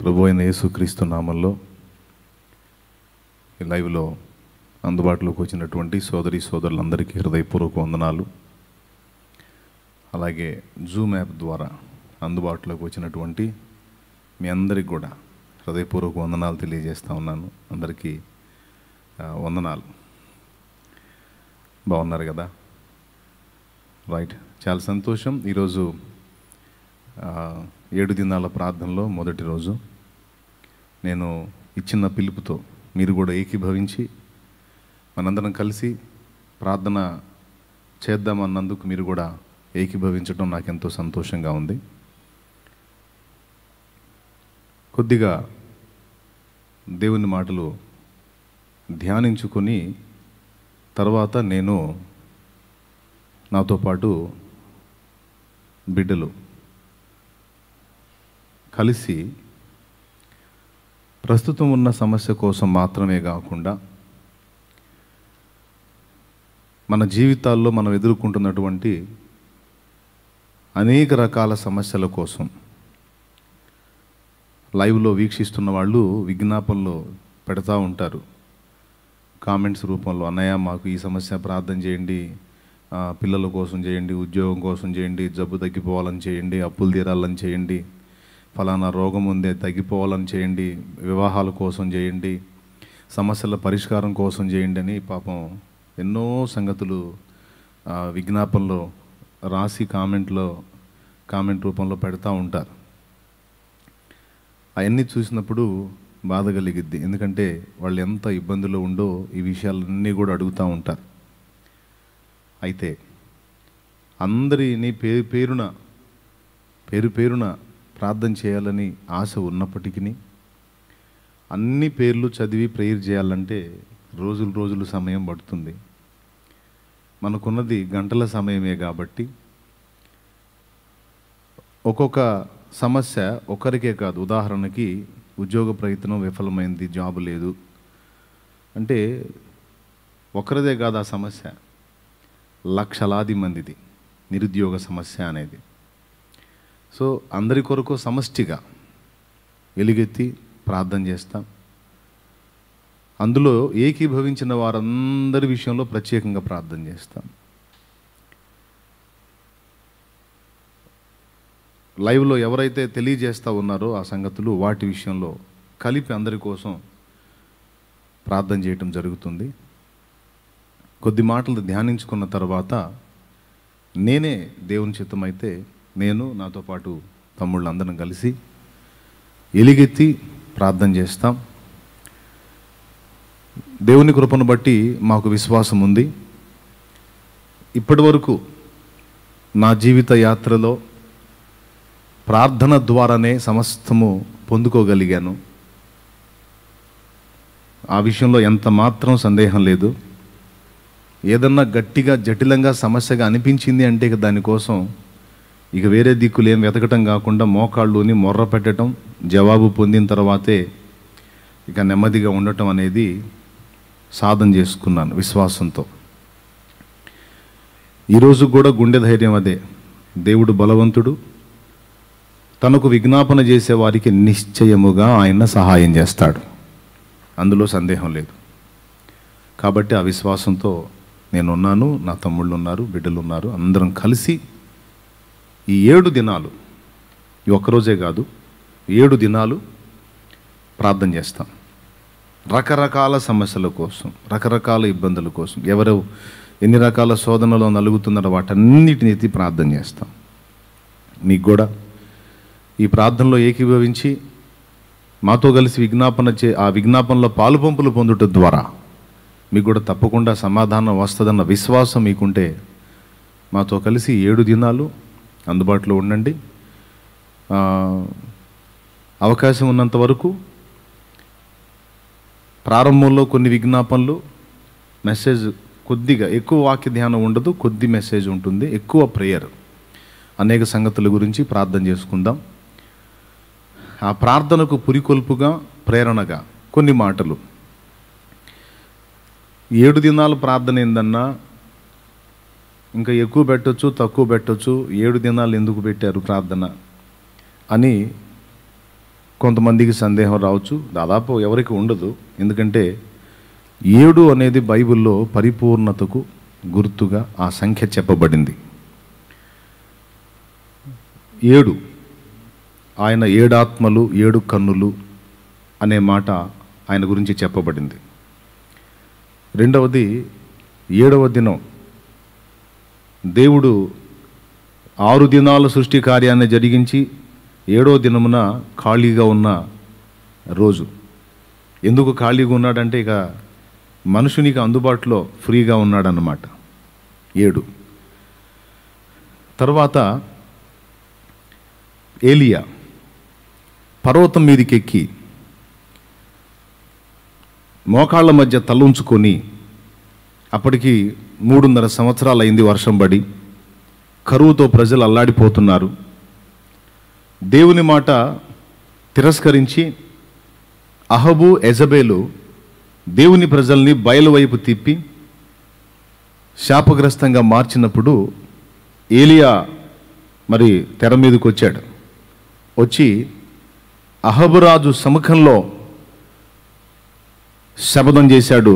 ప్రభు అయిన యేసుక్రీస్తు నామంలో ఈ లైవ్లో అందుబాటులోకి వచ్చినటువంటి సోదరి సోదరులందరికీ హృదయపూర్వక వందనాలు. అలాగే జూమ్ యాప్ ద్వారా అందుబాటులోకి వచ్చినటువంటి మీ అందరికి కూడా హృదయపూర్వక వందనాలు తెలియజేస్తూ ఉన్నాను. అందరికీ వందనాలు. బాగున్నారు కదా? రైట్, చాలా సంతోషం. ఈరోజు 7 దినాల ప్రార్థనలో మొదటి రోజు. నేను ఇచ్చిన పిలుపుతో మీరు కూడా ఏకీభవించి మనందరం కలిసి ప్రార్థన చేద్దామన్నందుకు మీరు కూడా ఏకీభవించడం నాకెంతో సంతోషంగా ఉంది. కొద్దిగా దేవుని మాటలు ధ్యానించుకొని తర్వాత నేను నాతో పాటు బిడ్డలు కలిసి ప్రస్తుతం ఉన్న సమస్య కోసం మాత్రమే కాకుండా మన జీవితాల్లో మనం ఎదుర్కొంటున్నటువంటి అనేక రకాల సమస్యల కోసం లైవ్లో వీక్షిస్తున్న వాళ్ళు విజ్ఞాపనలు పెడతా ఉంటారు కామెంట్స్ రూపంలో. అన్నయ్య, మాకు ఈ సమస్య ప్రార్థన చేయండి, పిల్లల కోసం చేయండి, ఉద్యోగం కోసం చేయండి, జబ్బు తగ్గిపోవాలని చేయండి, అప్పులు తీరాలని చేయండి, ఫలానా రోగం ఉంది తగ్గిపోవాలని చేయండి, వివాహాల కోసం చేయండి, సమస్యల పరిష్కారం కోసం చేయండి అని పాపం ఎన్నో సంగతులు విజ్ఞాపనలో రాసి కామెంట్ రూపంలో పెడతా ఉంటారు. అవన్నీ చూసినప్పుడు బాధ కలిగిద్ది. ఎందుకంటే వాళ్ళు ఎంత ఇబ్బందులు ఉండో ఈ విషయాలన్నీ కూడా అడుగుతూ ఉంటారు. అయితే అందరినీ పేరు పేరున ప్రార్థన చేయాలని ఆశ ఉన్నప్పటికీ అన్ని పేర్లు చదివి ప్రేయర్ చేయాలంటే రోజులు సమయం పడుతుంది. మనకున్నది గంటల సమయమే కాబట్టి ఒక్కొక్క సమస్య ఒకరికే కాదు. ఉదాహరణకి ఉద్యోగ ప్రయత్నం విఫలమైంది, జాబ్ లేదు అంటే ఒకరిదే కాదు ఆ సమస్య, లక్షలాది మందిది నిరుద్యోగ సమస్య అనేది. సో అందరి కొరకు సమష్టిగా వెలుగెత్తి ప్రార్థన చేస్తాం. అందులో ఏకీభవించిన వారందరి విషయంలో ప్రత్యేకంగా ప్రార్థన చేస్తాం. లైవ్లో ఎవరైతే తెలియజేస్తూ ఉన్నారో ఆ సంగతులు వాటి విషయంలో కలిపి అందరి కోసం ప్రార్థన చేయటం జరుగుతుంది. కొద్ది మాటలు ధ్యానించుకున్న తర్వాత నేనే దేవుని చిత్తమైతే నేను నాతో పాటు తమ్ముళ్ళందరం కలిసి ఎలుగెత్తి ప్రార్థన చేస్తాం. దేవుని కృపను బట్టి మాకు విశ్వాసం ఉంది. ఇప్పటి వరకు నా జీవిత యాత్రలో ప్రార్థన ద్వారానే సమస్తము పొందుకోగలిగాను. ఆ విషయంలో ఎంత మాత్రం సందేహం లేదు. ఏదన్నా గట్టిగా జటిలంగా సమస్యగా అనిపించింది అంటే ఇక దానికోసం ఇక వేరే దిక్కులు ఏం వెతకటం కాకుండా మోకాళ్ళుని మొర్ర పెట్టడం, జవాబు పొందిన తర్వాతే ఇక నెమ్మదిగా ఉండటం అనేది సాధన చేసుకున్నాను విశ్వాసంతో. ఈరోజు కూడా గుండె ధైర్యం అదే. దేవుడు బలవంతుడు. తనకు విజ్ఞాపన చేసే వారికి నిశ్చయముగా ఆయన సహాయం చేస్తాడు, అందులో సందేహం లేదు. కాబట్టి ఆ విశ్వాసంతో నేనున్నాను, నా తమ్ముళ్ళు ఉన్నారు, బిడ్డలు ఉన్నారు. అందరం కలిసి ఈ 7 దినాలు, ఈ ఒక్కరోజే కాదు 7 దినాలు ప్రార్థన చేస్తాం. రకరకాల సమస్యల కోసం, రకరకాల ఇబ్బందుల కోసం, ఎవరు ఎన్ని రకాల శోధనలో నలుగుతున్నారో వాటన్నిటిని ఎత్తి ప్రార్థన చేస్తాం. మీకు కూడా ఈ ప్రార్థనలో ఏకీభవించి మాతో కలిసి ఆ విజ్ఞాపనలో పాలుపంపులు పొందుట ద్వారా మీకు కూడా తప్పకుండా సమాధానం వస్తుందన్న విశ్వాసం మీకుంటే మాతో కలిసి 7 దినాలు అందుబాటులో ఉండండి. అవకాశం ఉన్నంత వరకు ప్రారంభంలో కొన్ని విజ్ఞాపనలు, మెసేజ్ కొద్దిగా ఎక్కువ వాక్య ధ్యానం ఉండదు, కొద్ది మెసేజ్ ఉంటుంది, ఎక్కువ ప్రేయర్, అనేక సంగతుల గురించి ప్రార్థన చేసుకుందాం. ఆ ప్రార్థనకు పురికొల్పుగా, ప్రేరణగా కొన్ని మాటలు. 7 దినాలు ప్రార్థన ఏందన్నా ఇంకా ఎక్కువ పెట్టొచ్చు, తక్కువ పెట్టొచ్చు, 7 దినాలు ఎందుకు పెట్టారు ప్రార్థన అని కొంతమందికి సందేహం రావచ్చు, దాదాపు ఎవరికి ఉండదు. ఎందుకంటే 7 అనేది బైబిల్లో పరిపూర్ణతకు గుర్తుగా ఆ సంఖ్య చెప్పబడింది. 7 ఆయన 7 ఆత్మలు 7 కన్నులు అనే మాట ఆయన గురించి చెప్పబడింది. రెండవది 7వ దినం దేవుడు 6 దినాలు సృష్టి కార్యాన్ని జరిగించి 7వ దినమున ఖాళీగా ఉన్న రోజు. ఎందుకు ఖాళీగా ఉన్నాడంటే ఇక మనుషునికి అందుబాటులో ఫ్రీగా ఉన్నాడన్నమాట. 7 తర్వాత ఏలియా పర్వతం మీదకి ఎక్కి మోకాళ్ళ మధ్య తలుంచుకొని, అప్పటికి 3.5 సంవత్సరాలు అయింది వర్షం పడి, కరువుతో ప్రజలు అల్లాడిపోతున్నారు. దేవుని మాట తిరస్కరించి అహబు యెజబేలు దేవుని ప్రజల్ని బయలు వైపు తిప్పి శాపగ్రస్తంగా మార్చినప్పుడు ఏలియా మరి తెర మీదకి వచ్చాడు. వచ్చి అహబు రాజు సముఖంలో శపథం చేశాడు.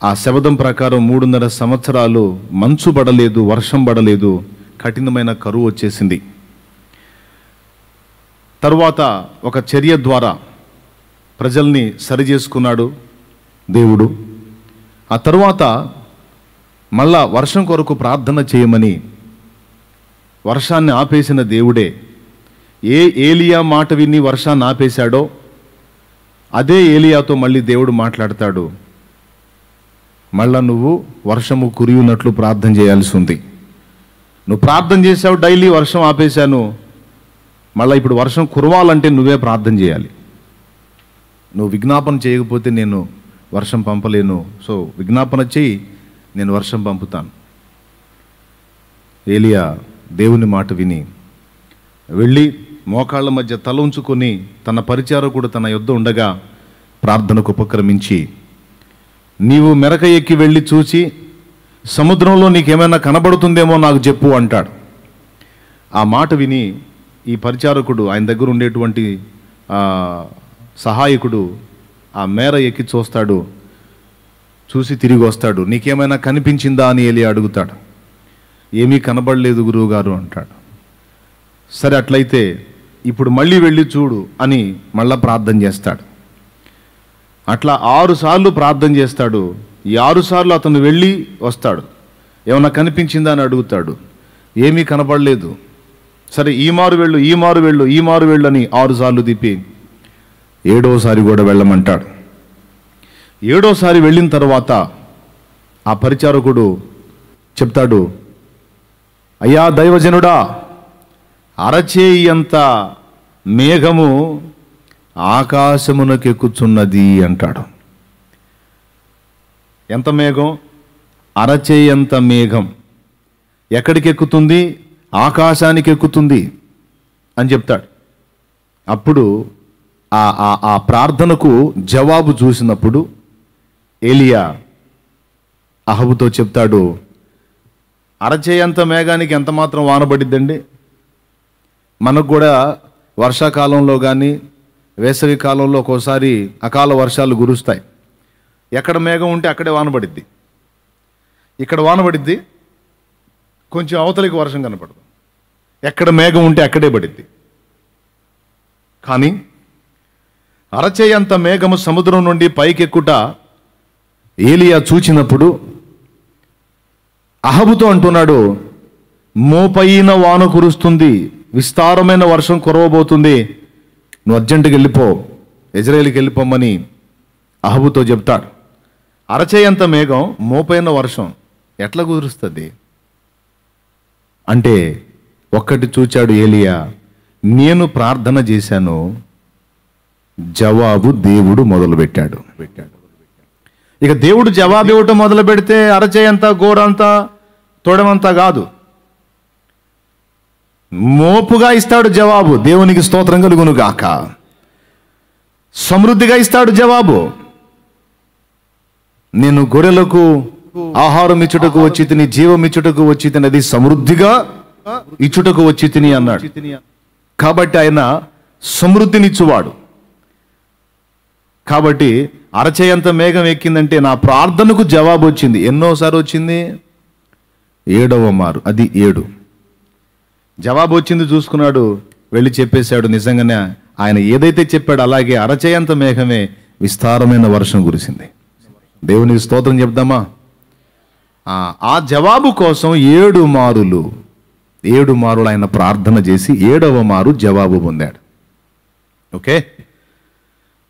ఆ శపథం ప్రకారం 3.5 సంవత్సరాలు మంచు పడలేదు, వర్షం పడలేదు, కఠినమైన కరువు వచ్చేసింది. తరువాత ఒక చర్య ద్వారా ప్రజల్ని సరిచేసుకున్నాడు దేవుడు. ఆ తరువాత మళ్ళా వర్షం కొరకు ప్రార్థన చేయమని వర్షాన్ని ఆపేసిన దేవుడే ఏ ఏలియా మాట విని వర్షాన్ని ఆపేశాడో అదే ఏలియాతో మళ్ళీ దేవుడు మాట్లాడతాడు. మళ్ళా నువ్వు వర్షము కురియున్నట్లు ప్రార్థన చేయాల్సి ఉంది. నువ్వు ప్రార్థన చేసావు, డైలీ వర్షం ఆపేశాను, మళ్ళీ ఇప్పుడు వర్షం కురవాలంటే నువ్వే ప్రార్థన చేయాలి. నువ్వు విజ్ఞాపన చేయకపోతే నేను వర్షం పంపలేను. సో విజ్ఞాపన చేయి, నేను వర్షం పంపుతాను. ఏలియా దేవుని మాట విని వెళ్ళి మోకాళ్ళ మధ్య తల ఉంచుకొని తన పరిచారకుడు తన యొద్ద ఉండగా ప్రార్థనకు ఉపక్రమించి, నీవు మెరక ఎక్కి వెళ్ళి చూసి సముద్రంలో నీకేమైనా కనబడుతుందేమో నాకు చెప్పు అంటాడు. ఆ మాట విని ఈ పరిచారకుడు, ఆయన దగ్గర ఉండేటువంటి సహాయకుడు ఆ మేర ఎక్కి చూస్తాడు. చూసి తిరిగి వస్తాడు. నీకేమైనా కనిపించిందా అని ఏలియా అడుగుతాడు. ఏమీ కనబడలేదు గురువుగారు అంటాడు. సరే అట్లయితే ఇప్పుడు మళ్ళీ వెళ్ళి చూడు అని మళ్ళా ప్రార్థన చేస్తాడు. అట్లా 6 సార్లు ప్రార్థన చేస్తాడు. ఈ 6 సార్లు అతను వెళ్ళి వస్తాడు. ఏమైనా కనిపించిందా అని అడుగుతాడు. ఏమీ కనబడలేదు. సరే ఈ మారు వెళ్ళు, ఈ మారు వెళ్ళు, ఈ మారు వెళ్ళు అని 6 సార్లు తిప్పి 7వసారి కూడా వెళ్ళమంటాడు. 7వసారి వెళ్ళిన తర్వాత ఆ పరిచారకుడు చెప్తాడు, అయ్యా దైవజనుడా, అరచేయి అంత మేఘము ఆకాశమునకెక్కుచున్నది అంటాడు. ఎంత మేఘం? అరచేయి అంత మేఘం. ఎక్కడికి ఎక్కుతుంది? ఆకాశానికి ఎక్కుతుంది అని చెప్తాడు. అప్పుడు ఆ ప్రార్థనకు జవాబు చూసినప్పుడు ఏలియా అహబుతో చెప్తాడు, అరచేయంత మేఘానికి ఎంత మాత్రం వానబడిద్దండి? మనకు కూడా వర్షాకాలంలో కానీ వేసవి కాలంలో ఒక్కోసారి అకాల వర్షాలు కురుస్తాయి. ఎక్కడ మేఘం ఉంటే అక్కడే వానబడిద్ది. ఇక్కడ వానబడిద్ది, కొంచెం అవతలికి వర్షం కనపడదు. ఎక్కడ మేఘం ఉంటే అక్కడే పడిద్ది. కానీ అరచేయంత మేఘము సముద్రం నుండి పైకెక్కుట ఏలియా చూచినప్పుడు అహబుతో అంటున్నాడు, మోపైన వాన కురుస్తుంది, విస్తారమైన వర్షం కురవబోతుంది, నువ్వు అర్జెంటుగా వెళ్ళిపో, ఇజ్రాయేలుకి వెళ్ళిపోమని అహబుతో చెప్తాడు. అరచేయంత మేఘం, మోపైన వర్షం ఎట్లా కుదురుస్తుంది అంటే ఒక్కటి చూచాడు ఏలియా, నేను ప్రార్థన చేశాను, జవాబు దేవుడు మొదలుపెట్టాడు. ఇక దేవుడు జవాబు ఇవ్వటం మొదలు పెడితే అరచేయంతా గోరంతా తోడమంతా కాదు, మోపుగా ఇస్తాడు జవాబు. దేవునికి స్తోత్రం కలుగును గాక. సమృద్ధిగా ఇస్తాడు జవాబు. నేను గొర్రెలకు ఆహారం ఇచ్చుటకు వచ్చి తిని, జీవం ఇచ్చుటకు వచ్చి తిని, అది సమృద్ధిగా ఇచ్చుటకు వచ్చి తిని అన్నాడు. కాబట్టి ఆయన సమృద్ధినిచ్చువాడు. కాబట్టి అరచేయంత మేఘం ఎక్కిందంటే నా ప్రార్థనకు జవాబు వచ్చింది. ఎన్నోసారి వచ్చింది? 7వ మారు. అది 7. జవాబు వచ్చింది, చూసుకున్నాడు, వెళ్ళి చెప్పేశాడు. నిజంగానే ఆయన ఏదైతే చెప్పాడు అలాగే అరచేయంత మేఘమే విస్తారమైన వర్షం కురిసింది. దేవునికి స్తోత్రం చెప్దామా? ఆ జవాబు కోసం 7 మారులు ఆయన ప్రార్థన చేసి 7వ మారు జవాబు పొందాడు. ఓకే.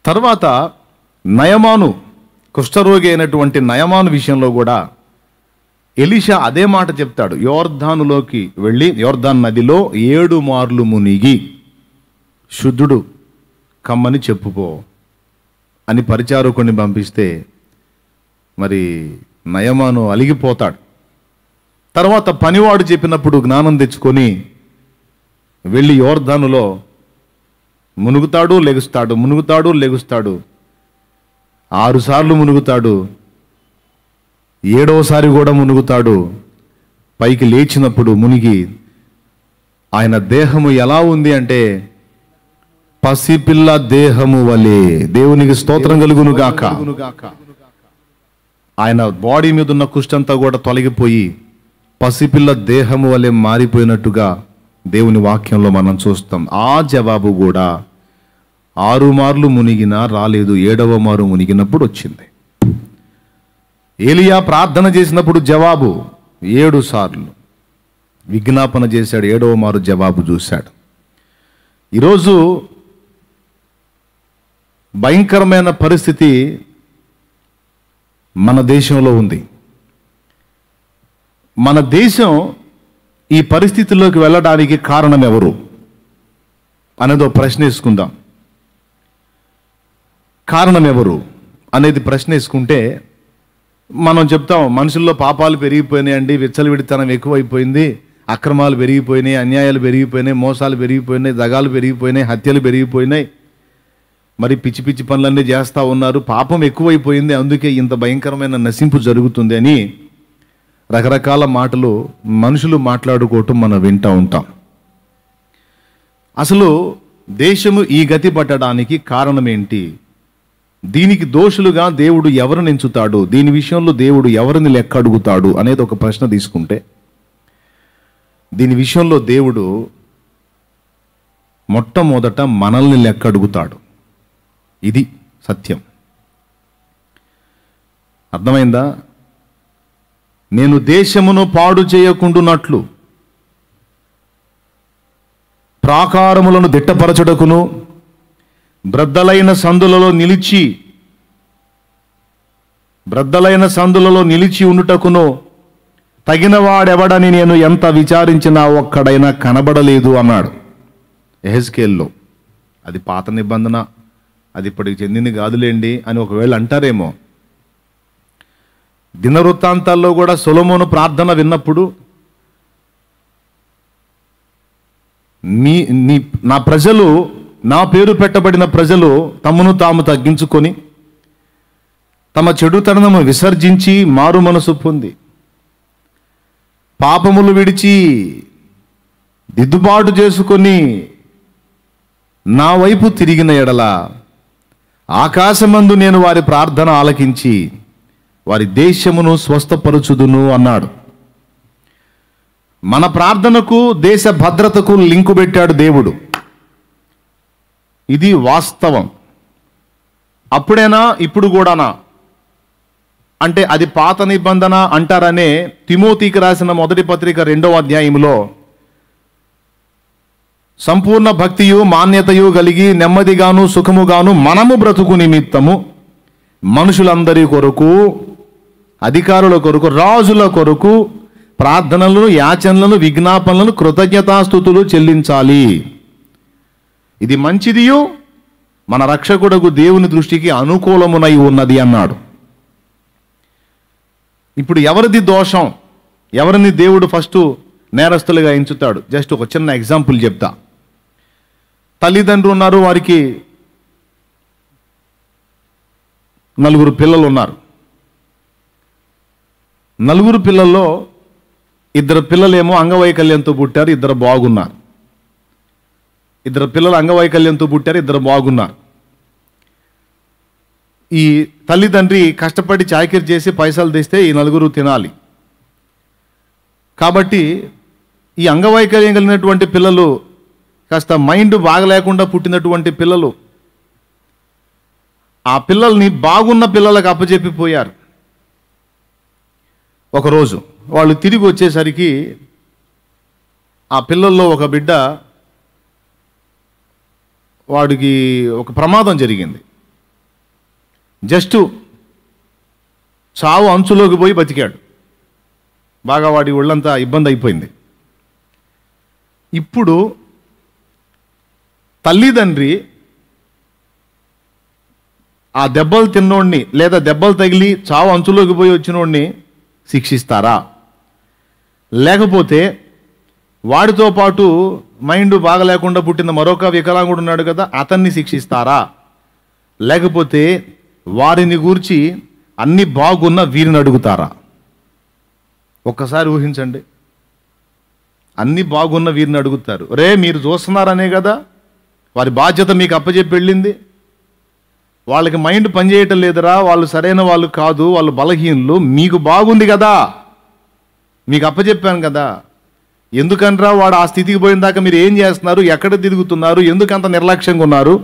తర్వాత నయమాను, కుష్ఠరోగి అయినటువంటి నయమాను విషయంలో కూడా ఎలీషా అదే మాట చెప్తాడు. యోర్దానులోకి వెళ్ళి యోర్దాన్ నదిలో 7 మార్లు మునిగి శుద్ధుడు కమ్మని చెప్పుకో అని పరిచారకుని పంపిస్తే మరి నయమాను అలిగిపోతాడు. తర్వాత పనివాడు చెప్పినప్పుడు జ్ఞానం తెచ్చుకొని వెళ్ళి యోర్దానులో మునుగుతాడు, లెగుస్తాడు, మునుగుతాడు, లెగుస్తాడు. 6 సార్లు మునుగుతాడు. 7వసారి కూడా మునుగుతాడు. పైకి లేచినప్పుడు మునిగి ఆయన దేహము ఎలా ఉంది అంటే పసిపిల్ల దేహము వలె. దేవునికి స్తోత్రం కలుగును గాక. ఆయన బాడీ మీద ఉన్న కుష్టంతా కూడా తొలగిపోయి పసిపిల్ల దేహము వలె మారిపోయినట్టుగా దేవుని వాక్యంలో మనం చూస్తాం. ఆ జవాబు కూడా 6 మార్లు మునిగినా రాలేదు. 7వ మారు మునిగినప్పుడు వచ్చింది. ఏలియా ప్రార్థన చేసినప్పుడు జవాబు 7 సార్లు విజ్ఞాపన చేశాడు. 7వ మారు జవాబు చూశాడు. ఈరోజు భయంకరమైన పరిస్థితి మన దేశంలో ఉంది. మన దేశం ఈ పరిస్థితిలోకి వెళ్ళడానికి కారణం ఎవరు అనేది ఒక ప్రశ్న వేసుకుందాం. కారణం ఎవరు అనేది ప్రశ్న వేసుకుంటే మనం చెప్తాం, మనుషుల్లో పాపాలు పెరిగిపోయినాయండి, విచ్చలవిడితనం ఎక్కువైపోయింది, అక్రమాలు పెరిగిపోయినాయి, అన్యాయాలు పెరిగిపోయినాయి, మోసాలు పెరిగిపోయినాయి, దగాలు పెరిగిపోయినాయి, హత్యలు పెరిగిపోయినాయి, మరి పిచ్చి పిచ్చి పనులన్నీ చేస్తూ ఉన్నారు, పాపం ఎక్కువైపోయింది, అందుకే ఇంత భయంకరమైన నశింపు జరుగుతుంది అని రకరకాల మాటలు మనుషులు మాట్లాడుకోవటం మనం వింటూ ఉంటాం. అసలు దేశము ఈ గతి పట్టడానికి కారణం ఏంటి? దీనికి దోషులుగా దేవుడు ఎవరిని ఎంచుతాడు? దీని విషయంలో దేవుడు ఎవరిని లెక్క అడుగుతాడు అనేది ఒక ప్రశ్న తీసుకుంటే, దీని విషయంలో దేవుడు మొట్టమొదట మనల్ని లెక్క అడుగుతాడు. ఇది సత్యం. అర్థమైందా? నేను దేశమును పాడు చేయకుండునట్లు ప్రాకారములను దిట్టపరచుటకును బ్రద్దలైన సందులలో నిలిచి ఉండుటకును తగినవాడెవడని నేను ఎంత విచారించినా ఒక్కడైనా కనబడలేదు అన్నాడు యెహెజ్కేలులో. అది పాత నిబంధన, అది ఇప్పటికి చెందింది కాదులేండి అని ఒకవేళ అంటారేమో. దినవృత్తాంతాల్లో కూడా సొలొమోను ప్రార్థన విన్నప్పుడు నా ప్రజలు, నా పేరు పెట్టబడిన ప్రజలు తమను తాము తగ్గించుకొని తమ చెడుతనము విసర్జించి మారు మనసు పొంది పాపములు విడిచి దిద్దుబాటు చేసుకొని నా వైపు తిరిగిన ఎడల ఆకాశమందు నేను వారి ప్రార్థన ఆలకించి వారి దేశమును స్వస్థపరచుదును అన్నాడు. మన ప్రార్థనకు, దేశ భద్రతకు లింకు పెట్టాడు దేవుడు. ఇది వాస్తవం. అప్పుడేనా ఇప్పుడు కూడానా అంటే అది పాత నిబంధన అంటారనే తిమోతికి రాసిన మొదటి పత్రిక 2వ అధ్యాయంలో సంపూర్ణ భక్తియు మాన్యతయు కలిగి నెమ్మదిగాను సుఖముగాను మనము బ్రతుకు నిమిత్తము మనుషులందరి కొరకు, అధికారుల కొరకు, రాజుల కొరకు ప్రార్థనలను, యాచనలను, విజ్ఞాపనలను, కృతజ్ఞతాస్తుతులు చెల్లించాలి. ఇది మంచిదియు మన రక్షకుడకు దేవుని దృష్టికి అనుకూలమునై ఉన్నది అన్నాడు. ఇప్పుడు ఎవరిది దోషం? ఎవరిని దేవుడు ఫస్ట్ నేరస్తులుగా ఎంచుతాడు? జస్ట్ ఒక చిన్న ఎగ్జాంపుల్ చెప్తా. తల్లిదండ్రులు ఉన్నారు, వారికి 4 పిల్లలు ఉన్నారు. 4 పిల్లల్లో 2 పిల్లలేమో అంగవైకల్యంతో పుట్టారు, 2 బాగున్నారు. 2 పిల్లలు అంగవైకల్యంతో పుట్టారు, 2 బాగున్నారు. ఈ తల్లిదండ్రి కష్టపడి చాకిరీ చేసి పైసలు తెస్తే ఈ 4 తినాలి. కాబట్టి ఈ అంగవైకల్యం కలిగినటువంటి పిల్లలు, కాస్త మైండ్ బాగలేకుండా పుట్టినటువంటి పిల్లలు, ఆ పిల్లల్ని బాగున్న పిల్లలకు అప్పచెప్పిపోయారు. ఒకరోజు వాళ్ళు తిరిగి వచ్చేసరికి ఆ పిల్లల్లో ఒక బిడ్డ, వాడికి ఒక ప్రమాదం జరిగింది. జస్ట్ చావు అంచులోకి పోయి బతికాడు. బాగా వాడి ఒళ్ళంతా ఇబ్బంది అయిపోయింది. ఇప్పుడు తల్లిదండ్రి ఆ దెబ్బలు తిన్నోడిని లేదా దెబ్బలు తగిలి చావు అంచులోకి పోయి వచ్చినోడిని శిక్షిస్తారా, లేకపోతే వాడితో పాటు మైండ్ బాగలేకుండా పుట్టిన మరొక వికలాంగుడు ఉన్నాడు కదా, అతన్ని శిక్షిస్తారా, లేకపోతే వారిని గూర్చి అన్ని బాగున్న వీరిని అడుగుతారా? ఒక్కసారి ఊహించండి. అన్ని బాగున్న వీరిని అడుగుతారు. రే, మీరు చూస్తున్నారనే కదా వారి బాధ్యత మీకు అప్పచెప్పి వెళ్ళింది. వాళ్ళకి మైండ్ పనిచేయటం లేదురా, వాళ్ళు సరైన వాళ్ళు కాదు, వాళ్ళు బలహీనులు, మీకు బాగుంది కదా, మీకు అప్పచెప్పాను కదా, ఎందుకనరా వాడు ఆ స్థితికి పోయిన దాకా మీరు ఏం చేస్తున్నారు, ఎక్కడ తిరుగుతున్నారు, ఎందుకు అంత నిర్లక్ష్యంగా ఉన్నారు,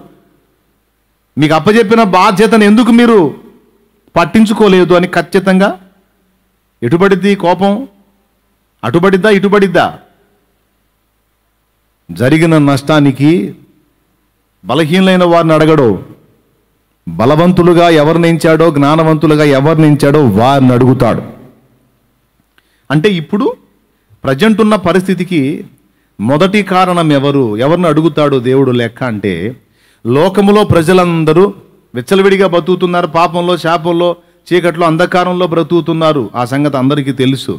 మీకు అప్పచెప్పిన బాధ్యతను ఎందుకు మీరు పట్టించుకోలేదు అని ఖచ్చితంగా ఎటుపడిద్ది కోపం? అటుపడిద్దా ఇటుపడిద్దా? జరిగిన నష్టానికి బలహీనులైన వారిని అడగడు, బలవంతులుగా ఎవరిని ఎంచాడో, జ్ఞానవంతులుగా ఎవరిని ఎంచాడో వారిని అడుగుతాడు. అంటే ఇప్పుడు ప్రజెంట్ ఉన్న పరిస్థితికి మొదటి కారణం ఎవరిని అడుగుతాడు దేవుడు లెక్క అంటే, లోకములో ప్రజలందరూ విచ్చలవిడిగా బ్రతుకుతున్నారు, పాపంలో, శాపంలో, చీకట్లో, అంధకారంలో బ్రతుకుతున్నారు. ఆ సంగతి అందరికీ తెలుసు.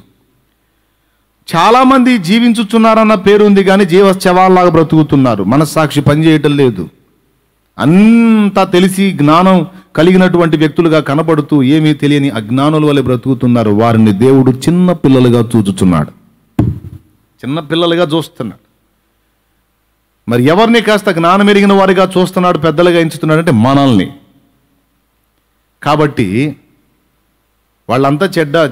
చాలామంది జీవించుచున్నారన్న పేరు ఉంది కానీ జీవశవాల్లాగా బ్రతుకుతున్నారు. మనస్సాక్షి పనిచేయటం లేదు. అంతా తెలిసి జ్ఞానం కలిగినటువంటి వ్యక్తులుగా కనబడుతూ ఏమీ తెలియని అజ్ఞానుల వలె బ్రతుకుతున్నారు. వారిని దేవుడు చిన్న పిల్లలుగా చూచుచున్నాడు, చిన్న పిల్లలుగా చూస్తున్నాడు. మరి ఎవరిని కాస్త జ్ఞానం ఎరిగిన వారిగా చూస్తున్నాడు, పెద్దలుగా ఎంచుతున్నాడు అంటే మనల్ని. కాబట్టి వాళ్ళంతా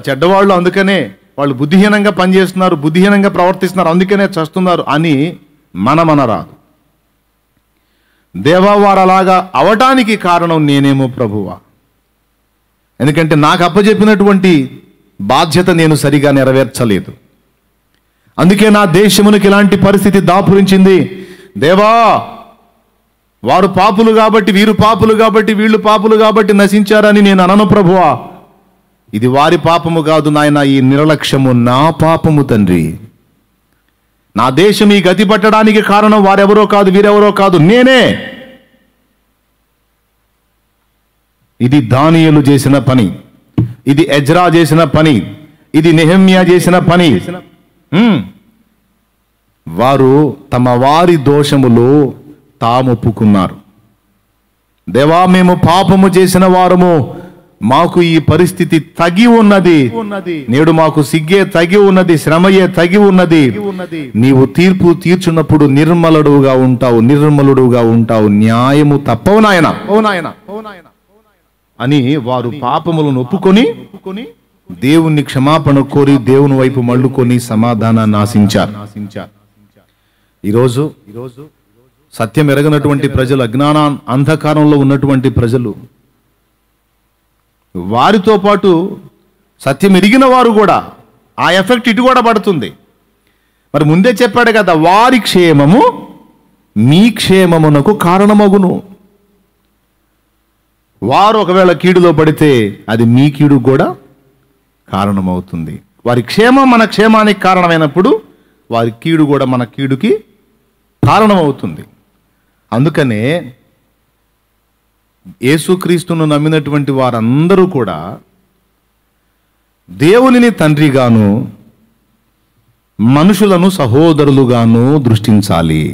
చెడ్డవాళ్ళు, అందుకనే వాళ్ళు బుద్ధిహీనంగా పనిచేస్తున్నారు, బుద్ధిహీనంగా ప్రవర్తిస్తున్నారు, అందుకనే చస్తున్నారు అని మనమనరాదు. దేవా, వారు అలాగా అవటానికి కారణం నేనేమో ప్రభువా, ఎందుకంటే నాకు అప్పచెప్పినటువంటి బాధ్యత నేను సరిగా నెరవేర్చలేదు, అందుకే నా దేశమునికి ఇలాంటి పరిస్థితి దాపురించింది. దేవా, వారు పాపులు కాబట్టి, వీరు పాపులు కాబట్టి, వీళ్ళు పాపులు కాబట్టి నశించారని నేను అనను ప్రభువా. ఇది వారి పాపము కాదు నాయన, ఈ నిర్లక్ష్యము నా పాపము తండ్రి. నా దేశం ఈ గతి పట్టడానికి కారణం వారెవరో కాదు, వీరెవరో కాదు, నేనే. ఇది దానియేలు చేసిన పని, ఇది ఎజ్రా చేసిన పని, ఇది నెహెమ్యా చేసిన పని. వారు తమ వారి దోషములు తాము ఒప్పుకున్నారు. దేవా, మేము పాపము చేసిన వారము, మాకు ఈ పరిస్థితి తగి ఉన్నది, నేడు మాకు సిగ్గే తగి ఉన్నది, శ్రమయే తగి ఉన్నది. నీవు తీర్పు తీర్చున్నప్పుడు నిర్మలుడుగా ఉంటావు, న్యాయము తప్పవు నాయన అని వారు పాపములను ఒప్పుకొని దేవుణ్ణి క్షమాపణ కోరి దేవుని వైపు మళ్ళుకొని సమాధానాన్ని ఆశించారు. ఈరోజు సత్యం ఎరగనటువంటి ప్రజలు, అజ్ఞాన అంధకారంలో ఉన్నటువంటి ప్రజలు, వారితో పాటు సత్యం ఎరిగిన వారు కూడా ఆ ఎఫెక్ట్ ఇటు కూడా పడుతుంది. మరి ముందే చెప్పాడు కదా, వారి క్షేమము మీ క్షేమమునకు కారణమగును. వారు ఒకవేళ కీడులో పడితే అది మీ కీడు కూడా కారణమవుతుంది. వారి క్షేమం మన క్షేమానికి కారణమైనప్పుడు వారి కీడు కూడా మన కీడుకి కారణమవుతుంది. అందుకనే యేసుక్రీస్తును నమ్మినటువంటి వారందరూ కూడా దేవునిని తండ్రిగాను, మనుషులను సహోదరులుగాను దృష్టించాలి.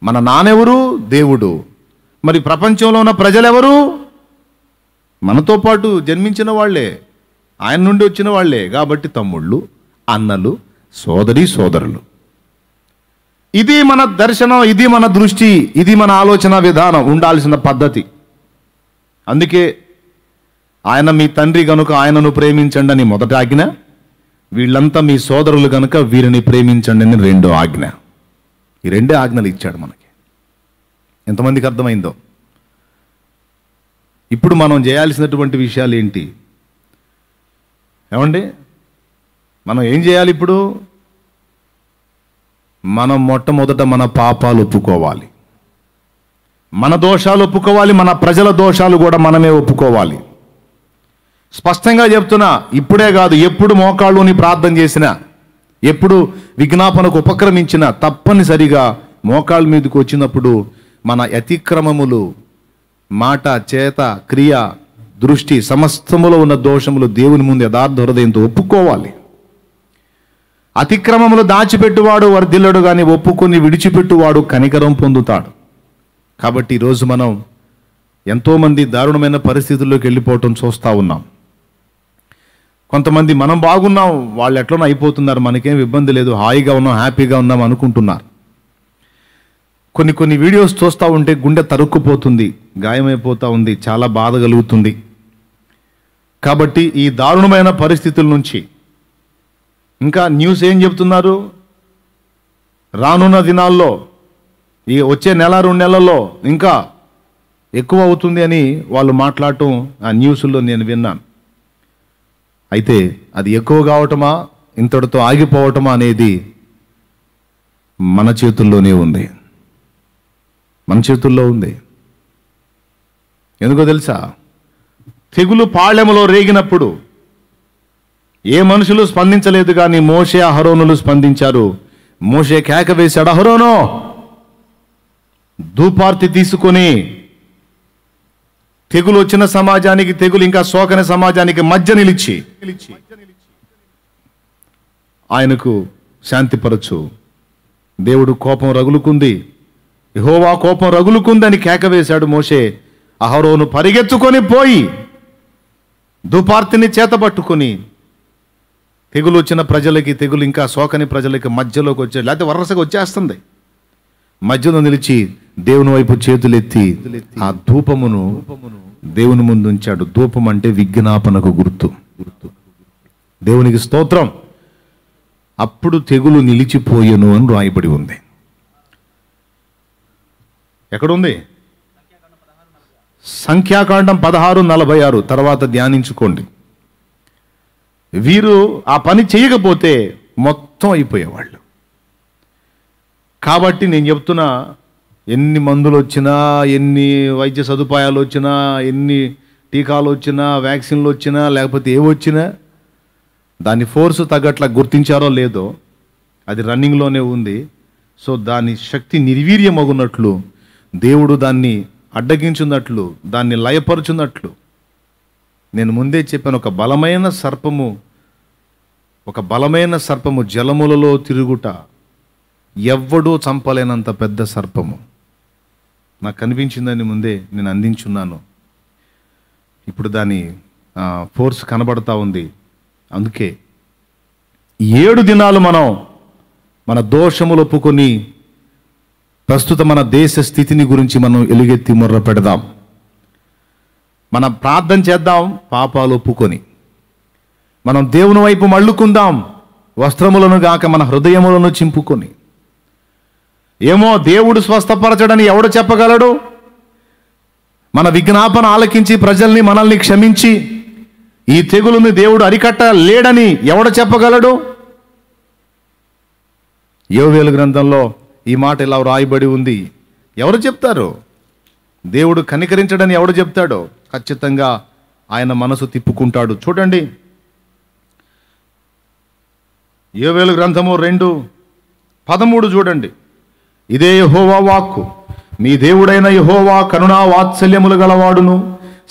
మన నాన్నెవరు? దేవుడు. మరి ప్రపంచంలో ఉన్న ప్రజలెవరు? మనతో పాటు జన్మించిన వాళ్లే, ఆయన నుండి వచ్చిన వాళ్లే. కాబట్టి తమ్ముళ్ళు, అన్నలు, సోదరులు, ఇది మన దర్శనం, ఇది మన దృష్టి, ఇది మన ఆలోచన విధానం, ఉండాల్సిన పద్ధతి. అందుకే ఆయన మీ తండ్రి గనుక ఆయనను ప్రేమించండి అని మొదటి ఆజ్ఞ, వీళ్ళంతా మీ సోదరులు కనుక వీరిని ప్రేమించండి అని రెండో ఆజ్ఞ. ఈ రెండే ఆజ్ఞలు ఇచ్చాడు మనకి. ఎంతమందికి అర్థమైందో? ఇప్పుడు మనం చేయాల్సినటువంటి విషయాలు ఏంటి ఏమండి? మనం ఏం చేయాలి ఇప్పుడు? మనం మొట్టమొదట మన పాపాలు ఒప్పుకోవాలి, మన దోషాలు ఒప్పుకోవాలి, మన ప్రజల దోషాలు కూడా మనమే ఒప్పుకోవాలి. స్పష్టంగా చెప్తున్నా, ఇప్పుడే కాదు, ఎప్పుడు మోకాళ్ళుని ప్రార్థన చేసినా, ఎప్పుడు విజ్ఞాపనకు ఉపక్రమించినా తప్పనిసరిగా మోకాళ్ళ మీదకి వచ్చినప్పుడు మన అతిక్రమములు, మాట, చేత, క్రియ, దృష్టి సమస్తములో ఉన్న దోషములు దేవుని ముందు యథార్థ హృదయంతో ఒప్పుకోవాలి. అతిక్రమములు దాచిపెట్టువాడు వర్ధిల్లడు, కానీ ఒప్పుకొని విడిచిపెట్టువాడు కనికరం పొందుతాడు. కాబట్టి ఈరోజు మనం ఎంతోమంది దారుణమైన పరిస్థితుల్లోకి వెళ్ళిపోవటం చూస్తూ ఉన్నాం. కొంతమంది మనం బాగున్నాం, వాళ్ళు ఎట్లనో అయిపోతున్నారు, మనకేం ఇబ్బంది లేదు, హాయిగా ఉన్నాం, హ్యాపీగా ఉన్నాం అనుకుంటున్నారు. కొన్ని వీడియోస్ చూస్తూ ఉంటే గుండె తరుక్కుపోతుంది, గాయమైపోతూ ఉంది, చాలా బాధ కలుగుతుంది. కాబట్టి ఈ దారుణమైన పరిస్థితుల నుంచి ఇంకా న్యూస్ ఏం చెప్తున్నారు? రానున్న దినాల్లో, ఈ వచ్చే నెల 2 నెలల్లో ఇంకా ఎక్కువ అవుతుంది అని వాళ్ళు మాట్లాడటం ఆ న్యూస్లో నేను విన్నాను. అయితే అది ఎక్కువ కావటమా, ఇంతటితో ఆగిపోవటమా అనేది మన చేతుల్లోనే ఉంది, మన చేతుల్లో ఉంది. ఎందుకో తెలుసా? తెగులు పాళెములో రేగినప్పుడు ఏ మనుషులు స్పందించలేదు, కానీ మోషే అహరోనులు స్పందించారు. మోషే కేక వేశాడు, అహరోను ధూపార్తి తీసుకొని తెగులు వచ్చిన సమాజానికి, తెగులు ఇంకా సోకని సమాజానికి మధ్య నిలిచి ఆయనకు శాంతిపరచు. దేవుడు కోపం రగులుకుంది, యెహోవా కోపం రగులుకుందని కేక వేశాడు మోషే. అహరోను పరిగెత్తుకొని పోయి ధూపార్తిని చేతబట్టుకొని తెగులు వచ్చిన ప్రజలకి, తెగులు ఇంకా సోకని ప్రజలకి మధ్యలోకి వచ్చాడు. లేకపోతే వరసగా వచ్చేస్తుంది. మధ్యలో నిలిచి దేవుని వైపు చేతులెత్తి ఆ ధూపమును దేవుని ముందు ఉంచాడు. ధూపం అంటే విజ్ఞాపనకు గుర్తు. దేవునికి స్తోత్రం. అప్పుడు తెగులు నిలిచిపోయెను అని రాయబడి ఉంది. ఎక్కడుంది? సంఖ్యాకాండం 16:46 తర్వాత ధ్యానించుకోండి. వీరు ఆ పని చేయకపోతే మొత్తం అయిపోయేవాళ్ళు. కాబట్టి నేను చెప్తున్నా, ఎన్ని మందులు వచ్చినా, ఎన్ని వైద్య సదుపాయాలు వచ్చినా, ఎన్ని టీకాలు వచ్చినా, వ్యాక్సిన్లు వచ్చినా, లేకపోతే ఏవొచ్చినా దాని ఫోర్సు తగ్గట్లా గుర్తించారో లేదో, అది రన్నింగ్లోనే ఉంది. సో దాని శక్తి నిర్వీర్యమగునట్లు, దేవుడు దాన్ని అడ్డగించున్నట్లు, దాన్ని లయపరుచున్నట్లు నేను ముందే చెప్పాను. ఒక బలమైన సర్పము జలములలో తిరుగుట, ఎవ్వడూ చంపలేనంత పెద్ద సర్పము నాకు కనిపించిందని ముందే నేను అందించున్నాను. ఇప్పుడు దాని ఫోర్స్ కనబడతా ఉంది. అందుకే 7 దినాలు మనం మన దోషములు ఒప్పుకొని ప్రస్తుత మన దేశ స్థితిని గురించి మనం ఎలుగెత్తి మొర్ర పెడదాం. మనం ప్రార్థన చేద్దాం, పాపాలు ఒప్పుకొని మనం దేవుని వైపు మళ్ళుకుందాం, వస్త్రములను గాక మన హృదయములను చింపుకొని. ఏమో దేవుడు స్వస్థపరచడని ఎవడు చెప్పగలడు? మన విజ్ఞాపన ఆలకించి ప్రజల్ని, మనల్ని క్షమించి ఈ తెగులుని దేవుడు అరికట్టలేడని ఎవడు చెప్పగలడు? యోవేలు గ్రంథంలో ఈ మాట ఇలా రాయబడి ఉంది. ఎవరు చెప్తారు? దేవుడు కనికరించడని ఎవడు చెప్తాడో ఖచ్చితంగా ఆయన మనసు తిప్పుకుంటాడు. చూడండి, యోవేలు గ్రంథము 2:13 చూడండి. ఇదే యెహోవా వాక్కు, మీ దేవుడైన యెహోవా కరుణా వాత్సల్యములు గలవాడును,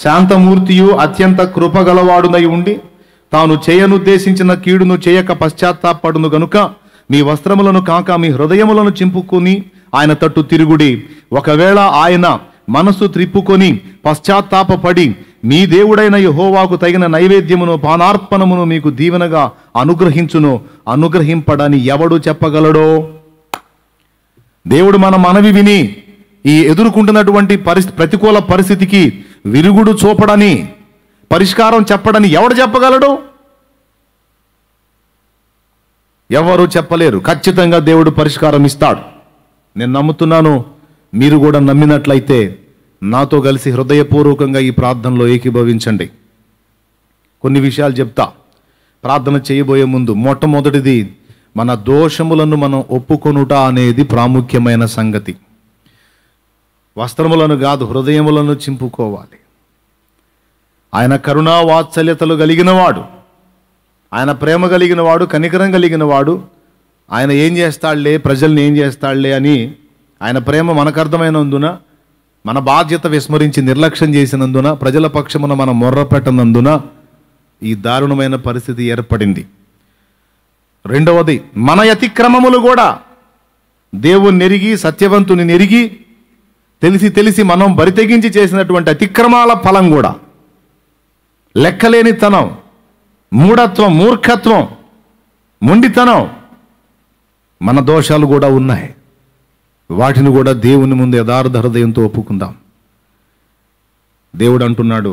శాంతమూర్తియు, అత్యంత కృపగలవాడునై ఉండి తాను చేయనుద్దేశించిన కీడును చేయక పశ్చాత్తాపడును గనుక మీ వస్త్రములను కాక మీ హృదయములను చింపుకొని ఆయన తట్టు తిరుగుడి. ఒకవేళ ఆయన మనసు త్రిప్పుకొని పశ్చాత్తాపపడి మీ దేవుడైన యెహోవాకు తగిన నైవేద్యమును పానార్పణమును మీకు దీవెనగా అనుగ్రహించును. అనుగ్రహింపడని ఎవడు చెప్పగలడో? దేవుడు మన మనవి విని ఈ ఎదుర్కొంటున్నటువంటి ప్రతికూల పరిస్థితికి విరుగుడు చూపడని, పరిష్కారం చెప్పడని ఎవడు చెప్పగలడు? ఎవరు చెప్పలేరు. ఖచ్చితంగా దేవుడు పరిష్కారం ఇస్తాడు. నేను నమ్ముతున్నాను. మీరు కూడా నమ్మినట్లయితే నాతో కలిసి హృదయపూర్వకంగా ఈ ప్రార్థనలో ఏకీభవించండి. కొన్ని విషయాలు చెప్తా ప్రార్థన చేయబోయే ముందు. మొట్టమొదటిది, మన దోషములను మనం ఒప్పుకొనుట అనేది ప్రాముఖ్యమైన సంగతి. వస్త్రములను కాదు, హృదయములను చింపుకోవాలి. ఆయన కరుణా వాత్సల్యతలు కలిగినవాడు, ఆయన ప్రేమ కలిగినవాడు, కనికరం కలిగినవాడు. ఆయన ఏం చేస్తాడులే, ప్రజల్ని ఏం చేస్తాడులే అని ఆయన ప్రేమ మనకు అర్థమైనందున, మన బాధ్యత విస్మరించి నిర్లక్ష్యం చేసినందున, ప్రజల పక్షమున మనం మొర్ర పెట్టనందున ఈ దారుణమైన పరిస్థితి ఏర్పడింది. రెండవది, మన అతిక్రమములు కూడా దేవుని నెరిగి, సత్యవంతుని నెరిగి, తెలిసి మనం బరితెగించి చేసినటువంటి అతిక్రమాల ఫలం కూడా, లెక్కలేనితనం, మూఢత్వం, మూర్ఖత్వం, మొండితనం, మన దోషాలు కూడా ఉన్నాయి. వాటిని కూడా దేవుని ముందు యథార్థ హృదయంతో ఒప్పుకుందాం. దేవుడు అంటున్నాడు,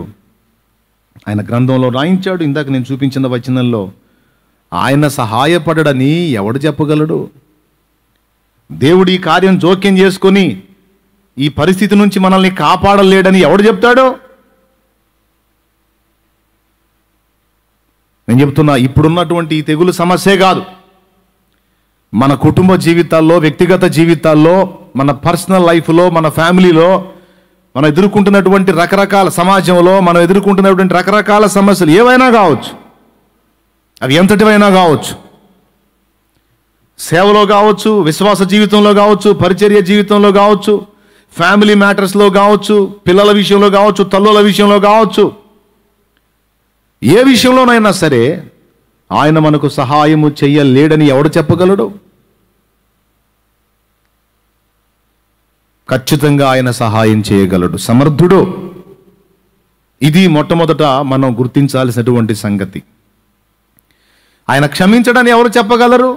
ఆయన గ్రంథంలో రాయించాడు, ఇందాక నేను చూపించిన వచనంలో, ఆయన సహాయపడడని ఎవడు చెప్పగలడు? దేవుడు ఈ కార్యం జోక్యం చేసుకొని ఈ పరిస్థితి నుంచి మనల్ని కాపాడలేడని ఎవడు చెప్తాడు? నేను చెప్తున్నా, ఇప్పుడున్నటువంటి ఈ తెగులు సమస్యే కాదు, మన కుటుంబ జీవితాల్లో, వ్యక్తిగత జీవితాల్లో, మన పర్సనల్ లైఫ్లో, మన ఫ్యామిలీలో మనం ఎదుర్కొంటున్నటువంటి రకరకాల, సమాజంలో మనం ఎదుర్కొంటున్నటువంటి రకరకాల సమస్యలు ఏవైనా కావచ్చు, అవి ఎంతటివైనా కావచ్చు. సేవలో కావచ్చు, విశ్వాస జీవితంలో కావచ్చు, పరిచర్య జీవితంలో కావచ్చు, ఫ్యామిలీ మ్యాటర్స్లో కావచ్చు, పిల్లల విషయంలో కావచ్చు, తల్లుల విషయంలో కావచ్చు, ఏ విషయంలోనైనా సరే ఆయన మనకు సహాయము చెయ్యలేడని ఎవడు చెప్పగలడు? ఖచ్చితంగా ఆయన సహాయం చేయగలడు, సమర్థుడు. ఇది మొట్టమొదట మనం గుర్తించాల్సినటువంటి సంగతి. ఆయన క్షమించడని ఎవరు చెప్పగలరు?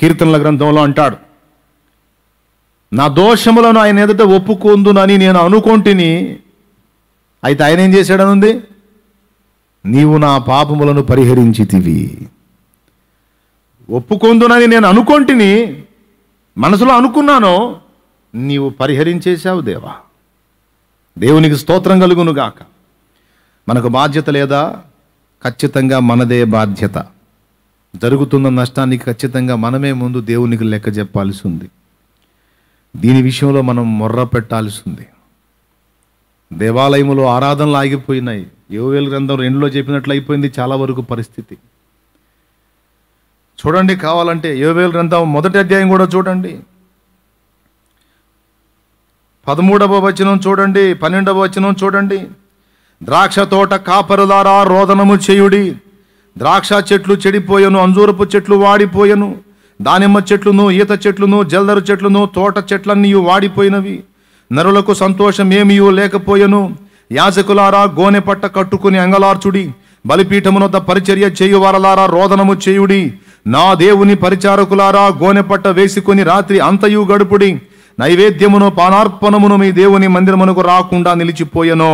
కీర్తనల గ్రంథంలో అంటాడు, నా దోషములను ఆయన ఎదుట ఒప్పుకొందునని నేను అనుకొంటిని. అయితే ఆయన ఏం చేశాడనుంది? నీవు నా పాపములను పరిహరించితివి. ఒప్పుకొందునని నేను అనుకొంటిని, మనసులో అనుకున్నాను, నీవు పరిహరించేశావు దేవా. దేవునికి స్తోత్రం కలుగును గాక. మనకు బాధ్యత లేదా? ఖచ్చితంగా మనదే బాధ్యత. జరుగుతున్న నష్టానికి ఖచ్చితంగా మనమే ముందు దేవునికి లెక్క చెప్పాల్సి ఉంది. దీని విషయంలో మనం మొర్ర పెట్టాల్సి ఉంది. దేవాలయములో ఆరాధనలు ఆగిపోయినాయి. యోవేలు గ్రంథం 2లో చెప్పినట్లు అయిపోయింది చాలా వరకు పరిస్థితి. చూడండి, కావాలంటే యోవేలు గ్రంథం 1వ అధ్యాయం కూడా చూడండి, 13వ వచనం చూడండి, 12వ వచనం చూడండి. ద్రాక్ష తోట కాపరులారా రోదనము చేయుడి, ద్రాక్ష చెట్లు చెడిపోయెను, అంజూరపు చెట్లు వాడిపోయెను, దానిమ్మ చెట్లును, ఈత చెట్లును, జల్దరు చెట్లును, తోట చెట్లన్నీ వాడిపోయినవి, నరులకు సంతోషం ఏమీ లేకపోయెను. యాజకులారా గోనె పట్ట కట్టుకుని అంగలార్చుడి, బలిపీఠమునొద్ద పరిచర్య చేయువారలారా రోదనము చేయుడి, నా దేవుని పరిచారకులారా గోనె పట్ట వేసుకుని రాత్రి అంతయు గడుపుడి, నైవేద్యమును పానార్పణమును మీ దేవుని మందిరమునకు రాకుండా నిలిచిపోయెను.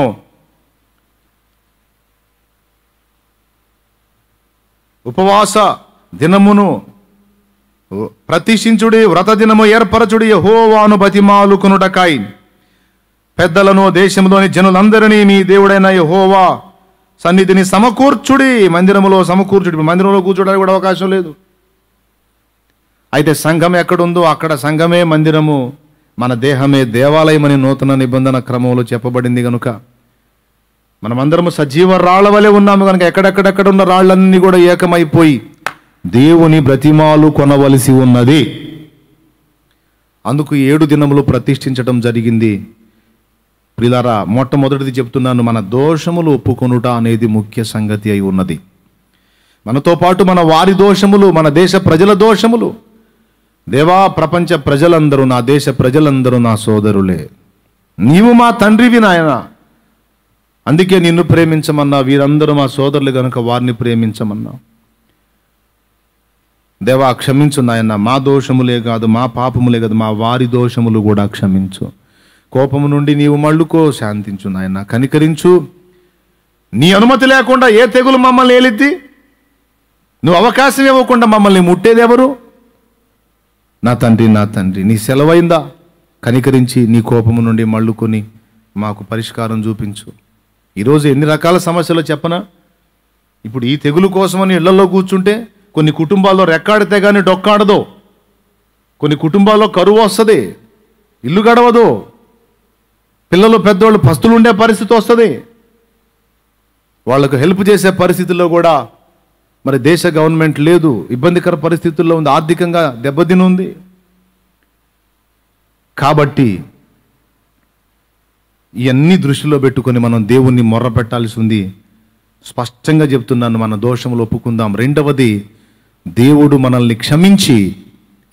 ఉపవాస దినమును ప్రతిష్ఠించుడి, వ్రత దినము ఏర్పరచుడి, యెహోవాను బతిమాలుకొనుటకై పెద్దలను దేశంలోని జనులందరినీ మీ దేవుడైన యెహోవా సన్నిధిని సమకూర్చుడి. మందిరములో సమకూర్చుడి. మందిరంలో కూర్చోడానికి కూడా అవకాశం లేదు. అయితే సంఘం ఎక్కడుందో అక్కడ సంఘమే మందిరము, మన దేహమే దేవాలయం అని నూతన నిబంధన క్రమంలో చెప్పబడింది కనుక మనమందరము సజీవ రాళ్ల వలె ఉన్నాము కనుక ఎక్కడెక్కడెక్కడ ఉన్న రాళ్లన్నీ కూడా ఏకమైపోయి దేవుని బ్రతిమాలు కొనవలసి ఉన్నది. అందుకు 7 దినములు ప్రతిష్ఠించడం జరిగింది. ప్రియులారా, మొట్టమొదటిది చెప్తున్నాను, మన దోషములు ఒప్పుకొనుట అనేది ముఖ్య సంగతి అయి ఉన్నది. మనతో పాటు మన వారి దోషములు, మన దేశ ప్రజల దోషములు. దేవా, ప్రపంచ ప్రజలందరూ, నా దేశ ప్రజలందరూ నా సోదరులే, నీవు మా తండ్రివి నాయన, అందుకే నిన్ను ప్రేమించమన్నా. వీరందరూ మా సోదరులు కనుక వారిని ప్రేమించమన్నా. దేవా క్షమించు నాయన, మా దోషములే కాదు, మా పాపములే కాదు, మా వారి దోషములు కూడా క్షమించు. కోపము నుండి నీవు మళ్ళుకో, శాంతించు నాయన, కనికరించు. నీ అనుమతి లేకుండా ఏ తెగులు మమ్మల్ని ఏలిద్ది? నువ్వు అవకాశం ఇవ్వకుండా మమ్మల్ని ముట్టేది ఎవరు? నా తండ్రి నీ సెలవైందా? కనికరించి నీ కోపము నుండి మళ్ళుకొని మాకు పరిష్కారం చూపించు. ఈరోజు ఎన్ని రకాల సమస్యలు చెప్పనా? ఇప్పుడు ఈ తెగులు కోసమని ఇళ్లలో కూర్చుంటే కొన్ని కుటుంబాల్లో రెక్కాడితే కానీ డొక్కాడదు, కొన్ని కుటుంబాల్లో కరువు వస్తుంది, ఇల్లు గడవదు, పిల్లలు పెద్దోళ్ళు పస్తులు ఉండే పరిస్థితి వస్తుంది. వాళ్లకు హెల్ప్ చేసే పరిస్థితుల్లో కూడా మరి దేశ గవర్నమెంట్ లేదు, ఇబ్బందికర పరిస్థితుల్లో ఉంది, ఆర్థికంగా దెబ్బతిని ఉంది. కాబట్టి ఇవన్నీ దృష్టిలో పెట్టుకొని మనం దేవుణ్ణి మొర్ర పెట్టాల్సి ఉంది. స్పష్టంగా చెప్తున్నాను, మన దోషములు ఒప్పుకుందాం. రెండవది, దేవుడు మనల్ని క్షమించి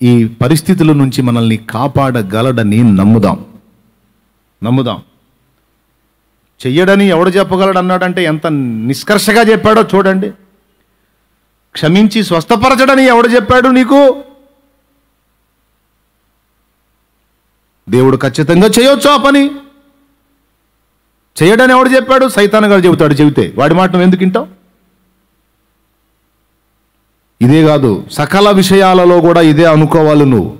ఈ పరిస్థితుల నుంచి మనల్ని కాపాడగలడని నమ్ముదాం. చెయ్యడని ఎవడు చెప్పగలడు అన్నాడంటే ఎంత నిష్కర్షగా చెప్పాడో చూడండి. క్షమించి స్వస్థపరచడని ఎవడు చెప్పాడు నీకు? దేవుడు ఖచ్చితంగా చేయొచ్చు ఆ పని. చేయడని ఎవడు చెప్పాడు? సైతాను గారు చెబుతాడు. చెబితే వాడి మాట నువ్వు ఎందుకు వింటావు? ఇదే కాదు, సకల విషయాలలో కూడా ఇదే అనుకోవాలి నువ్వు.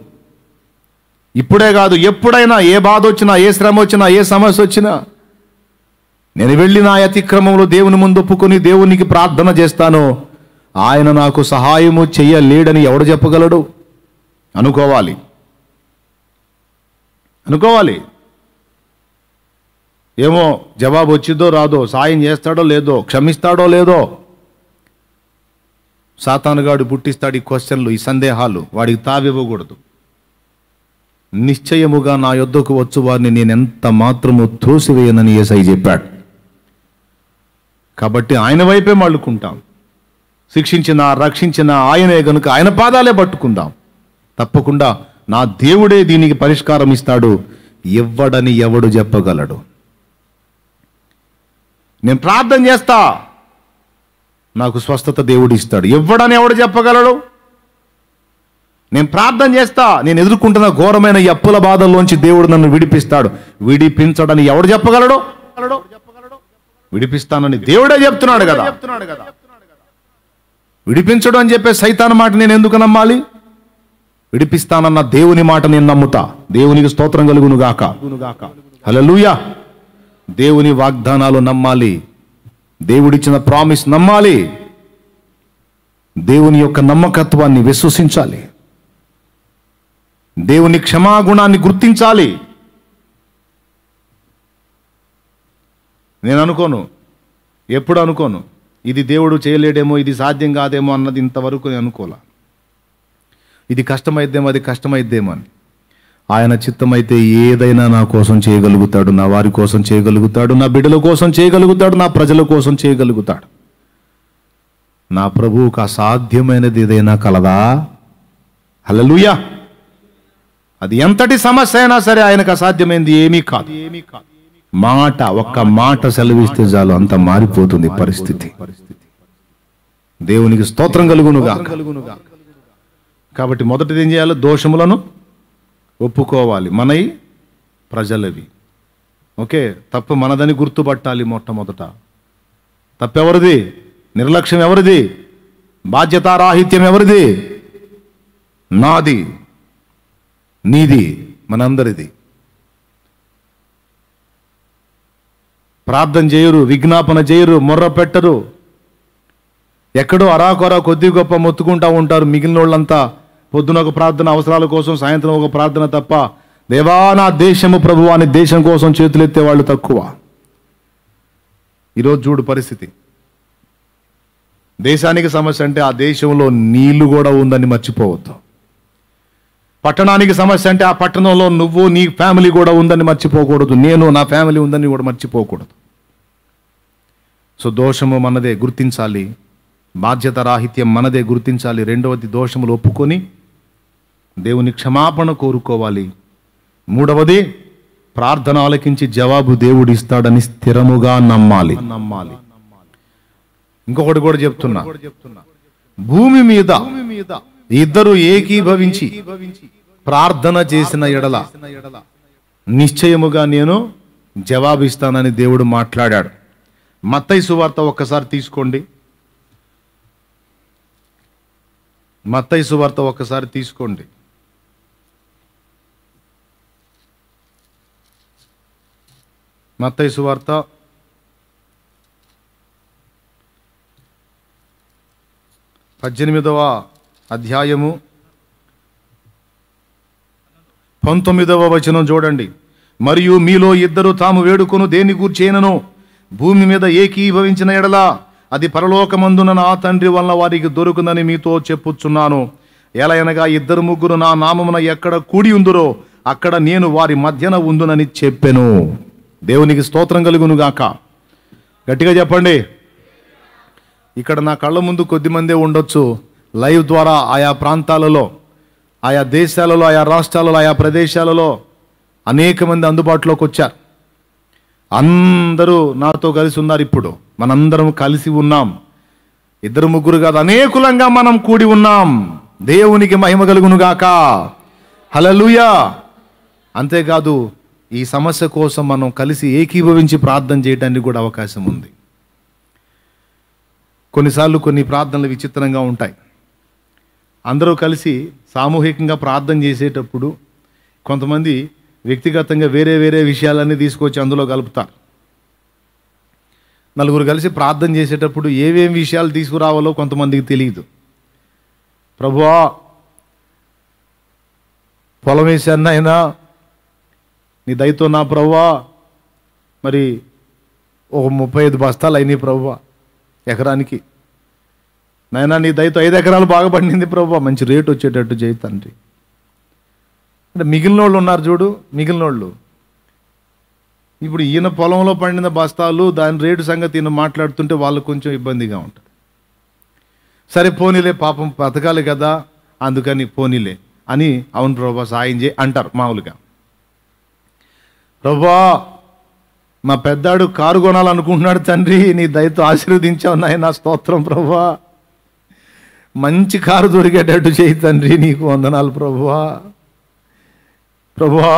ఇప్పుడే కాదు, ఎప్పుడైనా ఏ బాధ వచ్చినా, ఏ శ్రమ వచ్చినా, ఏ సమస్య వచ్చినా, నేను వెళ్ళి నా అతిక్రమంలో దేవుని ముందు ఒప్పుకొని దేవునికి ప్రార్థన చేస్తాను, ఆయన నాకు సహాయము చెయ్యలేడని ఎవడు చెప్పగలడు? అనుకోవాలి. ఏమో జవాబు వచ్చిద్దో రాదో, సాయం చేస్తాడో లేదో, క్షమిస్తాడో లేదో, సాతానుగాడు పుట్టిస్తాడు ఈ క్వశ్చన్లు, ఈ సందేహాలు. వాడికి తావివ్వకూడదు. నిశ్చయముగా నా యొద్దకు వచ్చు వారిని నేను ఎంత మాత్రము త్రోసివేయనని యేసయ్య చెప్పాడు. కాబట్టి ఆయన వైపే మళ్ళుకుంటాం. శిక్షించిన రక్షించిన ఆయనే గనుక ఆయన పాదాలే పట్టుకుందాం. తప్పకుండా నా దేవుడే దీనికి పరిష్కారం ఇస్తాడు. ఇవ్వడని ఎవడు చెప్పగలడు? నేను ప్రార్థన చేస్తా, నాకు స్వస్థత దేవుడు ఇస్తాడు. ఇవ్వడని ఎవడు చెప్పగలడు? నేను ప్రార్థన చేస్తా, నేను ఎదుర్కొంటున్న ఘోరమైన ఈ అప్పుల బాధల్లోంచి దేవుడు నన్ను విడిపిస్తాడు. విడిపించడని ఎవడు చెప్పగలడు? విడిపిస్తానని దేవుడే చెప్తున్నాడు కదా. విడిపించడం అని చెప్పే సైతాను మాట నేను ఎందుకు నమ్మాలి? విడిపిస్తానన్న దేవుని మాట నేను నమ్ముతా. దేవునికి స్తోత్రం కలుగును గాక. హల్లెలూయా. దేవుని వాగ్దానాలు నమ్మాలి, దేవుడిచ్చిన ప్రామిస్ నమ్మాలి, దేవుని యొక్క నమ్మకత్వాన్ని విశ్వసించాలి, దేవుని క్షమాగుణాన్ని గుర్తించాలి. నేను ఎప్పుడు అనుకోను ఇది దేవుడు చేయలేడేమో, ఇది సాధ్యం కాదేమో అన్నది ఇంతవరకు నేను అనుకోలే. ఇది కష్టమైద్దేమో, అది కష్టమైద్దేమో అని. ఆయన చిత్తమైతే ఏదైనా నా కోసం చేయగలుగుతాడు, నా వారి కోసం చేయగలుగుతాడు, నా బిడ్డల కోసం చేయగలుగుతాడు, నా ప్రజల కోసం చేయగలుగుతాడు. నా ప్రభువుకు అసాధ్యమైనది ఏదైనా కలదా? హల్లెలూయా. అది ఎంతటి సమస్య అయినా సరే ఆయనకు అసాధ్యమైనది ఏమీ కాదు. ఒక్క మాట సెలవిస్తే చాలు, అంత మారిపోతుంది పరిస్థితి. దేవునికి స్తోత్రం కలుగునుగా. కాబట్టి మొదటిది ఏం చేయాలి? దోషములను ఒప్పుకోవాలి. మనవి ప్రజలవి. ఓకే, తప్పు మనదని గుర్తుపట్టాలి. మొట్టమొదట తప్పెవరిది? నిర్లక్ష్యం ఎవరిది? బాధ్యతారాహిత్యం ఎవరిది? నాది, నీది, మనందరిది. ప్రార్థన చేయరు, విజ్ఞాపన చేయరు, మొర్ర పెట్టరు, ఎక్కడో అరాకొరా కొద్ది గొప్ప మొత్తుకుంటూ ఉంటారు. మిగిలిన వాళ్ళంతా పొద్దున ఒక ప్రార్థన అవసరాల కోసం, సాయంత్రం ఒక ప్రార్థన తప్ప దేవా నా దేశము ప్రభువా అని దేశం కోసం చేతులెత్తే వాళ్ళు తక్కువ. ఈరోజు చూడు పరిస్థితి. దేశానికి సమస్య అంటే ఆ దేశంలో నీళ్లు కూడా ఉందని మర్చిపోవద్దు. పట్టణానికి సమస్య అంటే ఆ పట్టణంలో నువ్వు నీ ఫ్యామిలీ కూడా ఉందని మర్చిపోకూడదు. నేను నా ఫ్యామిలీ ఉందని కూడా మర్చిపోకూడదు. సో దోషము మనదే గుర్తించాలి, బాధ్యత రాహిత్యం మనదే గుర్తించాలి. రెండవది, దోషములు ఒప్పుకొని దేవుని క్షమాపణ కోరుకోవాలి. మూడవది, ప్రార్థన ఆలకించి జవాబు దేవుడు ఇస్తాడని స్థిరముగా నమ్మాలి. ఇంకొకటి కూడా చెప్తున్నా, భూమి మీద ఇద్దరు ఏకీభవించి ప్రార్థన చేసిన ఎడల నిశ్చయముగా నేను జవాబిస్తానని దేవుడు మాట్లాడాడు. మత్తయి సువార్త ఒక్కసారి తీసుకోండి. మత్తయి సువార్త ఒక్కసారి తీసుకోండి. మత్తయి సువార్త 18వ అధ్యాయము 19వ వచనం చూడండి. మరియు మీలో ఇద్దరు తాము వేడుకొను దేని గూర్చేనను భూమి మీద ఏకీభవించిన ఎడల అది పరలోకమందున నా తండ్రి వలన వారికి దొరుకునని మీతో చెప్పుచున్నాను. ఎలయనగా ఇద్దరు ముగ్గురు నా నామమున ఎక్కడ కూడి ఉందురో అక్కడ నేను వారి మధ్యన ఉందునని చెప్పెను. దేవునికి స్తోత్రం కలుగును గాక. గట్టిగా చెప్పండి. ఇక్కడ నా కళ్ళ ముందు కొద్దిమందే ఉండొచ్చు. లైవ్ ద్వారా ఆయా ప్రాంతాలలో, ఆయా దేశాలలో, ఆయా రాష్ట్రాలలో, ఆయా ప్రదేశాలలో అనేక మంది అందుబాటులోకి వచ్చారు. అందరూ నాతో కలిసి ఉన్నారు. ఇప్పుడు మనందరం కలిసి ఉన్నాం. ఇద్దరు ముగ్గురు కాదు, అనేకులంగా మనం కూడి ఉన్నాం. దేవునికి మహిమ కలుగును గాక. హల్లెలూయా. అంతేకాదు, ఈ సమస్య కోసం మనం కలిసి ఏకీభవించి ప్రార్థన చేయడానికి కూడా అవకాశం ఉంది. కొన్నిసార్లు కొన్ని ప్రార్థనలు విచిత్రంగా ఉంటాయి. అందరూ కలిసి సామూహికంగా ప్రార్థన చేసేటప్పుడు కొంతమంది వ్యక్తిగతంగా వేరే వేరే విషయాలన్నీ తీసుకొచ్చి అందులో కలుపుతారు. నలుగురు కలిసి ప్రార్థన చేసేటప్పుడు ఏమేమి విషయాలు తీసుకురావాలో కొంతమందికి తెలియదు. ప్రభువా, పొలం వేసాను అయినా నీ దయతో నా ప్రభువా, మరి ఒక 35 బస్తాలు అయినాయి ప్రభువా ఎకరానికి. నాయనా నీ దయతో 5 ఎకరాలు బాగా పండింది ప్రభువా, మంచి రేటు వచ్చేటట్టు చేయి తండ్రి. అంటే మిగిలిన వాళ్ళు ఉన్నారు చూడు, మిగిలిన వాళ్ళు ఇప్పుడు ఈయన పొలంలో పండిన బస్తాలు దాని రేటు సంగతి ఈయన మాట్లాడుతుంటే వాళ్ళకు కొంచెం ఇబ్బందిగా ఉంటుంది. సరే పోనీలే, పాపం బతకాలి కదా, అందుకని పోనీలే అని అవును ప్రభువా సాయం చేయి అంటారు మామూలుగా. ప్రభువా, మా పెద్దాడు కారు కొనాలనుకుంటున్నాడు తండ్రి, నీ దయతో ఆశీర్వదించావు నాయనా, స్తోత్రం ప్రభువా, మంచి కారు దొరికేటట్టు చేయి తండ్రి, నీకు వందనాలు ప్రభువా. ప్రభువా,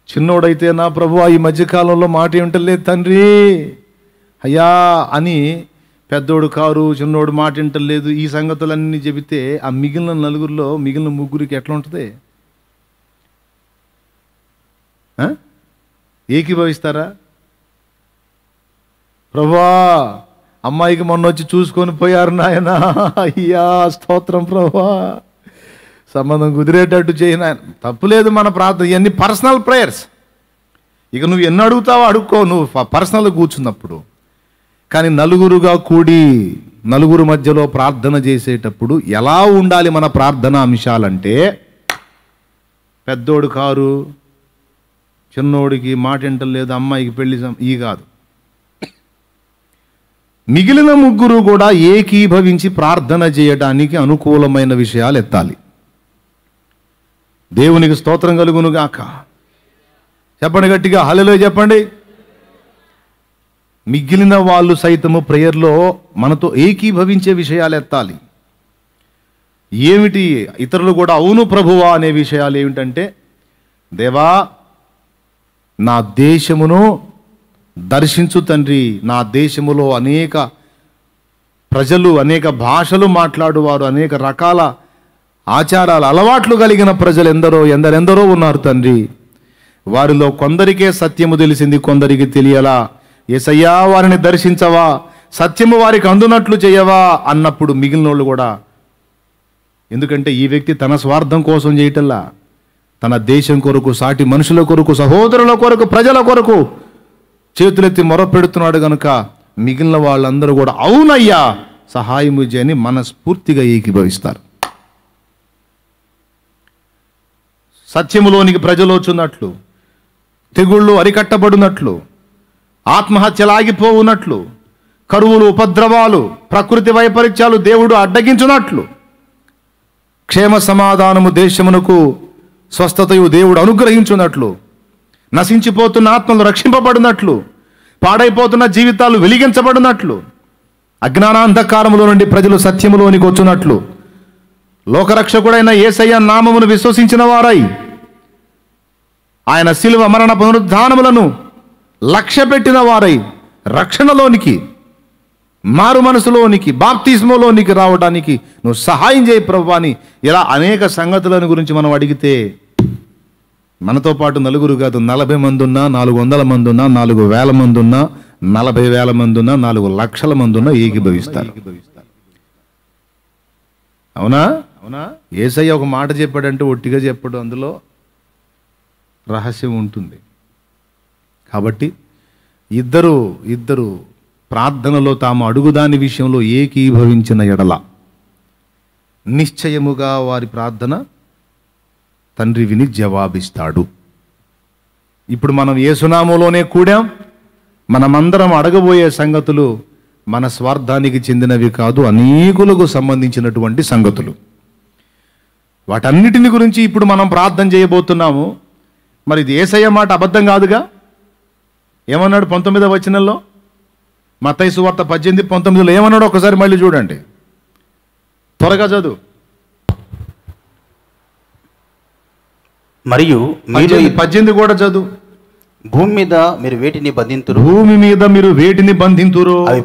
చిన్నోడైతే నా ప్రభువా ఈ మధ్యకాలంలో మాట ఏమిటలేదు తండ్రి అయ్యా అని పెద్దోడు కారు, చిన్నోడు మాట వింటలేదు. ఈ సంగతులన్నీ చెబితే ఆ మిగిలిన నలుగురిలో మిగిలిన ముగ్గురికి ఎట్లా ఉంటుంది? ఏకీభవిస్తారా? ప్రభువా, అమ్మాయికి మొన్న వచ్చి చూసుకొని పోయారు నాయన, అయ్యా స్తోత్రం ప్రభువా, సంబంధం కుదిరేటట్టు చేయి నాయన. తప్పులేదు మన ప్రార్థన, ఇవన్నీ పర్సనల్ ప్రేయర్స్. ఇక నువ్వు ఎన్ని అడుగుతావో అడుక్కో, నువ్వు పర్సనల్గా కూర్చున్నప్పుడు. కానీ నలుగురుగా కూడి నలుగురు మధ్యలో ప్రార్థన చేసేటప్పుడు ఎలా ఉండాలి మన ప్రార్థన అంశాలంటే, పెద్దోడు కారు, చిన్నోడికి మాట వింటలేదు, అమ్మాయికి పెళ్లి ఈ కాదు. మిగిలిన ముగ్గురు కూడా ఏకీభవించి ప్రార్థన చేయడానికి అనుకూలమైన విషయాలు ఎత్తాలి. దేవునికి స్తోత్రం కలుగును గాక. చెప్పండి గట్టిగా హల్లెలూయా చెప్పండి. మిగిలిన వాళ్ళు సైతము ప్రేయర్లో మనతో ఏకీభవించే విషయాలు ఎత్తాలి. ఏమిటి? ఇతరులు కూడా అవును ప్రభువా అనే విషయాలు ఏమిటంటే, దేవా నా దేశమును దర్శించు తండ్రి, నా దేశములో అనేక ప్రజలు, అనేక భాషలు మాట్లాడువారు, అనేక రకాల ఆచారాలు అలవాట్లు కలిగిన ప్రజలు ఎందరెందరో ఉన్నారు తండ్రి. వారిలో కొందరికే సత్యము తెలిసింది, కొందరికి తెలియలా. యేసయ్యా వారిని దర్శించవా, సత్యము వారికి అందునట్లు చేయవా అన్నప్పుడు మిగిలిన వాళ్ళు కూడా, ఎందుకంటే ఈ వ్యక్తి తన స్వార్థం కోసం చేయటల్లా, తన దేశం కొరకు, సాటి మనుషుల కొరకు, సహోదరుల కొరకు, ప్రజల కొరకు చేతులెత్తి మొరపెడుతున్నాడు కనుక మిగిలిన వాళ్ళందరూ కూడా అవునయ్యా సహాయము చేయని మనస్ఫూర్తిగా ఏకీభవిస్తారు. సత్యములోనికి ప్రజలు వచ్చున్నట్లు, తెగుళ్ళు అరికట్టబడినట్లు, ఆత్మహత్యలు ఆగిపోవునట్లు, కరువులు, ఉపద్రవాలు, ప్రకృతి వైపరీత్యాలు దేవుడు అడ్డగించున్నట్లు, క్షేమ సమాధానము దేశమునకు స్వస్థతయు దేవుడు అనుగ్రహించున్నట్లు, నశించిపోతున్న ఆత్మలు రక్షింపబడినట్లు, పాడైపోతున్న జీవితాలు వెలిగించబడినట్లు, అజ్ఞానాంధకారములో నుండి ప్రజలు సత్యములోనికి వచ్చున్నట్లు, లోకరక్షకుడైన యేసయ్య నామమును విశ్వసించిన వారై ఆయన శిలువ మరణ పునరుద్ధానములను లక్ష్యపెట్టిన వారై రక్షణలోనికి, మారు మనసులోనికి, బాప్తిస్మోలోనికి రావడానికి నువ్వు సహాయం చేయి ప్రభువా అని ఇలా అనేక సంగతులను గురించి మనం అడిగితే మనతో పాటు నలుగురు కాదు, 40 మంది ఉన్నా, 400 మంది ఉన్నా, 4,000 మంది ఉన్నా, 40,000 మంది ఉన్నా, 4 లక్షల మంది ఉన్నా ఏకీభవిస్తారు. అవునా? యేసయ్య ఒక మాట చెప్పాడంటే ఒట్టిగా చెప్పడు, అందులో రహస్యం ఉంటుంది. కాబట్టి ఇద్దరు ప్రార్థనలో తాము అడుగుదాని విషయంలో ఏకీభవించిన ఎడల నిశ్చయముగా వారి ప్రార్థన తండ్రి విని జవాబిస్తాడు. ఇప్పుడు మనం యేసునామములోనే కూడాం. మనమందరం అడగబోయే సంగతులు మన స్వార్థానికి చెందినవి కాదు, అనేకులకు సంబంధించినటువంటి సంగతులు. వాటన్నిటిని గురించి ఇప్పుడు మనం ప్రార్థన చేయబోతున్నాము. మరి ఇది యేసయ్య మాట అబద్ధం కాదుగా. ఏమన్నాడు 19వ వచనంలో? మత్తయి సువార్త 18:19 ఏమన్నాడు ఒకసారి మళ్ళీ చూడండి, త్వరగా చదువు. మరియు 18 కూడా చదువు. భూమి మీద మీరు వేటిని బంధింతురు, భూమి మీద మీరు వేటిని బంధింతురు, అవి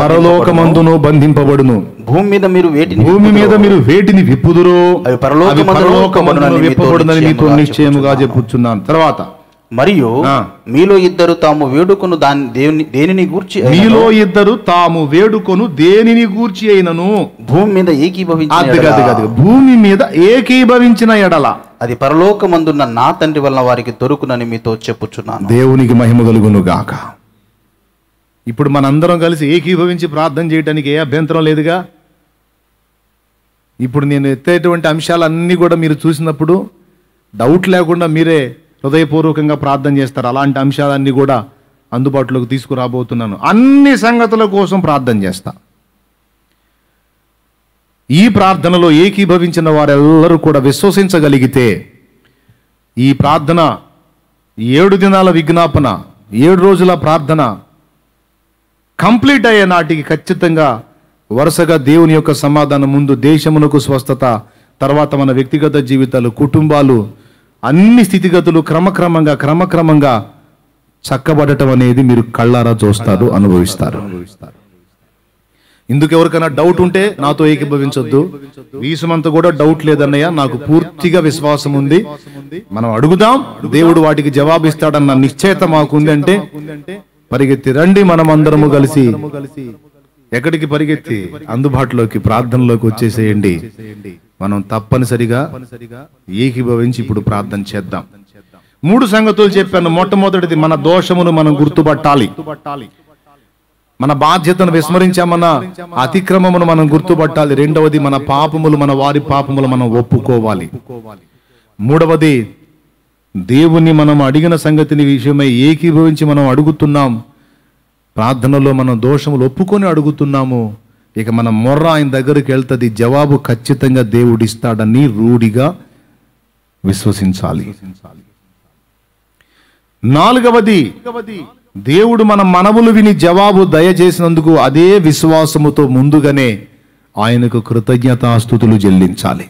పరలోకమందును బంధింపబడును. భూమి మీద మీరు వేటిని విప్పుదురు, అవి పరలోకమందును విప్పబడునని మీతో నిశ్చయముగా చెప్పుచున్నాను. తర్వాత మరియు మీలో ఇద్దరు తాము వేడుకొను దేనిని గూర్చి దేనిని గూర్చి అయినను భూమి మీద భూమి మీద ఏకీభవించిన ఎడల అది పరలోకమందున్న నా తండ్రి వలన వారికి దొరుకునని మీతో చెప్పుచున్నాను. దేవునికి మహిమ కలుగును గాక. ఇప్పుడు మనందరం కలిసి ఏకీభవించి ప్రార్థన చేయడానికి ఏ అభ్యంతరం లేదుగా. ఇప్పుడు నేను ఎత్తేటువంటి అంశాలన్నీ కూడా మీరు చూసినప్పుడు డౌట్ లేకుండా మీరే హృదయపూర్వకంగా ప్రార్థన చేస్తారు. అలాంటి అంశాలన్నీ కూడా అందుబాటులోకి తీసుకురాబోతున్నాను. అన్ని సంగతుల కోసం ప్రార్థన చేస్తా. ఈ ప్రార్థనలో ఏకీభవించిన వారెల్లరూ కూడా విశ్వసించగలిగితే ఈ ప్రార్థన 7 దినాల విజ్ఞాపన, 7 రోజుల ప్రార్థన కంప్లీట్ అయ్యే నాటికి ఖచ్చితంగా వరుసగా దేవుని యొక్క సమాధానం ముందు దేశమునకు స్వస్థత, తర్వాత మన వ్యక్తిగత జీవితాలు, కుటుంబాలు, అన్ని స్థితిగతులు క్రమక్రమంగా చక్కబడటం అనేది మీరు కళ్ళారా చూస్తారు, అనుభవిస్తారు. ఇందుకు ఎవరికైనా డౌట్ ఉంటే నాతో ఏకీభవించొద్దు. వీసమంతా కూడా డౌట్ లేదన్నయ్య, నాకు పూర్తిగా విశ్వాసం ఉంది, మనం అడుగుదాం, దేవుడు వాటికి జవాబిస్తాడన్న నిశ్చయత మాకుంది అంటే పరిగెత్తి రండి. మనం అందరము కలిసి ఎక్కడికి పరిగెత్తి అందుబాటులోకి, ప్రార్థనలోకి వచ్చేసేయండి. మనం తప్పనిసరిగా ఏకీభవించి ఇప్పుడు ప్రార్థన చేద్దాం. 3 సంగతులు చెప్పాను. మొట్టమొదటిది, మన దోషమును మనం గుర్తుపట్టాలి. మన బాధ్యతను విస్మరించామన్న అతిక్రమమును మనం గుర్తుపట్టాలి. రెండవది, మన పాపములు, మన వారి పాపములు మనం ఒప్పుకోవాలి. మూడవది, దేవుని మనం అడిగిన సంగతిని విషయమై ఏకీభవించి మనం అడుగుతున్నాం. ప్రార్థనలో మనం దోషములు ఒప్పుకొని అడుగుతున్నాము. ఇక మన మొర్ర ఆయన దగ్గరికి వెళ్తుంది, జవాబు ఖచ్చితంగా దేవుడిస్తాడని రూఢిగా విశ్వసించాలి. నాలుగవది, దేవుడు మన మనవులు విని జవాబు దయచేసినందుకు అదే విశ్వాసముతో ముందుగానే ఆయనకు కృతజ్ఞతాస్తుతులు చెల్లించాలి.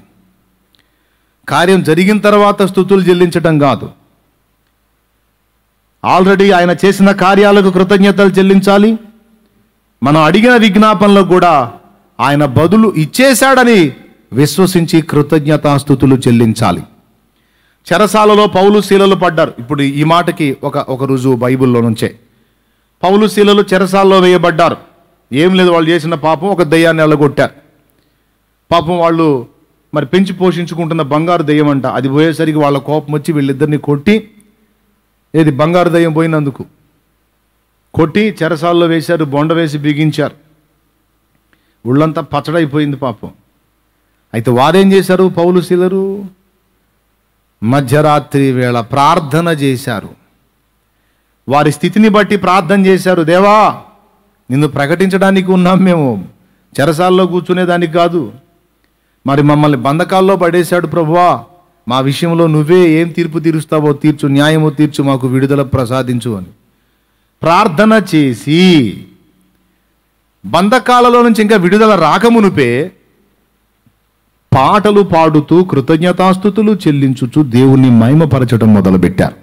కార్యం జరిగిన తర్వాత స్తుతులు చెల్లించటం కాదు, ఆల్రెడీ ఆయన చేసిన కార్యాలకు కృతజ్ఞతలు చెల్లించాలి. మనం అడిగిన విజ్ఞాపనలో కూడా ఆయన బదులు ఇచ్చేశాడని విశ్వసించి కృతజ్ఞతాస్తుతులు చెల్లించాలి. చెరసాలలో పౌలు శీలలు పడ్డారు. ఇప్పుడు ఈ మాటకి ఒక రుజువు బైబిల్లో నుంచే. పౌలు శీలలు చెరసాల్లో వేయబడ్డారు. ఏం లేదు, వాళ్ళు చేసిన పాపం ఒక దయ్యాన్ని వెళ్ళగొట్టారు. పాపం వాళ్ళు మరి పెంచి పోషించుకుంటున్న బంగారు దయ్యం అంట, అది పోయేసరికి వాళ్ళ కోపం వచ్చి వీళ్ళిద్దరిని కొట్టి, ఏది బంగారు దయ్యం పోయినందుకు కొట్టి చెరసాల్లో వేశారు, బొండ వేసి బిగించారు. ఒళ్ళంతా పచ్చడైపోయింది పాపం. అయితే వారేం చేశారు? పౌలు శీలలు మధ్యరాత్రి వేళ ప్రార్థన చేశారు. వారి స్థితిని బట్టి ప్రార్థన చేశారు. దేవా, నిన్ను ప్రకటించడానికి ఉన్నాం, మేము చెరసాల్లో కూర్చునేదానికి కాదు. మరి మమ్మల్ని బంధకాల్లో పడేశాడు ప్రభువా, మా విషయంలో నువ్వే ఏం తీర్పు తీరుస్తావో తీర్చు, న్యాయము తీర్చు, మాకు విడుదల ప్రసాదించు అని ప్రార్థన చేసి బంధకాలలో నుంచి ఇంకా విడుదల రాకమునుపే పాటలు పాడుతూ కృతజ్ఞతాస్తుతులు చెల్లించుచు దేవుణ్ణి మహిమపరచడం మొదలుపెట్టారు.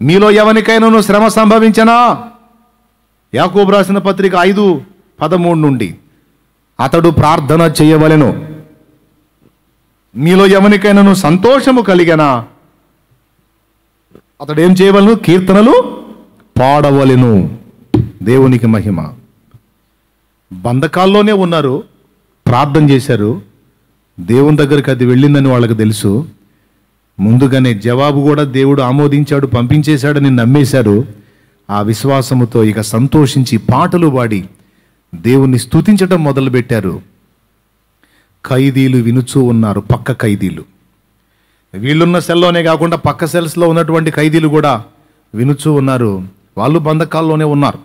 మీలో ఎవరికైనాను శ్రమ సంభవించనా? యాకోబు రాసిన పత్రిక 5:13 నుండి అతడు ప్రార్థన చేయవలెను. మీలో ఎవరికైనాను సంతోషము కలిగనా? అతడు ఏం చేయవలను? కీర్తనలు పాడవలెను. దేవునికి మహిమ. బంధకాల్లోనే ఉన్నారు, ప్రార్థన చేశారు, దేవుని దగ్గరికి అది వెళ్ళిందని వాళ్ళకి తెలుసు. ముందుగానే జవాబు కూడా దేవుడు ఆమోదించాడు, పంపించేశాడని నమ్మేశారు. ఆ విశ్వాసముతో ఇక సంతోషించి పాటలు పాడి దేవుణ్ణి స్తుతించడం మొదలుపెట్టారు. ఖైదీలు వినుచూ ఉన్నారు, పక్క ఖైదీలు. వీళ్ళున్న సెల్లోనే కాకుండా పక్క సెల్స్లో ఉన్నటువంటి ఖైదీలు కూడా వినుచూ ఉన్నారు. వాళ్ళు బంధకాల్లోనే ఉన్నారు.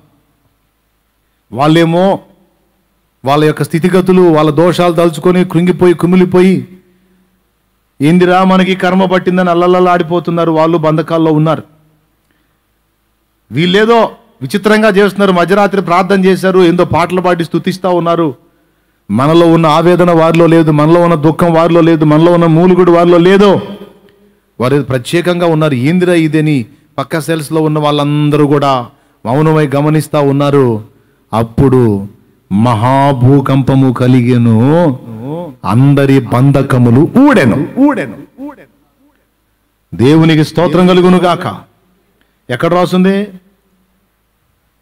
వాళ్ళేమో వాళ్ళ యొక్క స్థితిగతులు, వాళ్ళ దోషాలు తలుచుకొని కృంగిపోయి కుమిలిపోయి, ఏందిరా మనకి కర్మ పట్టిందని అల్లల్లాడిపోతున్నారు. వాళ్ళు బంధకాల్లో ఉన్నారు. వీళ్ళేదో విచిత్రంగా చేస్తున్నారు. మధ్యరాత్రి ప్రార్థన చేశారు, ఏందో పాటలు పాడి స్తుతిస్తూ ఉన్నారు. మనలో ఉన్న ఆవేదన వారిలో లేదు, మనలో ఉన్న దుఃఖం వారిలో లేదు, మనలో ఉన్న మూలుగుడు వారిలో లేదు. వారు ప్రత్యేకంగా ఉన్నారు. ఏందిరా ఇదని పక్క సెల్స్లో ఉన్న వాళ్ళందరూ కూడా మౌనమై గమనిస్తూ ఉన్నారు. అప్పుడు మహాభూకంపము కలిగెను, అందరి బంధకములు ఊడెను. దేవునికి స్తోత్రం కలుగును గాక. ఎక్కడ రాస్తుంది?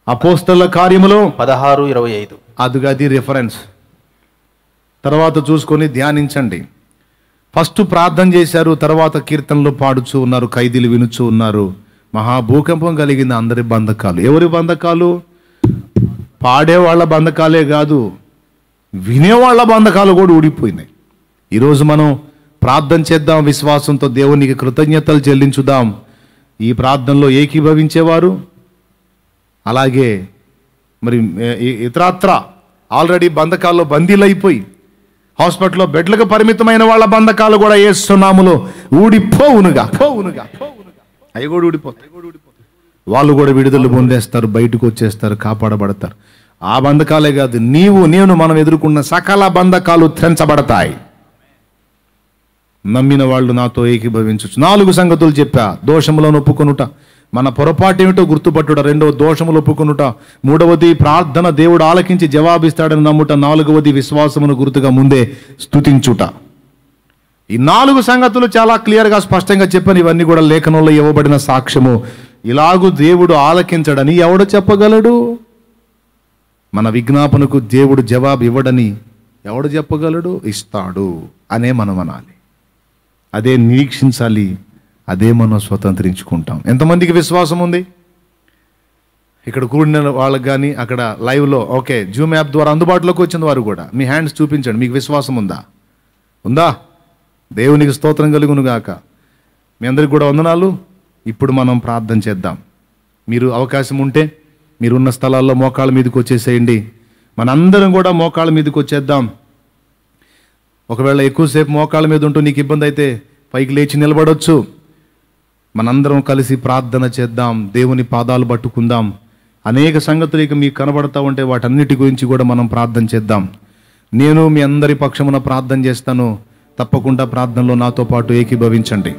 అపోస్తలుల కార్యములు 16:25. అది రిఫరెన్స్. తర్వాత చూసుకొని ధ్యానించండి. ఫస్ట్ ప్రార్థన చేశారు, తర్వాత కీర్తనలు పాడుచూ ఉన్నారు, ఖైదీలు వినుచూ ఉన్నారు. మహాభూకంపం కలిగింది. అందరి బంధకాలు. ఎవరి బంధకాలు? పాడేవాళ్ల బంధకాలే కాదు, వినేవాళ్ల బంధకాలు కూడా ఊడిపోయినాయి. ఈరోజు మనం ప్రార్థన చేద్దాం, విశ్వాసంతో దేవునికి కృతజ్ఞతలు చెల్లించుదాం. ఈ ప్రార్థనలో ఏకీభవించేవారు, అలాగే మరి ఇతరత్ర ఆల్రెడీ బంధకాల్లో బందీలైపోయి హాస్పిటల్లో బెడ్లకు పరిమితమైన వాళ్ళ బంధకాలు కూడా యేసు నామములో ఊడిపోవునుగా. అవి కూడా ఊడిపోతాయి. వాళ్ళు కూడా విడుదల పొందేస్తారు, బయటకు వచ్చేస్తారు, కాపాడబడతారు. ఆ బంధకాలే కాదు, నేను మనం ఎదుర్కొన్న సకల బంధకాలు తెంచబడతాయి. నమ్మిన వాళ్ళు నాతో ఏకీభవించవచ్చు. 4 సంగతులు చెప్పా. దోషములను ఒప్పుకొనుట, మన పొరపాటు ఏమిటో గుర్తుపట్టుట. 2వ దోషములు ఒప్పుకొనుట. 3వది ప్రార్థన దేవుడు ఆలకించి జవాబిస్తాడని నమ్ముట. 4వది విశ్వాసమును గుర్తుగా ముందే స్తుతించుట. ఈ 4 సంగతులు చాలా క్లియర్గా స్పష్టంగా చెప్పాను. ఇవన్నీ కూడా లేఖనంలో ఇవ్వబడిన సాక్ష్యము. ఇలాగూ దేవుడు ఆలకించడని ఎవడు చెప్పగలడు? మన విజ్ఞాపనకు దేవుడు జవాబు ఇవ్వడని ఎవడు చెప్పగలడు? ఇస్తాడు అనే మనం అనాలి. అదే నిరీక్షించాలి, అదే మనం స్వతంత్రించుకుంటాం. ఎంతమందికి విశ్వాసం ఉంది? ఇక్కడ కూడిన వాళ్ళకి కానీ అక్కడ లైవ్లో ఓకే జూమ్ యాప్ ద్వారా అందుబాటులోకి వచ్చిన వారు కూడా మీ హ్యాండ్స్ చూపించండి. మీకు విశ్వాసం ఉందా? ఉందా? దేవునికి స్తోత్రం కలుగును గాక. మీ అందరికి కూడా వందనాలు. ఇప్పుడు మనం ప్రార్థన చేద్దాం. మీరు అవకాశం ఉంటే మీరున్న స్థలాల్లో మోకాళ్ళ మీదకి వచ్చేసేయండి. మనందరం కూడా మోకాళ్ళ మీదకి వచ్చేద్దాం. ఒకవేళ ఎక్కువసేపు మోకాళ్ళ మీద ఉంటూ నీకు ఇబ్బంది అయితే పైకి లేచి నిలబడవచ్చు. మనందరం కలిసి ప్రార్థన చేద్దాం, దేవుని పాదాలు పట్టుకుందాం. అనేక సంగతులు ఇక మీకు కనబడతా ఉంటే వాటన్నిటి గురించి కూడా మనం ప్రార్థన చేద్దాం. నేను మీ అందరి పక్షమున ప్రార్థన చేస్తాను. తప్పకుండా ప్రార్థనలో నాతో పాటు ఏకీభవించండి.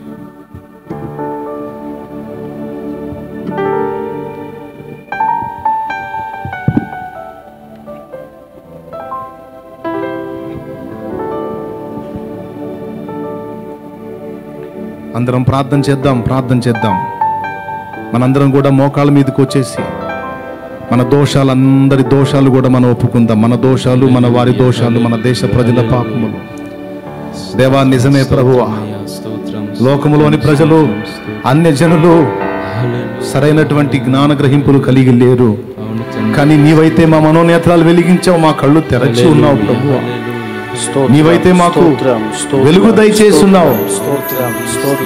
అందరం ప్రార్థన చేద్దాం. మనందరం కూడా మోకాళ్ళ మీదకి వచ్చేసి మన దోషాలందరి దోషాలు కూడా మనం ఒప్పుకుందాం. మన దోషాలు, మన వారి దోషాలు, మన దేశ ప్రజల పాపములు. దేవా, నిజమే ప్రభువా, లోకములోని ప్రజలు, అన్యజనులు సరైనటువంటి జ్ఞాన గ్రహింపులు కలిగి లేరు. కానీ నీవైతే మా మనోనేత్రాలు వెలిగించావు, మా కళ్ళు తెరచి ఉన్నావు ప్రభువా. నీవైతే మాకు వెలుగు దయచేస్తున్నావు.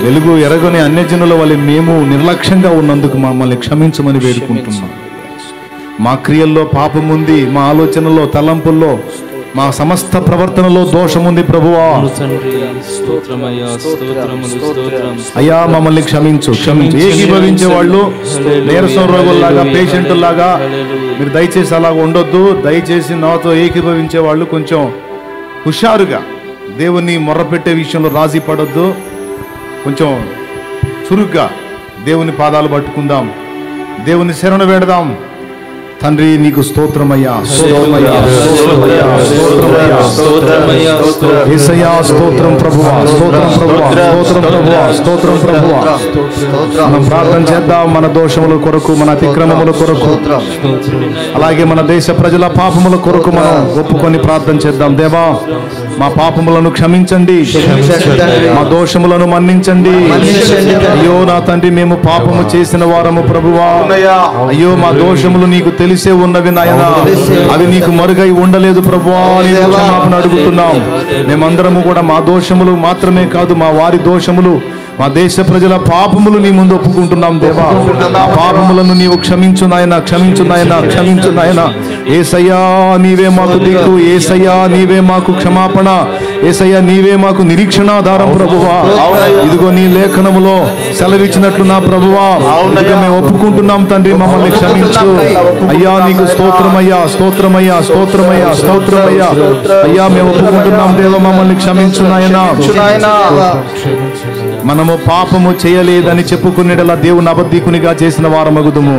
వెలుగు ఎరగని అన్యజనుల వల్ల మేము నిర్లక్ష్యంగా ఉన్నందుకు మమ్మల్ని క్షమించమని వేడుకుంటున్నాం. మా క్రియల్లో పాపం ఉంది, మా ఆలోచనలో, తలంపుల్లో, మా సమస్త ప్రవర్తనలో దోషం ఉంది ప్రభువా. అయ్యా, మమ్మల్ని క్షమించు. ఏకీభవించే వాళ్ళు నీరసం రోగుల్లాగా, పేషెంట్లాగా మీరు దయచేసి అలాగ ఉండొద్దు. దయచేసి నాతో ఏకీభవించే వాళ్ళు కొంచెం హుషారుగా దేవుని మొర్రపెట్టే విషయంలో రాజీ పడొద్దు. కొంచెం చురుగ్గా దేవుని పాదాలు పట్టుకుందాం, దేవుని శరణు వేడదాం. తండ్రి నీకు స్తోత్రమయ్యా, స్తోత్రమయ్యా, స్తోత్రమయ్యా, స్తోత్రమయ్యా, యేసయ్యా స్తోత్రం ప్రభువా, స్తోత్రం ప్రభువా, స్తోత్రం ప్రభువా, స్తోత్రం ప్రభువా. మనం ప్రార్థన చేద్దాం మన దోషముల కొరకు, మన అతిక్రమముల కొరకు, అలాగే మన దేశ ప్రజల పాపముల కొరకు మనం ఒప్పుకొని ప్రార్థన చేద్దాం. దేవా మా పాపములను క్షమించండి, మా దోషములను మన్నించండి. అయ్యో నా తండ్రి మేము పాపము చేసిన వారము ప్రభువా. అయ్యో మా దోషములు నీకు తెలిసే ఉన్నవి నాయన, అవి నీకు మరుగై ఉండలేదు ప్రభువా. క్షమాపణ అడుగుతున్నాం. మేమందరము కూడా మా దోషములు మాత్రమే కాదు, మా వారి దోషములు, మా దేశ ప్రజల పాపములు నీ ముందు ఒప్పుకుంటున్నాం దేవా. ఆ పాపములను నీవు క్షమించు నాయన, క్షమించు నాయన, క్షమించు నాయన. యేసయ్యా నీవే మాకు దిక్కు, యేసయ్యా నీవే మాకు క్షమాపణ, యేసయ్యా నీవే మాకు నిరీక్షణాధారం ప్రభువా. ఇదిగో నీ లేఖనములో సెలవిచ్చినట్లు నా ప్రభువా మేము ఒప్పుకుంటున్నాం తండ్రి, మమ్మల్ని క్షమించు అయ్యా. నీకు స్తోత్రమయ్యా, స్తోత్రమయ్యా, స్తోత్రమయ్యా, స్తోత్రమయ్యా. అయ్యా మేము ఒప్పుకుంటున్నాం దేవ, మమ్మల్ని క్షమించు నాయన. మనము పాపము చేయలేదని చెప్పుకునేలా దేవుని అబద్ధికునిగా చేసిన వారమగుదుము.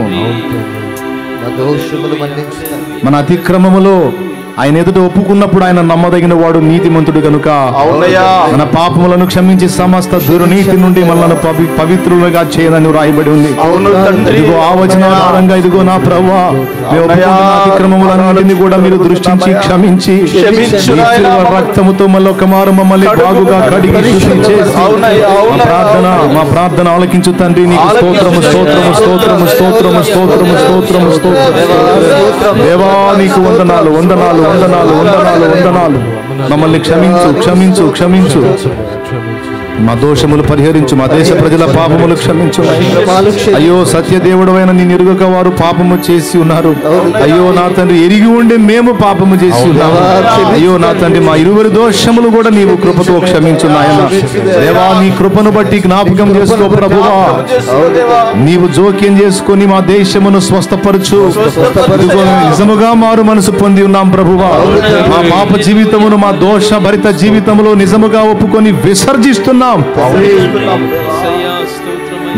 మన అతిక్రమములో ఆయన ఎదుట ఒప్పుకున్నప్పుడు ఆయన నమ్మదగిన వాడు, నీతిమంతుడు గనుక మన పాపములను క్షమించి సమస్త దుర్నీతి నుండి మనల్ని పవిత్రులుగా చేయదని రాయబడి ఉంది. ఇదిగో ఆ వచనాధారంగా ఇదిగో నా ప్రభువా అతిక్రమములన్నింటినీ కూడా మీరు దృష్టించి క్షమించి రక్తముతో మళ్ళొకమారు మమ్మల్ని బాగుగా కడిగి మా ప్రార్థన ఆలకించు తండ్రి. నీకు స్తోత్రము, స్తోత్రము, స్తోత్రము, స్తోత్రము, స్తోత్రము, స్తోత్రము, స్తోత్రము. దేవా నీకు వందనాలు, వందనాలు, వందనాలు, వందనాలు, వందనాలు. మమ్మల్ని క్షమించు, క్షమించు, క్షమించు. మా దోషములు పరిహరించు, మా దేశ ప్రజల పాపములు క్షమించు. అయ్యో సత్యదేవుడైన నీ ఎరుగక వారు పాపము చేసి ఉన్నారు. అయ్యో నా తండ్రి ఎరిగి ఉండి మేము పాపము చేసి ఉన్నాము. అయ్యో నా తండ్రి మా ఇరువురి దోషములు కూడా నీవు కృపతో క్షమించు నాయన. దేవా నీ కృపను బట్టి జ్ఞాపకం చేసుకో ప్రభువా. నీవు జోక్యం చేసుకొని మా దేశమును స్వస్థపరచు. నిజముగా మారు మనసు పొంది ఉన్నాం ప్రభువా. మా పాప జీవితమును, మా దోష భరిత జీవితములో నిజముగా ఒప్పుకొని విసర్జిస్తున్నాం.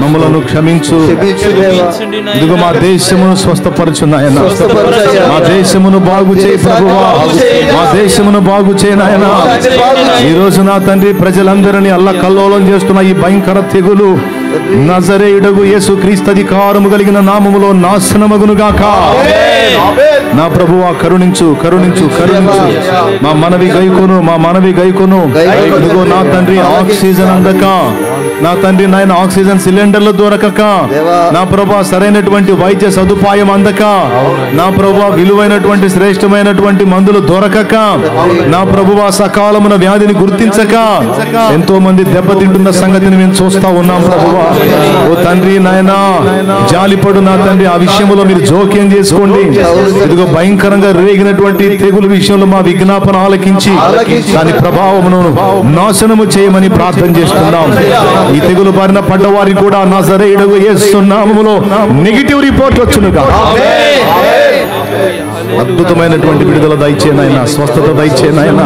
మమ్మలను క్షమించు. ఇదిగో మా దేశమును స్వస్థపరచు నాయన. మా దేశమును బాగు చేయి ప్రభువా, మా దేశమును బాగు చేయి నాయన. ఈ రోజు నా తండ్రి ప్రజలందరినీ అల్లకల్లోలం చేస్తున్న ఈ భయంకర తెగులు నజరేయుడగు యేసు క్రీస్తు అధికారము కలిగిన నామములో నాశనమగునుగాక. నా ప్రభువా కరుణించు, కరుణించు, కరుణించు. మా మనవి గైకొను, మా మనవి గైకొను. ఇదిగో నా తండ్రి ఆక్సిజన్ అందక, నా తండ్రి నాయన ఆక్సిజన్ సిలిండర్లు దొరకక, నా ప్రభా సరైనటువంటి వైద్య సదుపాయం అందక, నా ప్రభా విలువైనటువంటి శ్రేష్టమైనటువంటి మందులు దొరకక, నా ప్రభువా సకాలమున వ్యాధిని గుర్తించక ఎంతో మంది దెబ్బతింటున్న సంగతిని మేము చూస్తా ఉన్నాం ప్రభువా. ఓ తండ్రి నాయనా జాలిపడు నా తండ్రి, ఆ విషయంలో మీరు జోక్యం చేసుకోండి. ఇదిగో భయంకరంగా రేగినటువంటి తెగులు విషయంలో మా విజ్ఞాపన ఆలకించి దాని ప్రభావమును నాశనము చేయమని ప్రార్థన చేస్తున్నాం. ఈ తెగులు బారిన పడ్డవారికి కూడా నజరేయుడగు యేసు నామములో నెగిటివ్ రిపోర్ట్ వచ్చునుగా. అద్భుతమైనటువంటి విడుదల దయచేనాయన, స్వస్థత దయచేనాయన.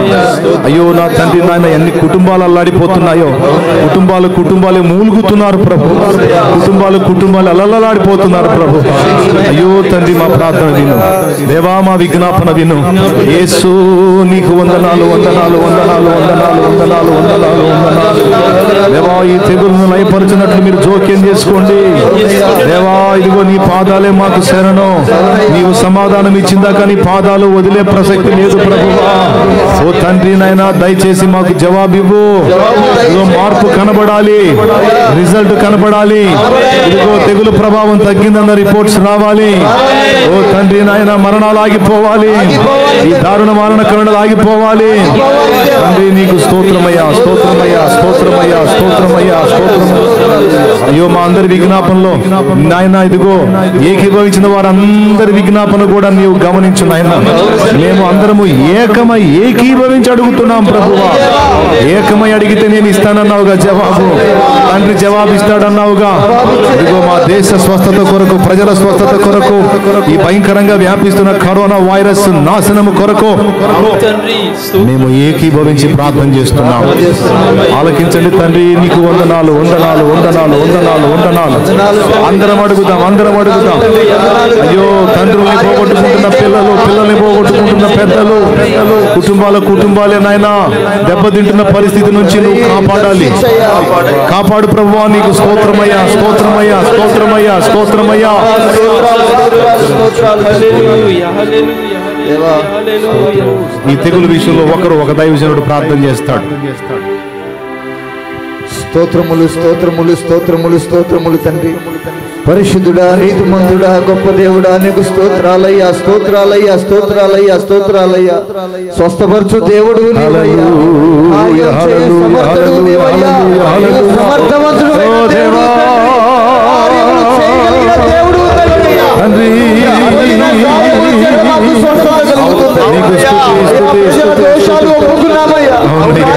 అయ్యో నా తండ్రి నాయన ఎన్ని కుటుంబాలు అల్లాడిపోతున్నాయో, కుటుంబాలు మూలుగుతున్నారు ప్రభు, కుటుంబాలు అలలాడిపోతున్నారు ప్రభు. అయ్యో తండ్రి మా ప్రార్థన విను దేవా, మా విజ్ఞాపన విను. యేసు నీకు వందనాలు, వందనాలు, వందనాలు, వందనాలు, వందనాలు, వందనాలు, వందనాలు. దేవా ఈ తెగులను లయపరచినట్లు మీరు జోక్యం చేసుకోండి దేవా. ఇదిగో నీ పాదాలే మాకు శరణం. నీవు సమాధానం ఇచ్చిందా కానీ పాదాలు వదిలే ప్రసక్తి లేదు ప్రభువా. ఓ తండ్రి నాయనా దయచేసి మాకు జవాబు ఇవ్వు. ఇదిగో మార్పు కనబడాలి, రిజల్ట్ కనబడాలి. ఇదిగో తెగులు ప్రభావం తగ్గిందన్న రిపోర్ట్స్ రావాలి. ఓ తండ్రి నాయనా మరణాలు ఆగిపోవాలి, ఈ దారుణ మరణ కరుణలు ఆగిపోవాలి. తండ్రి నీకు స్తోత్రమయ్యా, స్తోత్రమయ్యా, స్తోత్రమయ్యా, స్తోత్రమయ్యా, స్తోత్రమయ్యా. అయ్యో మా అందరి విజ్ఞాపనలో నాయన ఇదిగో ఏకీభవించిన వారందరి విజ్ఞాపన కూడా నీవు గమనించు నాయన. మేము అందరము ఏకీభవించి అడుగుతున్నాం ప్రభువా. ఏకమై అడిగితే నేను ఇస్తానన్నావుగా జవాబు. తండ్రి జవాబిస్తాడన్నావుగా. ఇదిగో మా దేశ స్వస్థత కొరకు, ప్రజల స్వస్థత కొరకు, ఈ భయంకరంగా వ్యాపిస్తున్న కరోనా వైరస్ నాశనము కొరకు మేము ఏకీభవించి ప్రార్థన చేస్తున్నాం. ఆలకించండి తండ్రి, నీకు వందనాలు వందనాలు వందనాలు వందనాలు వందనాలు. అందరం అడుగుదాం, అందరం అడుగుదాం. అయ్యో తండ్రుల్ని పోగొట్టుకుంటున్న పిల్లలు, పిల్లల్ని పోగొట్టుకుంటున్న పెద్దలు, కుటుంబాలే నాయనా దెబ్బతింటున్న పరిస్థితి నుంచి నువ్వు కాపాడాలి. కాపాడు ప్రభువా, నీకు స్తోత్రమయ్యా, స్తోత్రమయ్యా, స్తోత్రమయ్యా, స్తోత్రమయ్యా. ఈ తెగులు విషయంలో ఒక దైవజనుడు ప్రార్థన చేస్తాడు. స్తోత్రములు స్తోత్రములు స్తోత్రములు స్తోత్రములు తండ్రి, పరిశుద్ధుడా, నీతిమంతుడా, గొప్ప దేవుడా, నీకు స్తోత్రాలయ్యా, స్తోత్రాలయ్యా, స్తోత్రాలయ్యా, స్తోత్రాలయ్యా. స్వస్థపరచు దేవుడు నీవయ్యా, సమర్థవంతుడు దేవుడు దోషాలు ఒప్పుకున్నామయ్యా,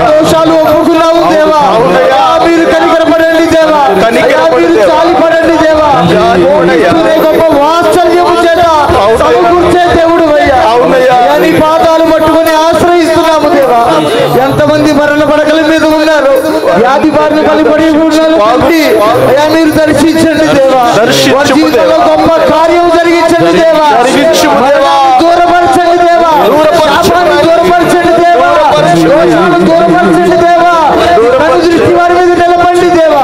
దోషాలు ఒప్పుకున్నాము దేవా. మీరు కనికరపడండి దేవా, మీరు చాలిపడండి దేవా. గొప్ప వాత్సల్యము చేత సమకూర్చే దేవుడు అయ్యా, నీ పాదాలు పట్టుకుని ఆశ్రయిస్తున్నాము దేవా. ఎంతమంది మరణ పడకల మీద ఉన్నారు, వ్యాధి బారిన బలిపడి ఉన్నారు, అయ్యా మీరు దర్శించండి దేవా. జీవితంలో గొప్ప కార్యం జరిగించండి దేవా. దూరపరచండి దేవా, దూరపరచండి దేవా, దూరపరచండి దేవా. దృష్టి వారి మీద నిలబండి దేవా.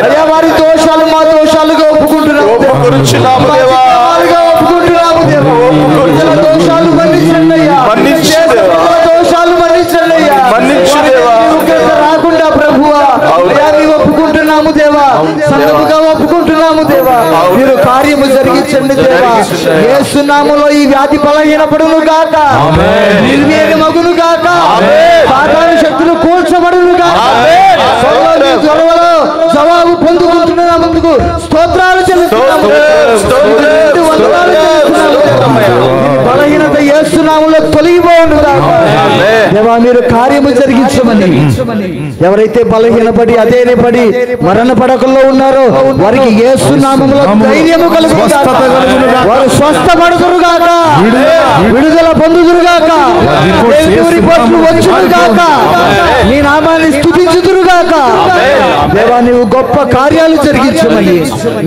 అయ్యా వారి దోషాలు మా దోషాలుగా ఒప్పుకుంటున్నాము, ఒప్పుకుంటున్నాము దేవా. దోషాలు మన్నించండి అయ్యా, దోషాలు మన్నించండి అయ్యా. రాకుండా ప్రభువా అయ్యా మేము ఒప్పుకుంటున్నాము దేవా, సన్నముగా ఒప్పుకుంటున్నాము దేవా. మీరు కార్యము జరిగించండి దేవా. యేసు నామములో ఈ వ్యాధి బలహీనపడును గాక, నిర్వీర్యమగును గాక, సాతాను శక్తులు కూల్చబడును గాక. జవాబు పొందుకుంటున్నందుకు స్తోత్రాలు చెల్లిస్తున్నాము. బలహీనత యేసు నామములో తొలగిపోవును గాక దేవా. మీరు కార్యము జరిగించమని, ఎవరైతే బలహీనపడి అధైర్యపడి మరణ పడకల్లో ఉన్నారో వారికి యేసు నామములో ధైర్యము కలుగును గాక. వారు స్వస్థపడుదురు గాక, విడుదల పొందుదురు గాక, రిపోర్ట్లు వచ్చును గాక, నీ నామాన్ని స్తుతించుదురు గాక దేవా. నీవు గొప్ప కార్యాలు జరిగించమని,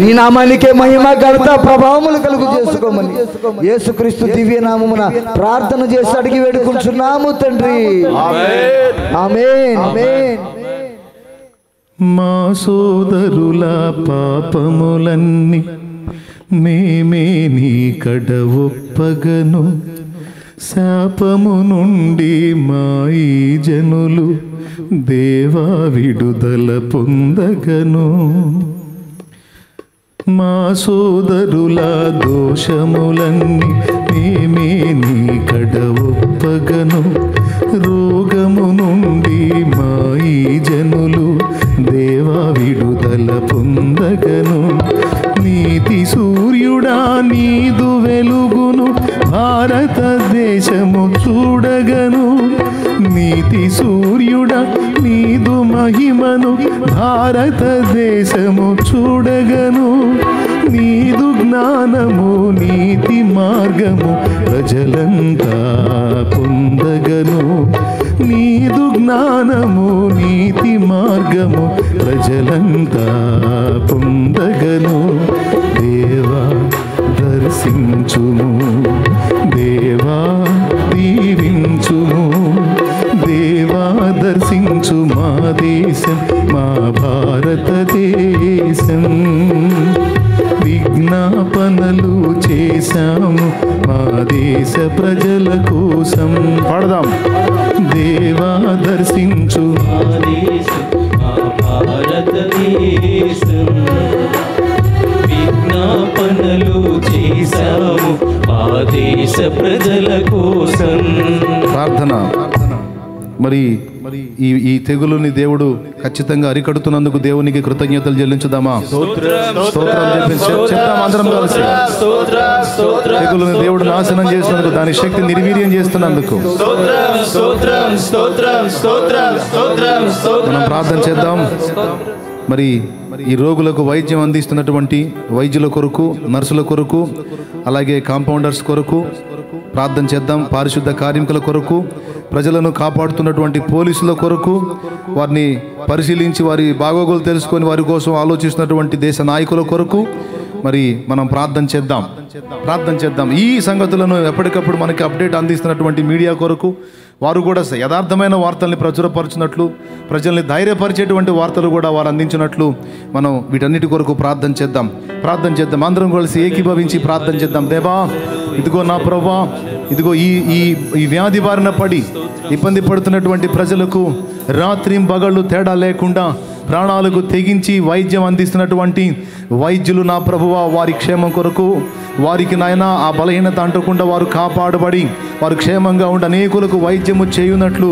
నీ నామానికే మహిమ ఘనత ప్రభావములు కలుగు చేసుకోమని యేసుక్రీస్తు దివ్య నామమున ప్రార్థన చేసి అడిగి వేడుకుంటున్నాము తండ్రి. ఆమేన్, ఆమేన్. మా సోదరుల పాపములన్నీ మేమే నీ కడ ఒప్పగను, శాపము నుండి మా ఈ జనులు దేవా విడుదల పొందగను. మా సోదరుల దోషములన్నీ మేమే నీ కడ ఒప్పగను, రోగము నుండి మా ఈ జనులు దేవా విడుదల పొందగను. నీతి సూర్యుడా నీదు వెలుగును భారతదేశము చూడగను, నీతి సూర్యుడా నీదు మహిమను భారతదేశము చూడగను. నీదు జ్ఞానము నీతి మార్గము ప్రజలంతా పొందగను, నీదు జ్ఞానము నీతి మార్గము ప్రజలంతా పొందగను. దేవా దర్శించుము, దేవా దీవించుము, దేవా దర్శించు మా దేశం, మా భారతదేశం. విజ్ఞాపనలు చేశాము మా దేశ ప్రజల కోసం. పాడదాం. దేవా దర్శించు మా దేశం, మా భారతదేశం. విజ్ఞాపనలు చేశాము మా దేశ ప్రజల కోసం. ప్రార్థన. మరి ఈ తెగులుని దేవుడు ఖచ్చితంగా అరికడుతున్నందుకు దేవునికి కృతజ్ఞతలు చెల్లించుదామా? స్తోత్రం చెప్తాం అందరం కలిసి. తెగులుని దేవుడు నాశనం చేసినందుకు, దాని శక్తి నిర్వీర్యం చేస్తున్నందుకు మనం ప్రార్థన చేద్దాం. మరి ఈ రోగులకు వైద్యం అందిస్తున్నటువంటి వైద్యుల కొరకు, నర్సుల కొరకు, అలాగే కాంపౌండర్స్ కొరకు ప్రార్థన చేద్దాం. పారిశుద్ధ కార్మికుల కొరకు, ప్రజలను కాపాడుతున్నటువంటి పోలీసుల కొరకు, వారిని పరిశీలించి వారి బాగోగులు తెలుసుకొని వారి కోసం ఆలోచిస్తున్నటువంటి దేశ నాయకుల కొరకు మరి మనం ప్రార్థన చేద్దాం. ఈ సంగతులను ఎప్పటికప్పుడు మనకి అప్డేట్ అందిస్తున్నటువంటి మీడియా కొరకు, వారు కూడా యథార్థమైన వార్తల్ని ప్రచురపరచున్నట్లు, ప్రజల్ని ధైర్యపరిచేటువంటి వార్తలు కూడా వారు అందించినట్లు మనం వీటన్నిటి కొరకు ప్రార్థన చేద్దాం. అందరం కలిసి ఏకీభవించి ప్రార్థన చేద్దాం. దేవా, ఇదిగో నా ప్రభువా, ఇదిగో ఈ వ్యాధి బారిన పడి ఇబ్బంది పడుతున్నటువంటి ప్రజలకు రాత్రింబగళ్ళు తేడా లేకుండా ప్రాణాలకు తెగించి వైద్యం అందిస్తున్నటువంటి వైద్యులు నా ప్రభువా, వారి క్షేమం కొరకు, వారికి నాయన ఆ బలహీనత అంటకుండా వారు కాపాడబడి వారు క్షేమంగా ఉండి అనేకులకు వైద్యము చేయునట్లు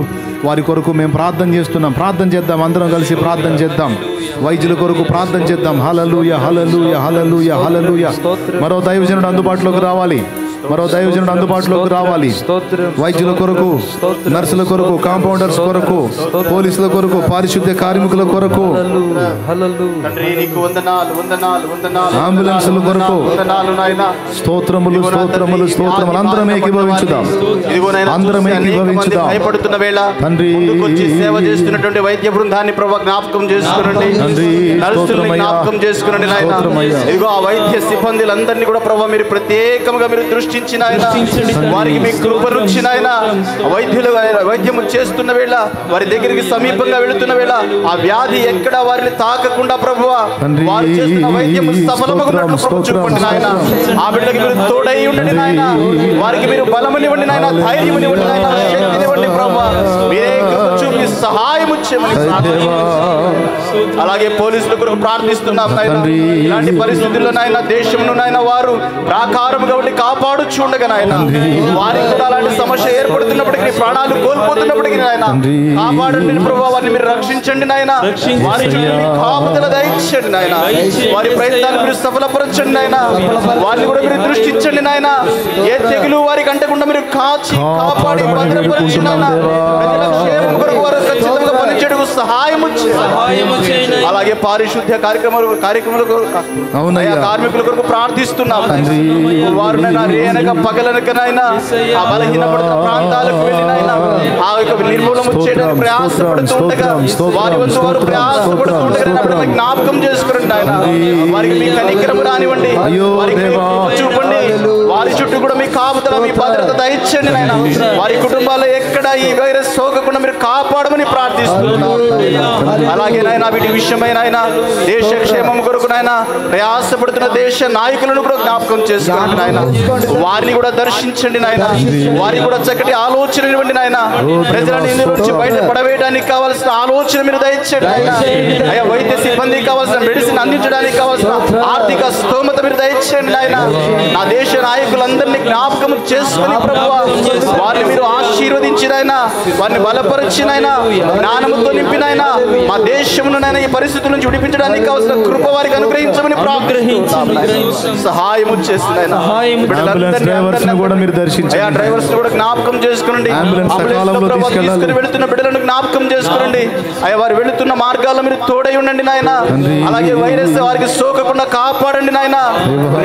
వారి కొరకు మేము ప్రార్థన చేద్దాం. అందరం కలిసి ప్రార్థన చేద్దాం. వైద్యుల కొరకు ప్రార్థన చేద్దాం. హల్లెలూయా, హల్లెలూయా, హల్లెలూయా, హల్లెలూయా. మరో దైవజనుడు అందుబాటులోకి రావాలి. వైద్యుల కొరకు, నర్సుల కొరకు, కాంపౌండర్స్ కొరకు, పోలీసుల కొరకు, పారిశుద్ధ్య కార్మికుల కొరకు, అంబులెన్సుల కొరకు స్తోత్రములు. అందరం ఏకీభవించుదాం. భయపడుతున్న వేళ తండ్రి సేవ చేస్తున్నటువంటి వైద్య బృందాన్ని ప్రభు జ్ఞాపకం చేసుకునండి. నర్సుల్ని జ్ఞాపకం చేసుకునండి నాయన. ఇదిగో ఆ వైద్య సిబ్బందులందరినీ కూడా ప్రభు మీరు ప్రత్యేకంగా మీరు దృష్టించిన ఆయన, వారికి మీ కృపనుచ్చిన ఆయన, వైద్యము చేస్తున్న వేళ, వారి దగ్గరికి సమీపంగా వెళుతున్న వేళ ఆ వ్యాధి ఎక్కడ వారిని తాకకుండా ప్రభువా వారు చేస్తున్న వైద్యము సఫలమగునట్లు చూపండి నాయన. ఆ బిడ్డకి మీరు తోడై ఉండండి నాయన. వారికి మీరు బలమునివ్వండి నాయన, ధైర్యమునివ్వండి నాయన, శక్తినివ్వండి ప్రభువా. మీరే చూపి సహాయము చేయమని. అలాగే పోలీసుల కొరకు ప్రార్థిస్తున్నాం నాయన. ఇలాంటి పరిస్థితుల్లో నాయన దేశమును నాయన వారు ప్రాకారముగా ఉండి కాపాడుచుండగా నాయన, వారికి కూడా అలాంటి సమస్య ఏర్పడుతున్నప్పటికీ, ప్రాణాలు కోల్పోతున్నప్పటికీ నాయన కాపాడండి ప్రభువా. వారిని మీరు రక్షించండి నాయన. వారి కాపుదల దయచేయండి నాయన. వారి ప్రయత్నాలు మీరు సఫలపరచండి నాయన. వారిని కూడా మీరు దృష్టించండి నాయన. ఏ తెగులు వారికి అంటకుండా మీరు కాచి కాపాడి భద్రపరచండి నాయన. ప్రజల క్షేమం కొరకు వారు ఖచ్చితంగా పనిచేయడానికి సహాయము చేయండి. అలాగే పారిశుద్ధ్య కార్మికుల కొరకు ప్రార్థిస్తున్నాం. వారు రేనక పగలనకనైనా ఆ బలహీనపడుతున్న ప్రాంతాలకు వెళ్ళినైనా ఆ యొక్క నిర్మూలన చేయడానికి ప్రయాసపడుతుండగా, వారి వంతు వారు ప్రయాసపడుతుండగా జ్ఞాపకం చేసుకురండి ఆయన. వారికి మీ కనికరము రానివ్వండి, వారికి చూపండి. వారి చుట్టూ కూడా మీ కాపుదల, మీ భద్రత దయచేయండి నాయన. వారి కుటుంబాల్లో ఎక్కడ ఈ వైరస్ సోకకుండా మీరు కాపాడమని ప్రార్థిస్తున్నాం. అలాగే నాయన వీటి విషయమైన ఆయన దేశ క్షేమం కొరకు నాయన ప్రయాసపడుతున్న దేశ నాయకులను కూడా జ్ఞాపకం చేసుకోండి నాయన. వారిని కూడా దర్శించండి నాయన. వారికి కూడా చక్కటి ఆలోచన ఇవ్వండి నాయన. ప్రజలను ఇందు నుంచి బయట పడవేయడానికి కావాల్సిన ఆలోచన మీరు దయచేయండి నాయన. అయ్యా వైద్య సిబ్బందికి కావాల్సిన మెడిసిన్ అందించడానికి కావాల్సిన ఆర్థిక స్తోమత మీరు దయచేయండి నాయన. నా దేశ నాయకులందరినీ జ్ఞాపకం చేసుకుని ప్రభువా వారిని మీరు ఆశీర్వదించినైనా, వారిని బలపరిచినైనా, జ్ఞానముతో నింపినైనా, మా దేశమును నైనా ఈ పరిస్థితుల నుంచి విడిపించడానికి కావాల్సిన కృప వారికి అనుగ్రహించమని సహాయం చేస్తున్నాయినా. డ్రైవర్స్ కూడా జ్ఞాపకం చేసుకునండి. వెళుతున్న బిడ్డలను జ్ఞాపకం చేసుకునండి. అయ్యా వారు వెళుతున్న మార్గాల్లో మీరు తోడై ఉండండి నాయన. అలాగే వైరస్ వారికి సోకకుండా కాపాడండి నాయన.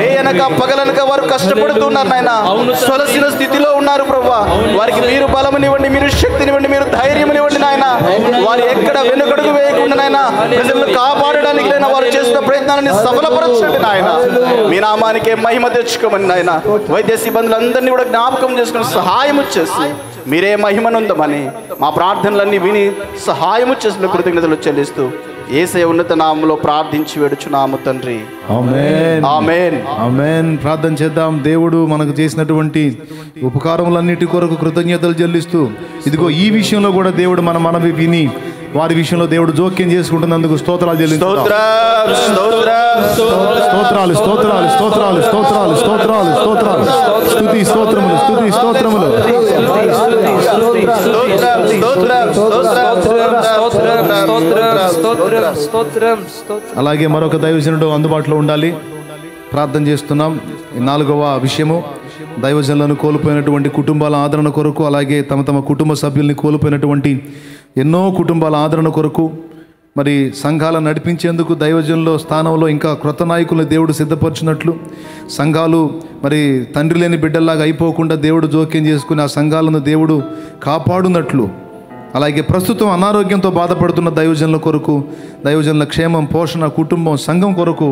రేయనక పగలనక వారు కష్టపడుతున్నారు నాయన. సొలసిన స్థితిలో ఉన్నారు ప్రభువా. వారికి మీరు బలమునివ్వండి, మీరు శక్తినివ్వండి, మీరు ధైర్యమునివ్వండి నాయన. వారు ఎక్కడ వెనుకడుగు వేయకుండా నాయన ప్రజలను కాపాడడానికి నాయన వారు చేస్తున్న ప్రయత్నాన్ని సఫలపరచండి నాయన. మీ నామానికే మహిమ తెచ్చుకోమని నాయన. వైద్య సిబ్బందులందరినీ కూడా జ్ఞాపకం చేసుకుని సహాయము చేసి మీరే మహిమనుందమని మా ప్రార్థనలన్నీ విని సహాయము చేసిన కృతజ్ఞతలు చెల్లిస్తూ యేసయ్య ఉన్నత నామములో ప్రార్థించి వేడుచున్నాము తండ్రి. ఆమేన్. ఆమేన్. ఆమేన్. ప్రార్థన చేద్దాం. దేవుడు మనకు చేసినటువంటి ఉపకారములన్నిటి కొరకు కృతజ్ఞతలు చెల్లిస్తూ, ఇదిగో ఈ విషయంలో కూడా దేవుడు మన మనవి విని వారి విషయంలో దేవుడు జోక్యం చేసుకుంటున్నందుకు స్తోత్రాలు చెల్లిస్తున్నాం. స్తోత్రాలు, స్తోత్రాలు, స్తోత్రాలు, స్తోత్రాలు, స్తోత్రాలు, స్తోత్రాలు, స్తుతి స్తోత్రములు, స్తుతి స్తోత్రములు. అలాగే మరొక దైవజనుడు అందుబాటులో ఉండాలి. ప్రార్థన చేస్తున్నాం. 4వ విషయము దైవజనులను కోల్పోయినటువంటి కుటుంబాల ఆదరణ కొరకు, అలాగే తమ తమ కుటుంబ సభ్యుల్ని కోల్పోయినటువంటి ఎన్నో కుటుంబాల ఆదరణ కొరకు, మరి సంఘాలను నడిపించేందుకు దైవజనుల స్థానంలో ఇంకా క్రొత్త నాయకులను దేవుడు సిద్ధపరిచినట్లు, సంఘాలు మరి తండ్రి లేని బిడ్డల్లాగా అయిపోకుండా దేవుడు జోక్యం చేసుకుని ఆ సంఘాలను దేవుడు కాపాడునట్లు, అలాగే ప్రస్తుతం అనారోగ్యంతో బాధపడుతున్న దైవజనుల కొరకు, దైవజనుల క్షేమం, పోషణ, కుటుంబం, సంఘం కొరకు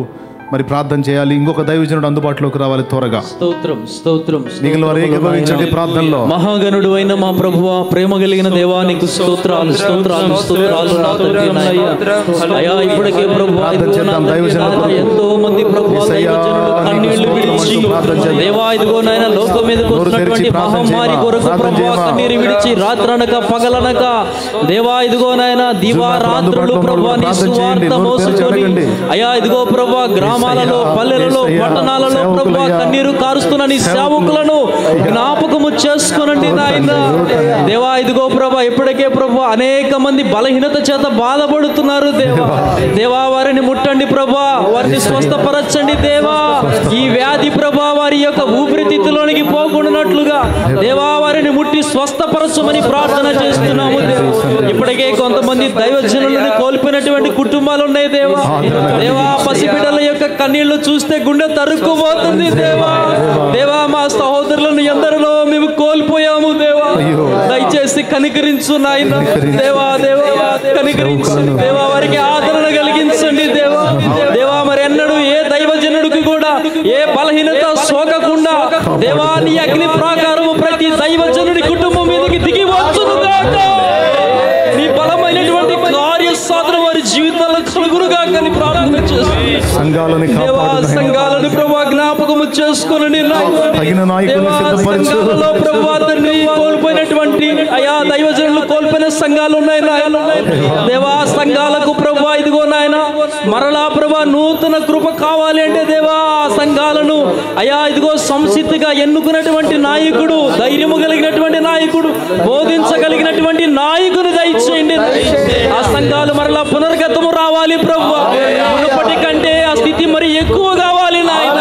మరి ప్రార్థన చేయాలి. ఇంకొక దైవజనుడు అందుబాటులోకి రావాలి త్వరగా. స్తోత్రం స్తోత్రం మిగిలిన వారు ఏకీభవించండి ప్రార్థనలో. మహాగణుడు అయిన మా ప్రభువా, ప్రేమ కలిగిన దేవా, నీకు స్తోత్రాలు స్తోత్రాలు స్తోత్రాలు నా తండ్రి అయ్యా. ఇప్పటికే ప్రభువా ఎంతో మంది ప్రభువా దైవజనులు కన్నీళ్లు విడిచి దేవా ఇదిగో నాయన లోకం మీదకు వచ్చినటువంటి మహమ్మారి కొరకు ప్రభువా కన్నీరు విడిచి రాత్రనక పగలనక దేవా ఇదిగో నాయన దివారాత్రులు ప్రభువా నీ సువార్త మోసుకొని అయ్యా ఇదిగో ప్రభువా గ్రామాలలో, పల్లెలలో, పట్టణాలలో ప్రభువా కన్నీరు కారుస్తున్న నీ సేవకులను జ్ఞాపకము చేసుకొనండి నాయన దేవా. ఇదిగో ప్రభువా ఇప్పటికే ప్రభువా అనేక మంది బలహీనత చేత బాధపడుతున్నారు దేవా. దేవా వారిని ముట్టండి ప్రభువా, వారిని స్వస్థపరచండి దేవా. ఈ వ్యాధి ప్రభువా వారి యొక్క ఊపిరితిత్తులోనికి పోకుండానట్లుగా దేవా వారిని ముట్టి స్వస్థపరచమని ప్రార్థన చేస్తున్నాము దేవా. ఇప్పటికే కొంతమంది దైవజనులను కోల్పోయినటువంటి కుటుంబాలు ఉన్నాయి దేవా. దేవా పసిబిడ్డల యొక్క కన్నీళ్లు చూస్తే గుండె తరుక్కుపోతుంది దేవా. దేవా మా సహోదరులను ఎందరిలో మేము కోల్పోయాము దేవా. దయచేసి కనికరించు నాయన దేవా. దేవా కనికరించు దేవా, వారికి ఆదరణ కలిగించండి దేవా. దేవా మరి ఎన్నడూ ఏ దైవజనుడికి కూడా ఏ బలహీనత సోకకుండా దేవా నీ అగ్ని ప్రాకారము ప్రతి దైవజనుడి కుటుంబం మీదకి దిగి వచ్చును గాక. నీ బలమైనటువంటి కార్య సాధన వారి జీవితాల్లో కలుగునుగాక అని ప్రార్థన చేస్తున్నాను. సంఘాలను ప్రభువా జ్ఞాపకము చేసుకొనండి సంఘాలలో ప్రభువా తండ్రి కోల్పోయినటువంటి అయా దైవజనులు కోల్పోయిన సంఘాలు ఉన్నాయి నాయన దేవా. సంఘాలకు ప్రభువా ఇదిగో నాయన మరలా ప్రభువా నూతన కృప కావాలి అంటే దేవా సంఘాలను అయా ఇదిగో సంసిద్ధిగా ఎన్నుకున్నటువంటి నాయకుడు, ధైర్యము కలిగినటువంటి నాయకుడు, బోధించగలిగినటువంటి నాయకుని దయచేయండి. ఆ సంఘాలు మరలా పునర్గతము రావాలి ప్రభువా. మునుపటి కంటే ఆ స్థితి మరి ఎక్కువ కావాలి నాయన.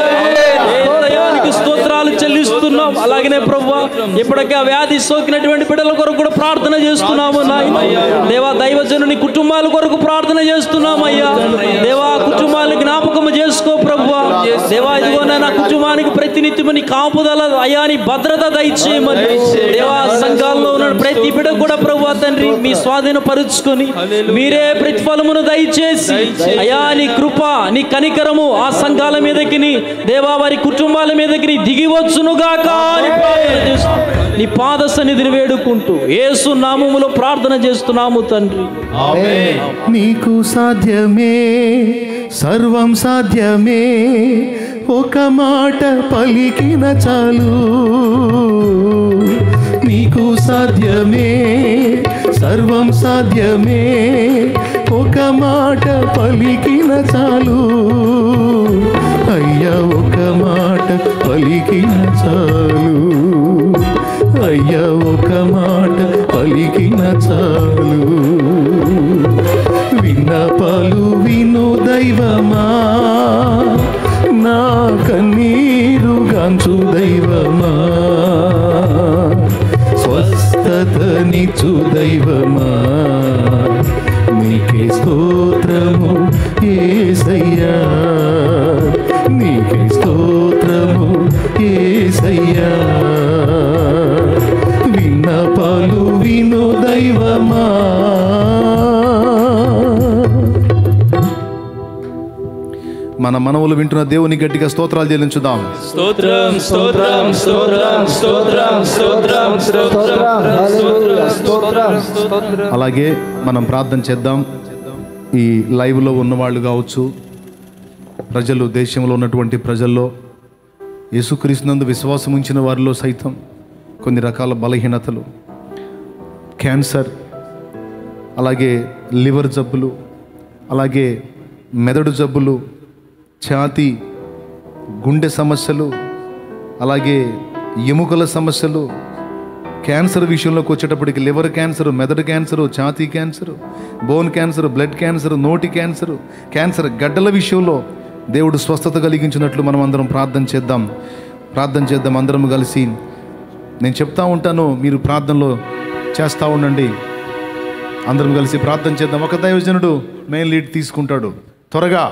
దయానికి స్తోత్రాలు చెల్లిస్తున్నాం. అలాగనే ప్రభువా ఇప్పటికే ఆ వ్యాధి సోకినటువంటి బిడ్డల కొరకు కూడా ప్రార్థన చేస్తున్నాము నాయన దేవా. దైవజనుని కుటుంబాల కొరకు ప్రార్థన చేస్తున్నాం అయ్యా దేవా. కుటుంబాలను జ్ఞాపకము చేసుకో ప్రభువా. దేవా ఇదిగో నా కుటుంబానికి ప్రతినిత్యమని కాపుదల అయాని భద్రత దయచేయమని దేవా. సంఘాల్లో ఉన్న ప్రతి బిడ్డ కూడా ప్రభువా తండ్రి మీ స్వాధీనపరుచుకొని మీరే ప్రతిఫలమును దయచేసి అయా నీ కృప, నీ కనికరము ఆ సంఘాల మీదకి దేవా వారి కుటుంబాల మీదకి దిగివచ్చునుగాక అని ప్రార్థన చేస్తూ నీ పాద సన్నిధిని వేడుకుంటూ యేసు నామములో ప్రార్థన చేస్తున్నాము తండ్రి. నీకు సాధ్యమే, సర్వం సాధ్యమే, ఒక మాట పలికిన చాలు. నీకు సాధ్యమే, సర్వం సాధ్యమే, ఒక మాట పలికిన చాలు. అయ్యా ఒక మాట పలికిన చాలు. అయ్యా ఒక మాట పలికిన చాలు. విన్నపాలు విను దైవమా, నా కన్నీరు గాంచు దైవమా, స్వస్థతనిచ్చు దైవమా, నీకే స్తోత్రము యేసయ్యా, నీకే స్తోత్రము యేసయ్యా. విన్నపాలు విను దైవమా. మన మనవులు వింటున్న దేవుని గట్టిగా స్తోత్రాలు చెల్లించుదాం. స్తోత్రం స్తోత్రం స్తోత్రం స్తోత్రం స్తోత్రం స్తోత్రం. అలాగే మనం ప్రార్థన చేద్దాం. ఈ లైవ్లో ఉన్నవాళ్ళు కావచ్చు, ప్రజలు, దేశంలో ఉన్నటువంటి ప్రజల్లో యేసుక్రీస్తునందు విశ్వాసం ఉంచిన వారిలో సైతం కొన్ని రకాల బలహీనతలు, క్యాన్సర్, అలాగే లివర్ జబ్బులు, అలాగే మెదడు జబ్బులు, ఛాతీ గుండె సమస్యలు, అలాగే ఎముకల సమస్యలు, క్యాన్సర్ విషయంలోకి వచ్చేటప్పటికి లివర్ క్యాన్సర్, మెదడు క్యాన్సరు, ఛాతీ cancer, bone cancer, blood cancer, నోటి క్యాన్సరు, క్యాన్సర్ గడ్డల విషయంలో దేవుడు స్వస్థత కలిగించినట్లు మనం అందరం ప్రార్థన చేద్దాం అందరం కలిసి. నేను చెప్తా ఉంటాను, మీరు ప్రార్థనలో చేస్తూ ఉండండి. అందరం కలిసి ప్రార్థన చేద్దాం. ఒక దైవజనుడు మెయిన్ లీడ్ తీసుకుంటాడు. త్వరగా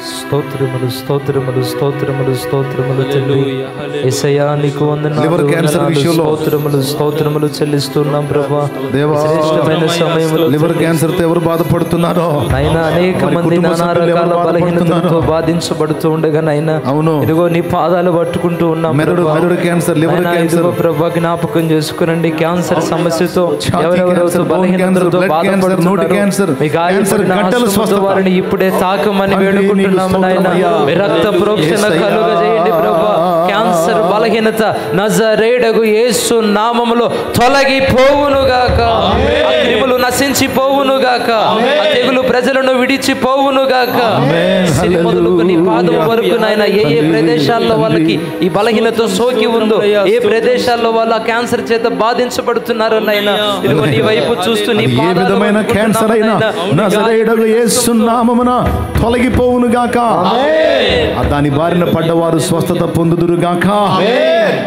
స్తోత్రములు స్తోత్రములు స్తోత్రములు స్తోత్రములు తండ్రి యేసయ్యా నీకు వందనాలు స్తోత్రములు స్తోత్రములు చెల్లిస్తున్నాం ప్రభా. దేవా శ్రేష్టమైన సమయంలో లివర్ క్యాన్సర్ తో ఎవరు బాధపడుతున్నారో నాయనా అనేక మంది నానా రకాల బలహీనతలతో బాధించబడుతూ ఉండగా నాయనా అవును ఇదిగో నీ పాదాలు పట్టుకుంటూ ఉన్నాం. మెదడు క్యాన్సర్, లివర్ క్యాన్సర్ ప్రభా జ్ఞాపకం చేసుకునండి. క్యాన్సర్ సమస్యతో ఎవరెవరైతే బలహీనతలతో బాధపడుతున్నారు మీ గాయపడిన హస్తముతో వారిని ఇప్పుడే తాకమని వేడుకుంటున్నాము నాయనా. మీ రక్త ప్రోక్షణ కలుగజేయండి ప్రభా. క్యాన్సర్ బలహీనత నజరేయుడగు యేసు నామములో తొలగిపోవునుగాక. ఆ క్రిములు నశించిపోవునుగాక. ఆ తెగులు ప్రజలను విడిచిపోవునుగాక. సిరి మొదలుకొని పాదము వరకు నాయన ఏ ప్రదేశాల్లో వాళ్ళకి ఈ బలహీనత సోకి ఉందో, ఏ ప్రదేశాల్లో వాళ్ళ క్యాన్సర్ చేత బాధించబడుతున్నారో నాయన ఇదిగో నీ వైపు చూస్తూ నీ ఏ విధమైన క్యాన్సర్ అయినా నజరేయుడగు యేసు నామమున తొలగిపోవునుగాక. దాని బారిన పడ్డవారు స్వస్థత పొందుదురుగాక.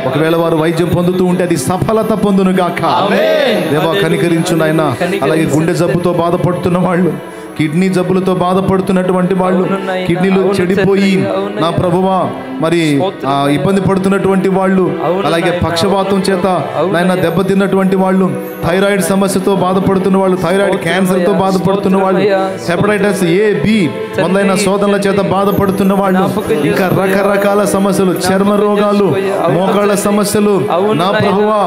ఒకవేళ వారు వైద్యం పొందుతూ ఉంటే అది సఫలత పొందునుగాక. దేవా కనికరించు నాయనా. అలాగే గుండె జబ్బుతో బాధపడుతున్న వాళ్ళు, కిడ్నీ జబ్బులతో బాధపడుతున్నటువంటి వాళ్ళు, కిడ్నీలు చెడిపోయి నా ప్రభువా మరి ఇబ్బంది పడుతున్నటువంటి వాళ్ళు, అలాగే పక్షవాతం చేత నాయన దెబ్బతిన్నటువంటి వాళ్ళు, థైరాయిడ్ సమస్యతో బాధపడుతున్న వాళ్ళు, థైరాయిడ్ క్యాన్సర్తో బాధపడుతున్న వాళ్ళు, హెపటైటిస్ ఏ బి మొదలైన శోధనల చేత బాధపడుతున్న వాళ్ళు, ఇంకా రకరకాల సమస్యలు, చర్మ రోగాలు, మోకాళ్ళ సమస్యలు, నా ప్రభువా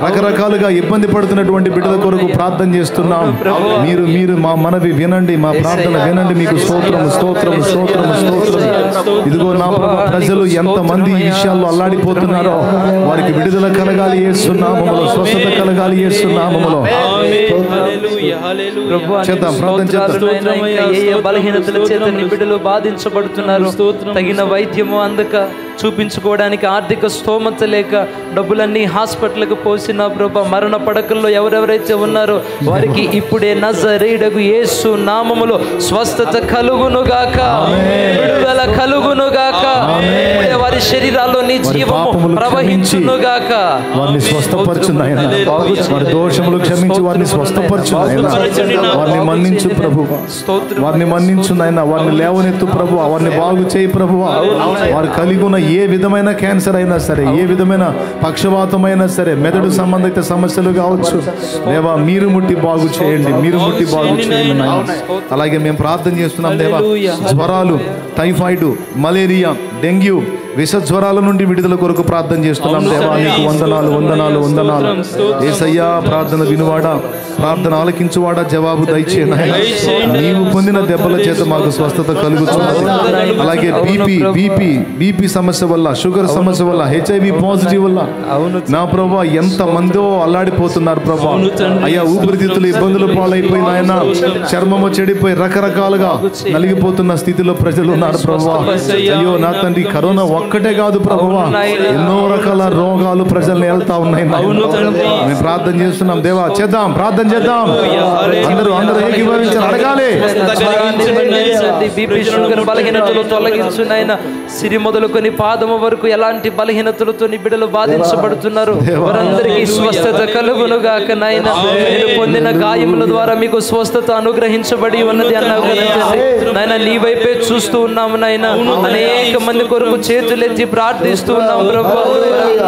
రకరకాలుగా ఇబ్బంది పడుతున్నటువంటి బిడ్డల కొరకు ప్రార్థన చేస్తున్నాం. మీరు మీరు మా మనవి వినండి, మా ప్రార్థన వినండి. మీకు స్తోత్రము స్తోత్రము స్తోత్రము స్తోత్రము. ఇదిగో నా ప్రభువా ప్రజలు ఎంతమంది ఈ విషయాల్లో అల్లాడిపోతున్నారో వారికి విడుదల కలగాలి యేసు నామములో, స్వస్థత కలగాలి యేసు నామములో. చేద్దాం ప్రార్థన చేద్దాం. ఏ బలహీనతల చేత నీ బిడ్డలు బాధించబడుతున్నారు, తగిన వైద్యము అందక, చూపించుకోవడానికి ఆర్థిక స్తోమత లేక డబ్బులన్నీ హాస్పిటల్కి పోసిన ప్రభా, మరణ పడకల్లో ఎవరెవరైతే ఉన్నారో వారికి ఇప్పుడే నజరేయుడగు యేసు నామములో స్వస్థత కలుగునుగాక, విడుదల కలుగునుగాక. వారి శరీరాల్లో నీ జీవము ప్రవహించునుగాక. వారిని స్వస్థపరచు నాయనా. వారి దోషములు క్షమించి వారిని స్వస్థపరచు నాయనా. వారిని మన్నించు ప్రభువా, వారిని మన్నించు నాయనా. వారిని లేవనెత్తు ప్రభువా, వారిని బాగు చేయి ప్రభువా. వారు కలిగి ఉన్న ఏ విధమైన క్యాన్సర్ అయినా సరే, ఏ విధమైన పక్షవాతం అయినా సరే, మెదడు సంబంధిత సమస్యలు కావచ్చు, దేవా మీరు ముట్టి బాగు చేయండి, మీరు ముట్టి బాగు చేయండి నాయనా. అలాగే మేము ప్రార్థన చేస్తున్నాం దేవా, జ్వరాలు, టైఫాయిడ్, మలేరియా, డెంగ్యూ, విష జ్వరాల నుండి విడుదల కొరకు ప్రార్థన చేస్తున్నాం దేవా. నీకు వందనాలు వందనాలు వందనాలు. యేసయ్యా ప్రార్థన వినువాడా, ప్రార్థన ఆలకించువాడా, జవాబు దయచే నాయనా. నీవు పొందిన దెబ్బల చేత మాకు స్వస్థత కలుగుతున్నది. అలాగే బీపీ సమస్య వల్ల, షుగర్ సమస్య వల్ల, హెచ్ఐవి పాజిటివ్ వల్ల నా ప్రభా ఎంత మందో అల్లాడిపోతున్నారు ప్రభా. అయ్యా ఊపిరితిత్తులు ఇబ్బందులు పాలైపోయి నాయన, చర్మము చెడిపోయి రకరకాలుగా నలిగిపోతున్న స్థితిలో ప్రజలు ఉన్నారు ప్రభా. అయ్యో నా తండ్రి, కరోనా ఒక్కటే కాదు ప్రభువా, ఎన్నో రకాల రోగాలు ప్రజల్ని వెళ్తా ఉన్నాయి. మేము ప్రార్థన చేస్తున్నాం దేవా. చేద్దాం ప్రార్థన చేద్దాం. అందరూ ఏకీభవించాలి, అడగాలి. బీపీ షుగర్ బలహీనతలు తొలగించు నాయన. సిరి మొదలుకొని పాదము వరకు ఎలాంటి బలహీనతలతో నీ బిడ్డలు బాధించబడుతున్నారు వారందరికీ స్వస్థత కలుగునుగాక నాయన. నేను పొందిన గాయముల ద్వారా మీకు స్వస్థత అనుగ్రహించబడి ఉన్నది అన్నావు నాయన. నీ వైపే చూస్తూ ఉన్నాము నాయన. అనేక మంది కొరకు చేతులెత్తి ప్రార్థిస్తూ ఉన్నాము ప్రభు.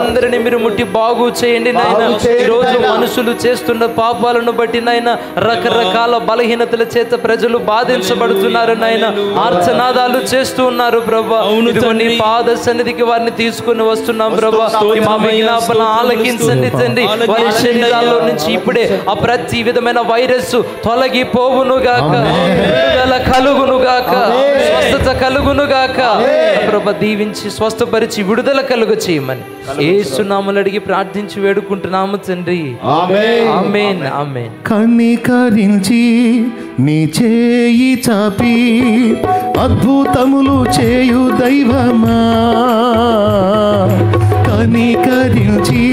అందరినీ మీరు ముట్టి బాగు చేయండి నాయన. ఈ రోజు మనుషులు చేస్తున్న పాపాలను బట్టి నాయన, రకరకాల బలహీనతల చేత ప్రజలు బాధించబడుతున్నారు నాయన. ఆర్చనాదాలు చేస్తూ ఉన్నారు ప్రభా. ఇదిగో నీ పాద సన్నిధికి వారిని తీసుకుని వస్తున్నాం ప్రభా. మా విజ్ఞాపన ఆలకించండి తండ్రి. వారి శరీరాల్లో నుంచి ఇప్పుడే ఆ ప్రతి విధమైన వైరస్ తొలగిపోవునుగాక, విడుదల కలుగునుగాక, స్వస్థత కలుగునుగాక. ప్రభా దీవించి స్వస్థపరిచి విడుదల కలుగు చేయమని యేసు నామములో అడిగి ప్రార్థించి వేడుకుంటున్నాము తండ్రి. ఆమేన్ ఆమేన్. కనికరించి నీ చేయి చాపి అద్భుతములు చేయు దైవమా, కనికరించి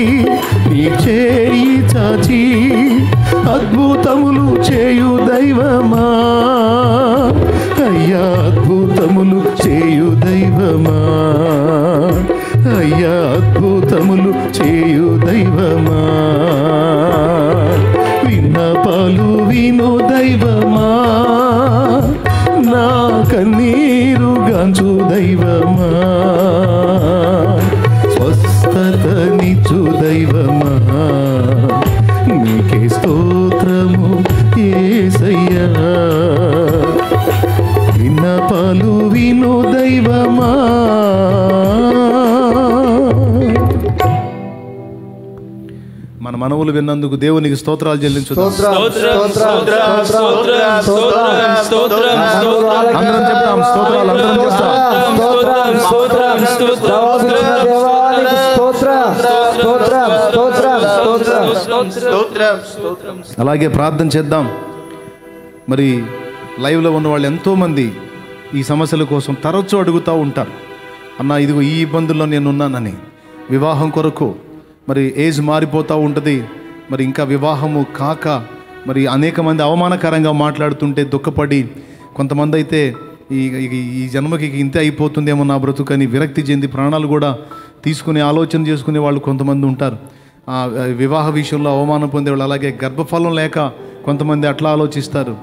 నీ చేయి చాచి అద్భుతములు చేయు దైవమా, అయ్యా అద్భుతములు చేయు దైవమా, అయ్యా అద్భుతములు చేయు దైవమా. విన్నపాలు కన్నీరుగాంచు దైవమా, స్వస్థతనిచ్చు దైవమా, నీకే స్తోత్రము యేసయ్యా. విన్నపాలు విను దైవమా, మన మనవులు విన్నందుకు దేవునికి స్తోత్రాలు చెల్లించుదాం. అందరం చెప్తాం స్తోత్రాలు, అందరం చెప్తాం. అలాగే ప్రార్థన చేద్దాం. మరి లైవ్లో ఉన్న వాళ్ళు ఎంతోమంది ఈ సమస్యల కోసం తరచూ అడుగుతూ ఉంటారు, అన్న ఇదిగో ఈ ఇబ్బందుల్లో నేనున్నానని. వివాహం కొరకు మరి ఏజ్ మారిపోతూ ఉంటుంది, మరి ఇంకా వివాహము కాక మరి అనేక మంది అవమానకరంగా మాట్లాడుతుంటే దుఃఖపడి, కొంతమంది అయితే ఈ జన్మకి ఇంతే అయిపోతుందేమో నా బ్రతుకని విరక్తి చెంది ప్రాణాలు కూడా తీసుకునే ఆలోచన చేసుకునే వాళ్ళు కొంతమంది ఉంటారు. వివాహ విషయంలో అవమానం పొందేవాళ్ళు, అలాగే గర్భఫలం లేక కొంతమంది అట్లా ఆలోచిస్తారు,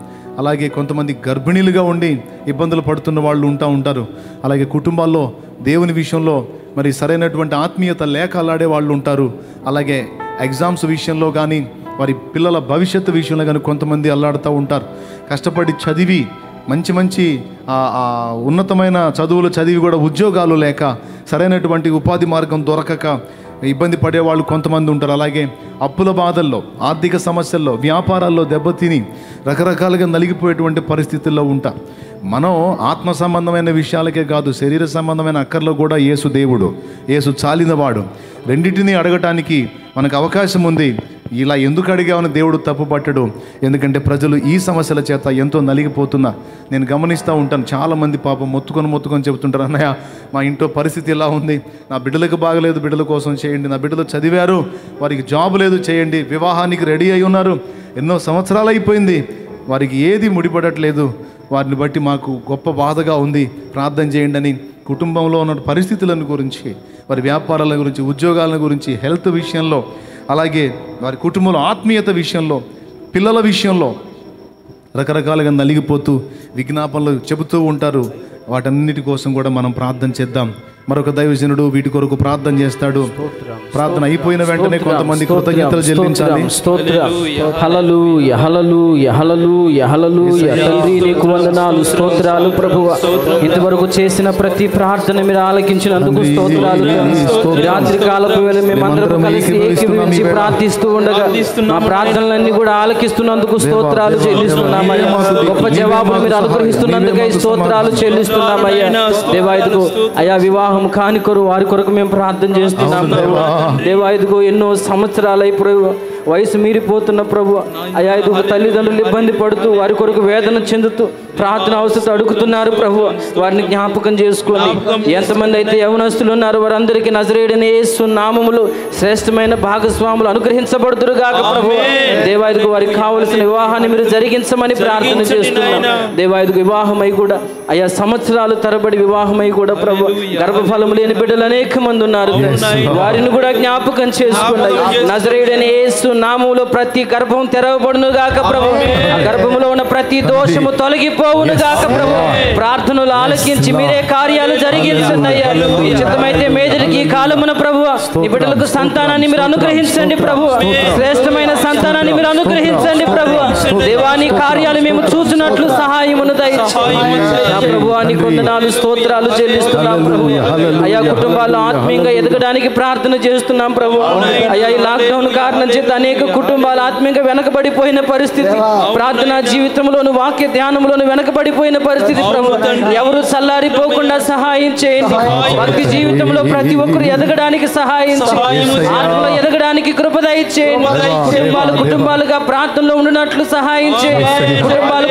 అలాగే కొంతమంది గర్భిణీలుగా ఉండి ఇబ్బందులు పడుతున్న వాళ్ళు ఉంటారు. అలాగే కుటుంబాల్లో దేవుని విషయంలో మరి సరైనటువంటి ఆత్మీయత లేక అలాడే వాళ్ళు ఉంటారు. అలాగే ఎగ్జామ్స్ విషయంలో కానీ వారి పిల్లల భవిష్యత్తు విషయంలో కానీ కొంతమంది అల్లాడుతూ ఉంటారు. కష్టపడి చదివి మంచి ఉన్నతమైన చదువులు చదివి కూడా ఉద్యోగాలు లేక సరైనటువంటి ఉపాధి మార్గం దొరకక ఇబ్బంది పడేవాళ్ళు కొంతమంది ఉంటారు. అలాగే అప్పుల బాధల్లో, ఆర్థిక సమస్యల్లో, వ్యాపారాల్లో దెబ్బతిని రకరకాలుగా నలిగిపోయేటువంటి పరిస్థితుల్లో ఉంటారు. మనం ఆత్మ సంబంధమైన విషయాలకే కాదు, శరీర సంబంధమైన అక్కర్లో కూడా యేసు దేవుడు, యేసు చాలినవాడు. రెండింటినీ అడగటానికి మనకు అవకాశం ఉంది. ఇలా ఎందుకు అడిగామని దేవుడు తప్పుపట్టడు. ఎందుకంటే ప్రజలు ఈ సమస్యల చేత ఎంతో నలిగిపోతున్నా నేను గమనిస్తూ ఉంటాను. చాలామంది పాపం మొత్తుకొని చెబుతుంటారు, అన్నయ్య మా ఇంట్లో పరిస్థితి ఇలా ఉంది, నా బిడ్డలకు బాగలేదు, బిడ్డల కోసం చేయండి, నా బిడ్డలు చదివారు వారికి జాబ్ లేదు చేయండి, వివాహానికి రెడీ అయి ఉన్నారు, ఎన్నో సంవత్సరాలు అయిపోయింది, వారికి ఏది ముడిపడట్లేదు, వారిని బట్టి మాకు గొప్ప బాధగా ఉంది, ప్రార్థన చేయండి అని కుటుంబంలో ఉన్న పరిస్థితులను గురించి, వారి వ్యాపారాల గురించి, ఉద్యోగాల గురించి, హెల్త్ విషయంలో, అలాగే వారి కుటుంబంలో ఆత్మీయత విషయంలో, పిల్లల విషయంలో రకరకాలుగా నలిగిపోతూ విజ్ఞాపనలు చెబుతూ ఉంటారు. వాటన్నిటి కోసం కూడా మనం ప్రార్థన చేద్దాం. మరొక దైవజనుడు వీటి కొరకు ప్రార్థన చేస్తాడు. ప్రార్థన అయిపోయిన వెంటనే కొంతమంది కృతజ్ఞతలు చెల్లించాలి. హల్లెలూయా హల్లెలూయా హల్లెలూయా హల్లెలూయా. తండ్రి నీకు వందనాలు, స్తోత్రాలు ప్రభువా. ఇంతవరకు చేసిన ప్రతి ప్రార్థన మీరు ఆలకించినందుకు స్తోత్రాలు. రాత్రి కాలపు వేళ మేమందరం కలిసి ఏకీభవించి ప్రార్థిస్తూ ఉండగా మా ప్రార్థనలన్నీ కూడా ఆలకిస్తున్నందుకు స్తోత్రాలు చెల్లిస్తున్నామయ్యా. గొప్ప జవాబులు మీరు అనుగ్రహిస్తున్నందుకై స్తోత్రాలు చెల్లిస్తున్నామయ్యా. దేవాయిదుకు అయా వివాహం కాని వారి కొరకు మేము ప్రార్థన చేస్తున్నాం ప్రభు. దేవాయిదుకు ఎన్నో సంవత్సరాలై ప్రభు వయసు మీరిపోతున్న ప్రభు అయా ఇదిగో తల్లిదండ్రులు ఇబ్బంది పడుతూ వారి కొరకు వేదన చెందుతూ ప్రార్థన అవసరం అడుగుతున్నారు ప్రభు. వారిని జ్ఞాపకం చేసుకోండి. ఎంతమంది అయితే యవనస్తులు ఉన్నారో వారందరికీ నజరేయుడైన యేసు నామములో శ్రేష్టమైన భాగస్వాములు అనుగ్రహించబడుదురుగాక ప్రభు. దేవాయిదుకు వారికి కావలసిన వివాహాన్ని మీరు జరిగించమని ప్రార్థన చేస్తున్నాం. దేవాయిదుకు వివాహమై కూడా అయా సంవత్సరాలు తరబడి వివాహమై కూడా ప్రభు గర్భఫలం లేని బిడ్డలు అనేక మంది ఉన్నారు. వారిని కూడా జ్ఞాపకం చేసుకోండి. నజరేయుడైన యేసు నామములో ప్రతి గర్భం తెరవబడును గాక ప్రభు. ఆ గర్భములో ఉన్న ప్రతి దోషము తొలగిపోవును గాక ప్రభు. ప్రార్థనలు ఆలకించి మీరే కార్యాలు జరిగించండి అయ్యా. మీ చిత్తమైతే మేజరికి కాలమున ప్రభు ఈ బిడ్డలకు సంతానాన్ని మీరు అనుగ్రహించండి ప్రభు. శ్రేష్టమైన సంతానాన్ని మీరు అనుగ్రహించండి ప్రభు. దేవాని కార్యాలు మేము చూసినట్లు సహాయమును దయచేయండి ప్రభు. నీకు వందనాలు, స్తోత్రాలు చెల్లిస్తున్నాం ప్రభు. అయా కుటుంబాల్లో ఆత్మీయంగా ఎదగడానికి ప్రార్థన చేస్తున్నాం ప్రభు. అయా ఈ లాక్డౌన్ కారణం చేత అనేక కుటుంబాలు ఆత్మీయంగా వెనకబడిపోయిన పరిస్థితి, ప్రార్థనా జీవితంలోను వాక్య ధ్యానంలోను వెనకబడిపోయిన పరిస్థితి ప్రభు. ఎవరు చల్లారిపోకుండా సహాయం చేయండి. భక్తి జీవితంలో ప్రతి ఒక్కరు ఎదగడానికి సహాయం చేయండి. ఆత్మలో ఎదగడానికి కృప దయచేయండి. కుటుంబాలుగా ప్రార్థనలో ఉండనట్లు సహాయం చేయండి.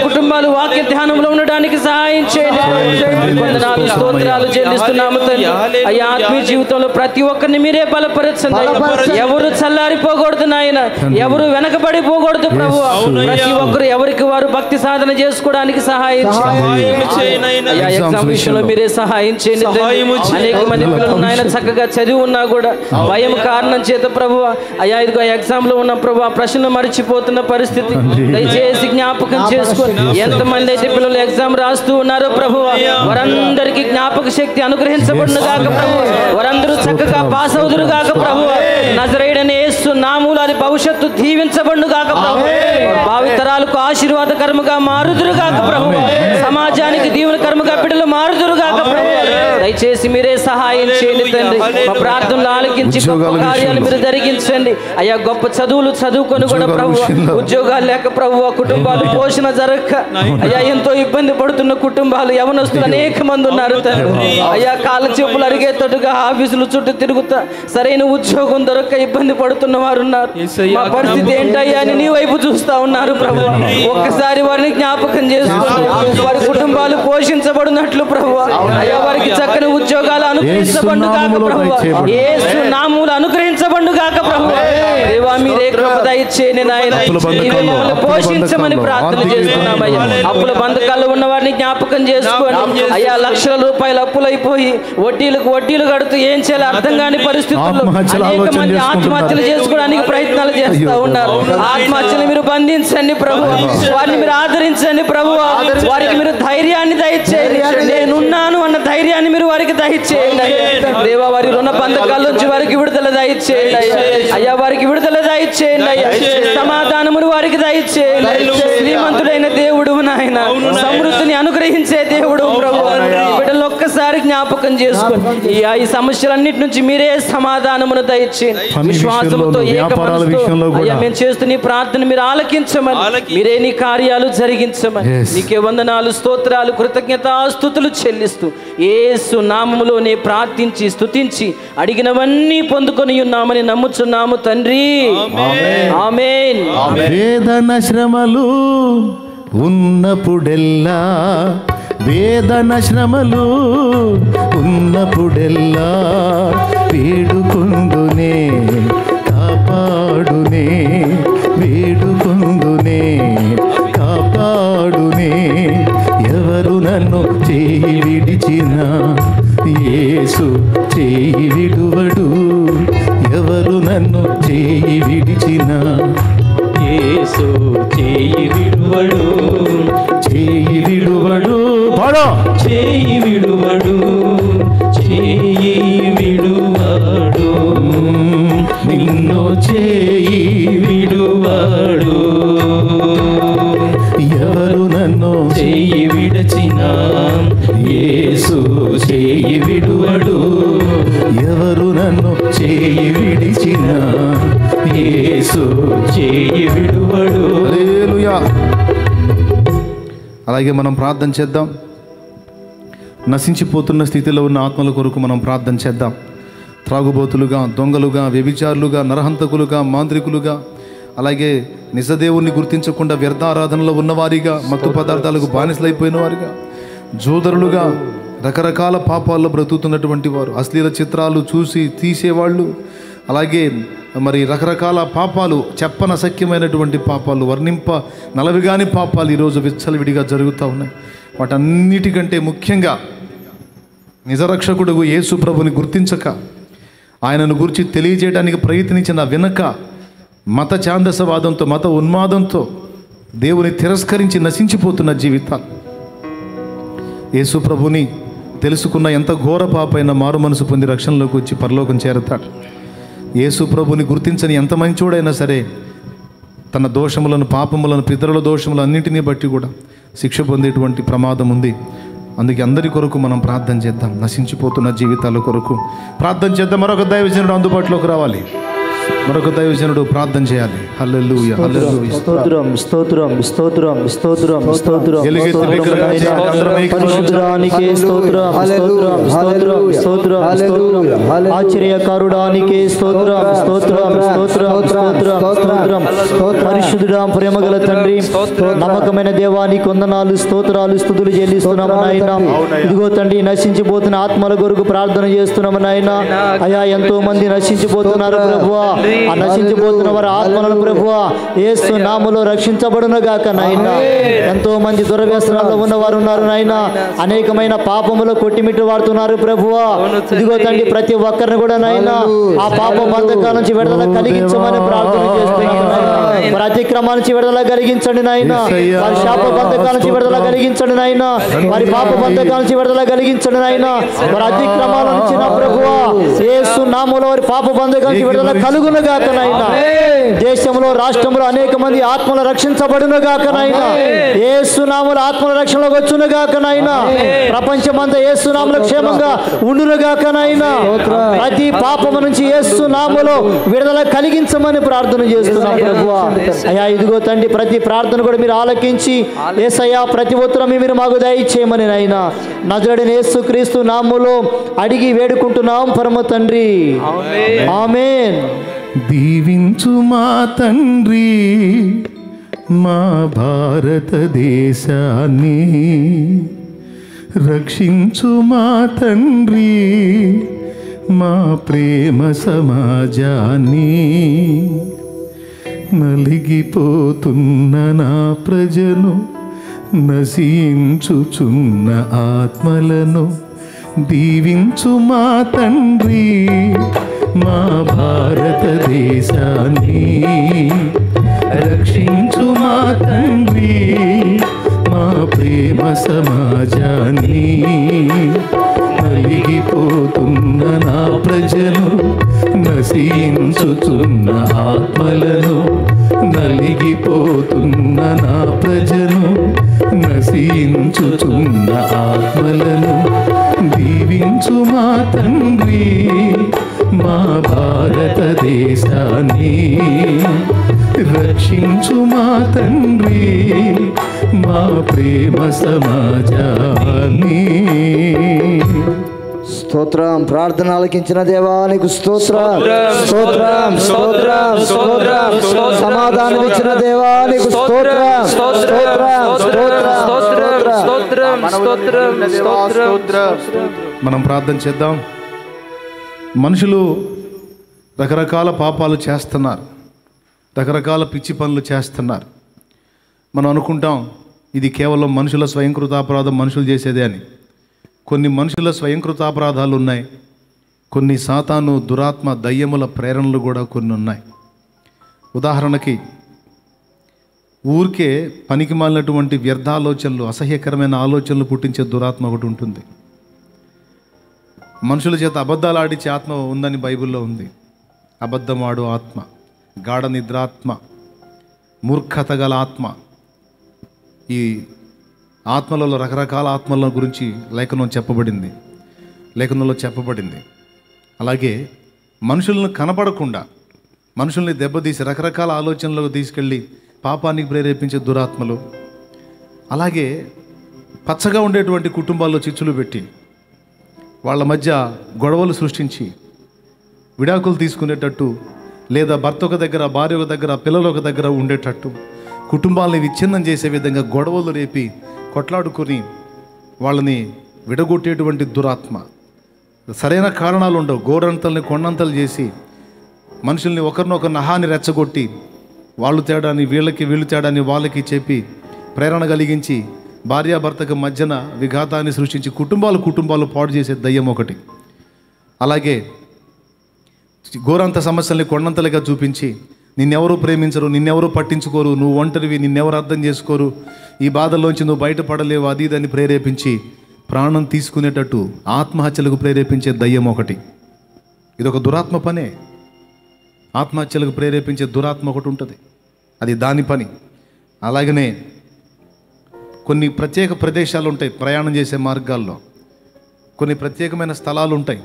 కుటుంబాలు వాక్య ధ్యానంలో ఉండడానికి సహాయం చేయండి. వందనాలు, స్తోత్రాలు చెల్లిస్తున్నాము. తండ్రి. అయ్యా ఆత్మీయ జీవితంలో ప్రతి ఒక్కరిని మీరే బలపరచండి అయ్యా. ఎవరు చల్లారిపోకూడదు నాయన, ఎవరు వెనకబడిపోకూడదు ప్రభు. ప్రతి ఒక్కరు ఎవరికి వారు భక్తి సాధన చేసుకోవడానికి సహాయం చేయండి అయ్యా. ఎగ్జామ్ విషయంలో మీరే సహాయం చేయండి. అనేక మంది పిల్లలు నాయన చక్కగా చదివి ఉన్నా కూడా భయం కారణం చేత ప్రభు అయ్యా ఇదిగో ఎగ్జామ్ లో ఉన్న ప్రభు ప్రశ్నలు మర్చిపోతున్న పరిస్థితి దయచేసి జ్ఞాపకం చేసుకొని, ఎంతమంది అయితే పిల్లలు ఎగ్జామ్ రాస్తూ ఉన్నారో ప్రభు వారందరికీ జ్ఞాపక శక్తి అనుగ్రహించబడును గాక ప్రభు. వారందరూ చక్కగా పాస్ అవుదురు గాక ప్రభు. నజరేయుడైన యేసు నామములో అది భవిష్యత్తు దీవించబడును గాక ప్రభు. భావితరాలకు ఆశీర్వాదకరముగా మారుదురు గాక ప్రభు. సమాజానికి దీవెనకరముగా బిడ్డలు మారుదురు గాక ప్రభు. దయచేసి మీరే సహాయం చేయండి తండ్రి. మా ప్రార్థనలు ఆలకించి గొప్ప కార్యాలు మీరు జరిగించండి అయ్యా. గొప్ప చదువులు చదువుకొని కూడా ప్రభు ఉద్యోగాలు లేక ప్రభు కుటుంబాలు పోషణ జరగక అయ్యా ఎంతో ఇబ్బంది పడుతున్న కుటుంబాలు యవనస్తులు అనేక మంది ఉన్నారు తండ్రి. అయ్యా కాళ్ళ చెప్పులు అరిగేటట్టుగా ఆఫీసులు చుట్టూ తిరుగుతా సరైన ఉద్యోగం దొరక్క ఇబ్బంది పడుతున్న వారు ఉన్నారు. మా పరిస్థితి ఏంటయ్యా అని నీ వైపు చూస్తా ఉన్నారు ప్రభు. ఒక్కసారి వారిని జ్ఞాపకం చేసుకుని వారి కుటుంబాలు పోషించబడినట్లు ప్రభు అయ్యా వారికి చక్కని ఉద్యోగాలు అనుగ్రహించబడు గాక ప్రభు. యేసు నామములో అనుగ్రహించబడు గాక ప్రభు. దేవా మీరే కృప దయచేయండి నాయన. నీవే మమ్మల్ని పోషించమని ప్రార్థన చేస్తున్నామయ్యా. అప్పుల బంధకాల్లో ఉన్న వారిని జ్ఞాపకం చేసుకోండి అయ్యా. లక్షల రూపాయలు అప్పులైపోయి వడ్డీలు కడుతూ ఏం చేయాలో అర్థం కాని పరిస్థితుల్లో అనేక మంది ఆత్మహత్యలు చేసుకోవడానికి ప్రయత్నాలు చేస్తూ ఉన్నారు. ఆత్మహత్యలు మీరు బంధించండి ప్రభు. వారిని మీరు ఆదరించండి ప్రభు. వారికి మీరు ధైర్యాన్ని దయచేయండి. నేనున్నాను అన్న ధైర్యాన్ని మీరు వారికి దయచేయండి దేవా. వారి రుణ బంధకాల నుంచి వారికి విడుదల దయచేయండి అయ్యా. వారికి విడుదల దయచేయండి అయ్యా. సమాధానమును వారికి దయచేయండి. శ్రీమంతుడైన దేవుడు నాయన, సమృద్ధిని అనుగ్రహించే దేవుడు ప్రభు. బిడ్డలు ఒక్కసారి జ్ఞాపకం చేసుకొని ఈ సమస్యలన్నిటి నుంచి మీరే సమాధానమును దయచేయండి. విశ్వాసంతో అయ్యా మేము చేస్తున్న ఈ ప్రార్థన మీరు ఆలకించమని, మీరే నీ కార్యాలు జరిగించమని నీకే వందనాలు స్తోత్రాలు కృతజ్ఞతాస్తుతులు చెల్లిస్తూ యేసు నామములోనే ప్రార్థించి స్తుతించి అడిగినవన్నీ పొందుకొని ఉన్నామని నమ్ముచున్నాము తండ్రి. ఆమేన్. వేదన శ్రమలు ఉన్నప్పుడెల్లా, వేదన శ్రమలు ఉన్నప్పుడెల్లా వేడుకొందునే కాపాడునే, వేడుకొందునే కాపాడునే. ఎవరు నన్ను చేయి విడిచిన యేసు చేయి విడువడు. ఎవరు నన్ను చేయి విడిచిన యేసు చేయి విడువడు, చేయి విడువడు. పాడో. చేయి విడువడు, చేయి విడువడు, నిన్ను చేయి విడువడు. ఎవరు నన్ను చేయి విడచిన యేసు చేయి విడువడు. ఎవరు నన్ను చేయి విడిచిన యేసు చేయి విడువడు. హల్లెలూయా. అలాగే మనం ప్రార్థన చేద్దాం. నశించిపోతున్న స్థితిలో ఉన్న ఆత్మల కొరకు మనం ప్రార్థన చేద్దాం. త్రాగుబోతులుగా, దొంగలుగా, వ్యభిచారులుగా, నరహంతకులుగా, మాంత్రికులుగా, అలాగే నిజదేవుణ్ణి గుర్తించకుండా వ్యర్థారాధనలో ఉన్నవారిగా, మత్తు పదార్థాలకు బానిసలైపోయిన వారిగా, జోదరులుగా, రకరకాల పాపాల్లో బ్రతుకుతున్నటువంటి వారు, అశ్లీల చిత్రాలు చూసి తీసేవాళ్ళు, అలాగే మరి రకరకాల పాపాలు, చెప్పనసఖ్యమైనటువంటి పాపాలు, వర్ణింప నలవిగాని పాపాలు ఈరోజు విచ్చలవిడిగా జరుగుతూ ఉన్నాయి. వాటన్నిటికంటే ముఖ్యంగా నిజరక్షకుడు యేసు ప్రభుని గుర్తించక, ఆయనను గురించి తెలియజేయడానికి ప్రయత్నించిన వినక, మత ఛాందసవాదంతో, మత ఉన్మాదంతో దేవుని తిరస్కరించి నశించిపోతున్న జీవితాలు. యేసు ప్రభుని తెలుసుకున్న ఎంత ఘోర పాపైన మారు మనసు పొంది రక్షణలోకి వచ్చి పరలోకం చేరతాడు. యేసు ప్రభుని గుర్తించని ఎంత మంచోడైనా సరే తన దోషములను, పాపములను, పితరుల దోషములు అన్నింటినీ బట్టి కూడా శిక్ష పొందేటువంటి ప్రమాదం ఉంది. అందుకే అందరి కొరకు మనం ప్రార్థన చేద్దాం. నశించిపోతున్న జీవితాల కొరకు ప్రార్థన చేద్దాం. మరొక దైవజనుడు అందుబాటులోకి రావాలి. మరొక దైవజనుడు ప్రార్థన చేయాలి. హల్లెలూయా హల్లెలూయా. స్తోత్రం స్తోత్రం స్తోత్రం స్తోత్రం స్తోత్రం ఎలుగెత్తి విగ్రహాన్ని చేయాలి. అందరం ఏకీభవించి పరిశుద్ధుడానికే స్తోత్రం స్తోత్రం స్తోత్రం స్తోత్రం స్తోత్రం ఆశ్చర్యకారుడానికే స్తోత్రం స్తోత్రం స్తోత్రం స్తోత్రం స్తోత్రం పరిశుద్ధుడా ప్రేమగల తండ్రి నమ్మకమైన దేవానికి వందనాలు స్తోత్రాలు స్తుతులు చెల్లిస్తున్నాము నాయన. ఇదిగో తండ్రి నశించిపోతున్న ఆత్మల కొరకు ప్రార్థన చేస్తున్నాము నాయన. అయా ఎంతో మంది నశించిపోతున్నారు ప్రభువా. ఆ నశించిపోతున్న వారి ఆత్మలను ప్రభువా యేసు నామములో రక్షించబడును గాక నాయన. ఎంతో మంది దుర్వ్యసనాల్లో ఉన్నవారు ఉన్నారు నాయన. అనేకమైన పాపములో కొట్టిమిట్టు వాడుతున్నారు ప్రభువా. ఇదిగో తండ్రి ప్రతి ఒక్కరిని కూడా నాయన ఆ పాప బంధకాల నుంచి విడుదల కలిగించమని ప్రార్థన చేస్తున్నాము నాయన. వారి అతిక్రమాల నుంచి విడుదల కలిగించండి నాయన. వారి శాప బంధకాల నుంచి విడుదల కలిగించండి నాయన. వారి పాప బంధకాల నుంచి విడుదల కలిగించండి నాయన. వారి అతిక్రమాల నుంచి నా ప్రభువా యేసు నామములో వారి పాప బంధకాల నుంచి విడుదల కలుగును గాక నాయన. దేశంలో రాష్ట్రంలో అనేక మంది ఆత్మలు రక్షించబడును గాక నాయన. యేసు నామములో ఆత్మల రక్షణలోకి వచ్చును గాక నాయన. ప్రపంచమంతా యేసు నామములో క్షేమంగా ఉండును గాక నాయన. ప్రతి పాపము నుంచి యేసు నామములో విడుదల కలిగించమని ప్రార్థన చేస్తున్నాం ప్రభువా. అయ్యా ఇదిగో తండ్రి ప్రతి ప్రార్థన కూడా మీరు ఆలకించి యేసయ్యా ప్రతి ఉత్తరం మీరు మాకు దయచేయమని నాయన నజరేయుడైన యేసు క్రీస్తు నామములో అడిగి వేడుకుంటున్నాం పరమ తండ్రి. ఆమేన్. దీవించు మా తండ్రి మా భారతదేశాన్ని, రక్షించు మా తండ్రి మా ప్రేమ సమాజాన్ని, నలిగిపోతున్న నా ప్రజను నశించుచున్న ఆత్మలను దీవించు మా తండ్రి మా భారతదేశాన్ని, రక్షించు మా తండ్రి మా ప్రేమ సమాజాన్ని, నలిగిపోతున్న నా ప్రజను నశించుచున్న ఆత్మలను, నలిగిపోతున్న నా ప్రజను నశించుచున్న ఆత్మలను దీవించు మా తండ్రి మా భారతదేశాన్ని, రక్షించు మా తండ్రి మా ప్రేమ సమాజాన్ని. స్తోత్రం. ప్రార్థన ఆలకించిన దేవానికి స్తోత్రం స్తోత్రం స్తోత్రం స్తోత్రం. సమాధానం ఇచ్చిన దేవానికి స్తోత్రం స్తోత్రం స్తోత్రం. మనం ప్రార్థన చేద్దాం. మనుషులు రకరకాల పాపాలు చేస్తున్నారు, రకరకాల పిచ్చి పనులు చేస్తున్నారు. మనం అనుకుంటాం ఇది కేవలం మనుషుల స్వయంకృతాపరాధం, మనుషులు చేసేదే అని. కొన్ని మనుషుల స్వయంకృతాపరాధాలు ఉన్నాయి, కొన్ని సాతాను దురాత్మ దయ్యముల ప్రేరణలు కూడా కొన్ని ఉన్నాయి. ఉదాహరణకి ఊరికే పనికి మాలినటువంటి వ్యర్థ ఆలోచనలు, అసహ్యకరమైన ఆలోచనలు పుట్టించే దురాత్మ ఒకటి ఉంటుంది. మనుషుల చేత అబద్ధాలు ఆడించే ఆత్మ ఉందని బైబిల్లో ఉంది. అబద్ధమాడు ఆత్మ, గాఢ నిద్రాత్మ, మూర్ఖత గల ఆత్మ. ఈ ఆత్మలలో రకరకాల ఆత్మల గురించి లేఖనంలో చెప్పబడింది. అలాగే మనుషులను కనపడకుండా మనుషుల్ని దెబ్బతీసి రకరకాల ఆలోచనలకు తీసుకెళ్ళి పాపానికి ప్రేరేపించే దురాత్మలు, అలాగే పచ్చగా ఉండేటువంటి కుటుంబాల్లో చిచ్చులు పెట్టి వాళ్ళ మధ్య గొడవలు సృష్టించి విడాకులు తీసుకునేటట్టు, లేదా భర్త ఒక దగ్గర, భార్య ఒక దగ్గర, పిల్లలు ఒక దగ్గర ఉండేటట్టు కుటుంబాలని విచ్ఛిన్నం చేసే విధంగా గొడవలు రేపి కొట్లాడుకొని వాళ్ళని విడగొట్టేటువంటి దురాత్మ. సరైన కారణాలు ఉండవు, గోరంతల్ని కొండంతలు చేసి మనుషుల్ని ఒకరినొకరు నహాన్ని రెచ్చగొట్టి వాళ్ళు తేడాన్ని వీళ్ళకి, వీళ్ళు తేడాన్ని వాళ్ళకి చెప్పి ప్రేరణ కలిగించి భార్యాభర్తకు మధ్యన విఘాతాన్ని సృష్టించి కుటుంబాలు పాడు చేసే దయ్యం ఒకటి. అలాగే గోరంత సమస్యల్ని కొండంతలుగా చూపించి నిన్నెవరూ ప్రేమించరు, నిన్నెవరూ పట్టించుకోరు, నువ్వు ఒంటరివి, నిన్నెవరు అర్థం చేసుకోరు, ఈ బాధల్లోంచి నువ్వు బయటపడలేవు, అది ఇదని ప్రేరేపించి ప్రాణం తీసుకునేటట్టు ఆత్మహత్యలకు ప్రేరేపించే దయ్యం ఒకటి. ఇదొక దురాత్మ పనే. ఆత్మహత్యలకు ప్రేరేపించే దురాత్మ ఒకటి ఉంటుంది, అది దాని పని. అలాగనే కొన్ని ప్రత్యేక ప్రదేశాలు ఉంటాయి, ప్రయాణం చేసే మార్గాల్లో కొన్ని ప్రత్యేకమైన స్థలాలు ఉంటాయి.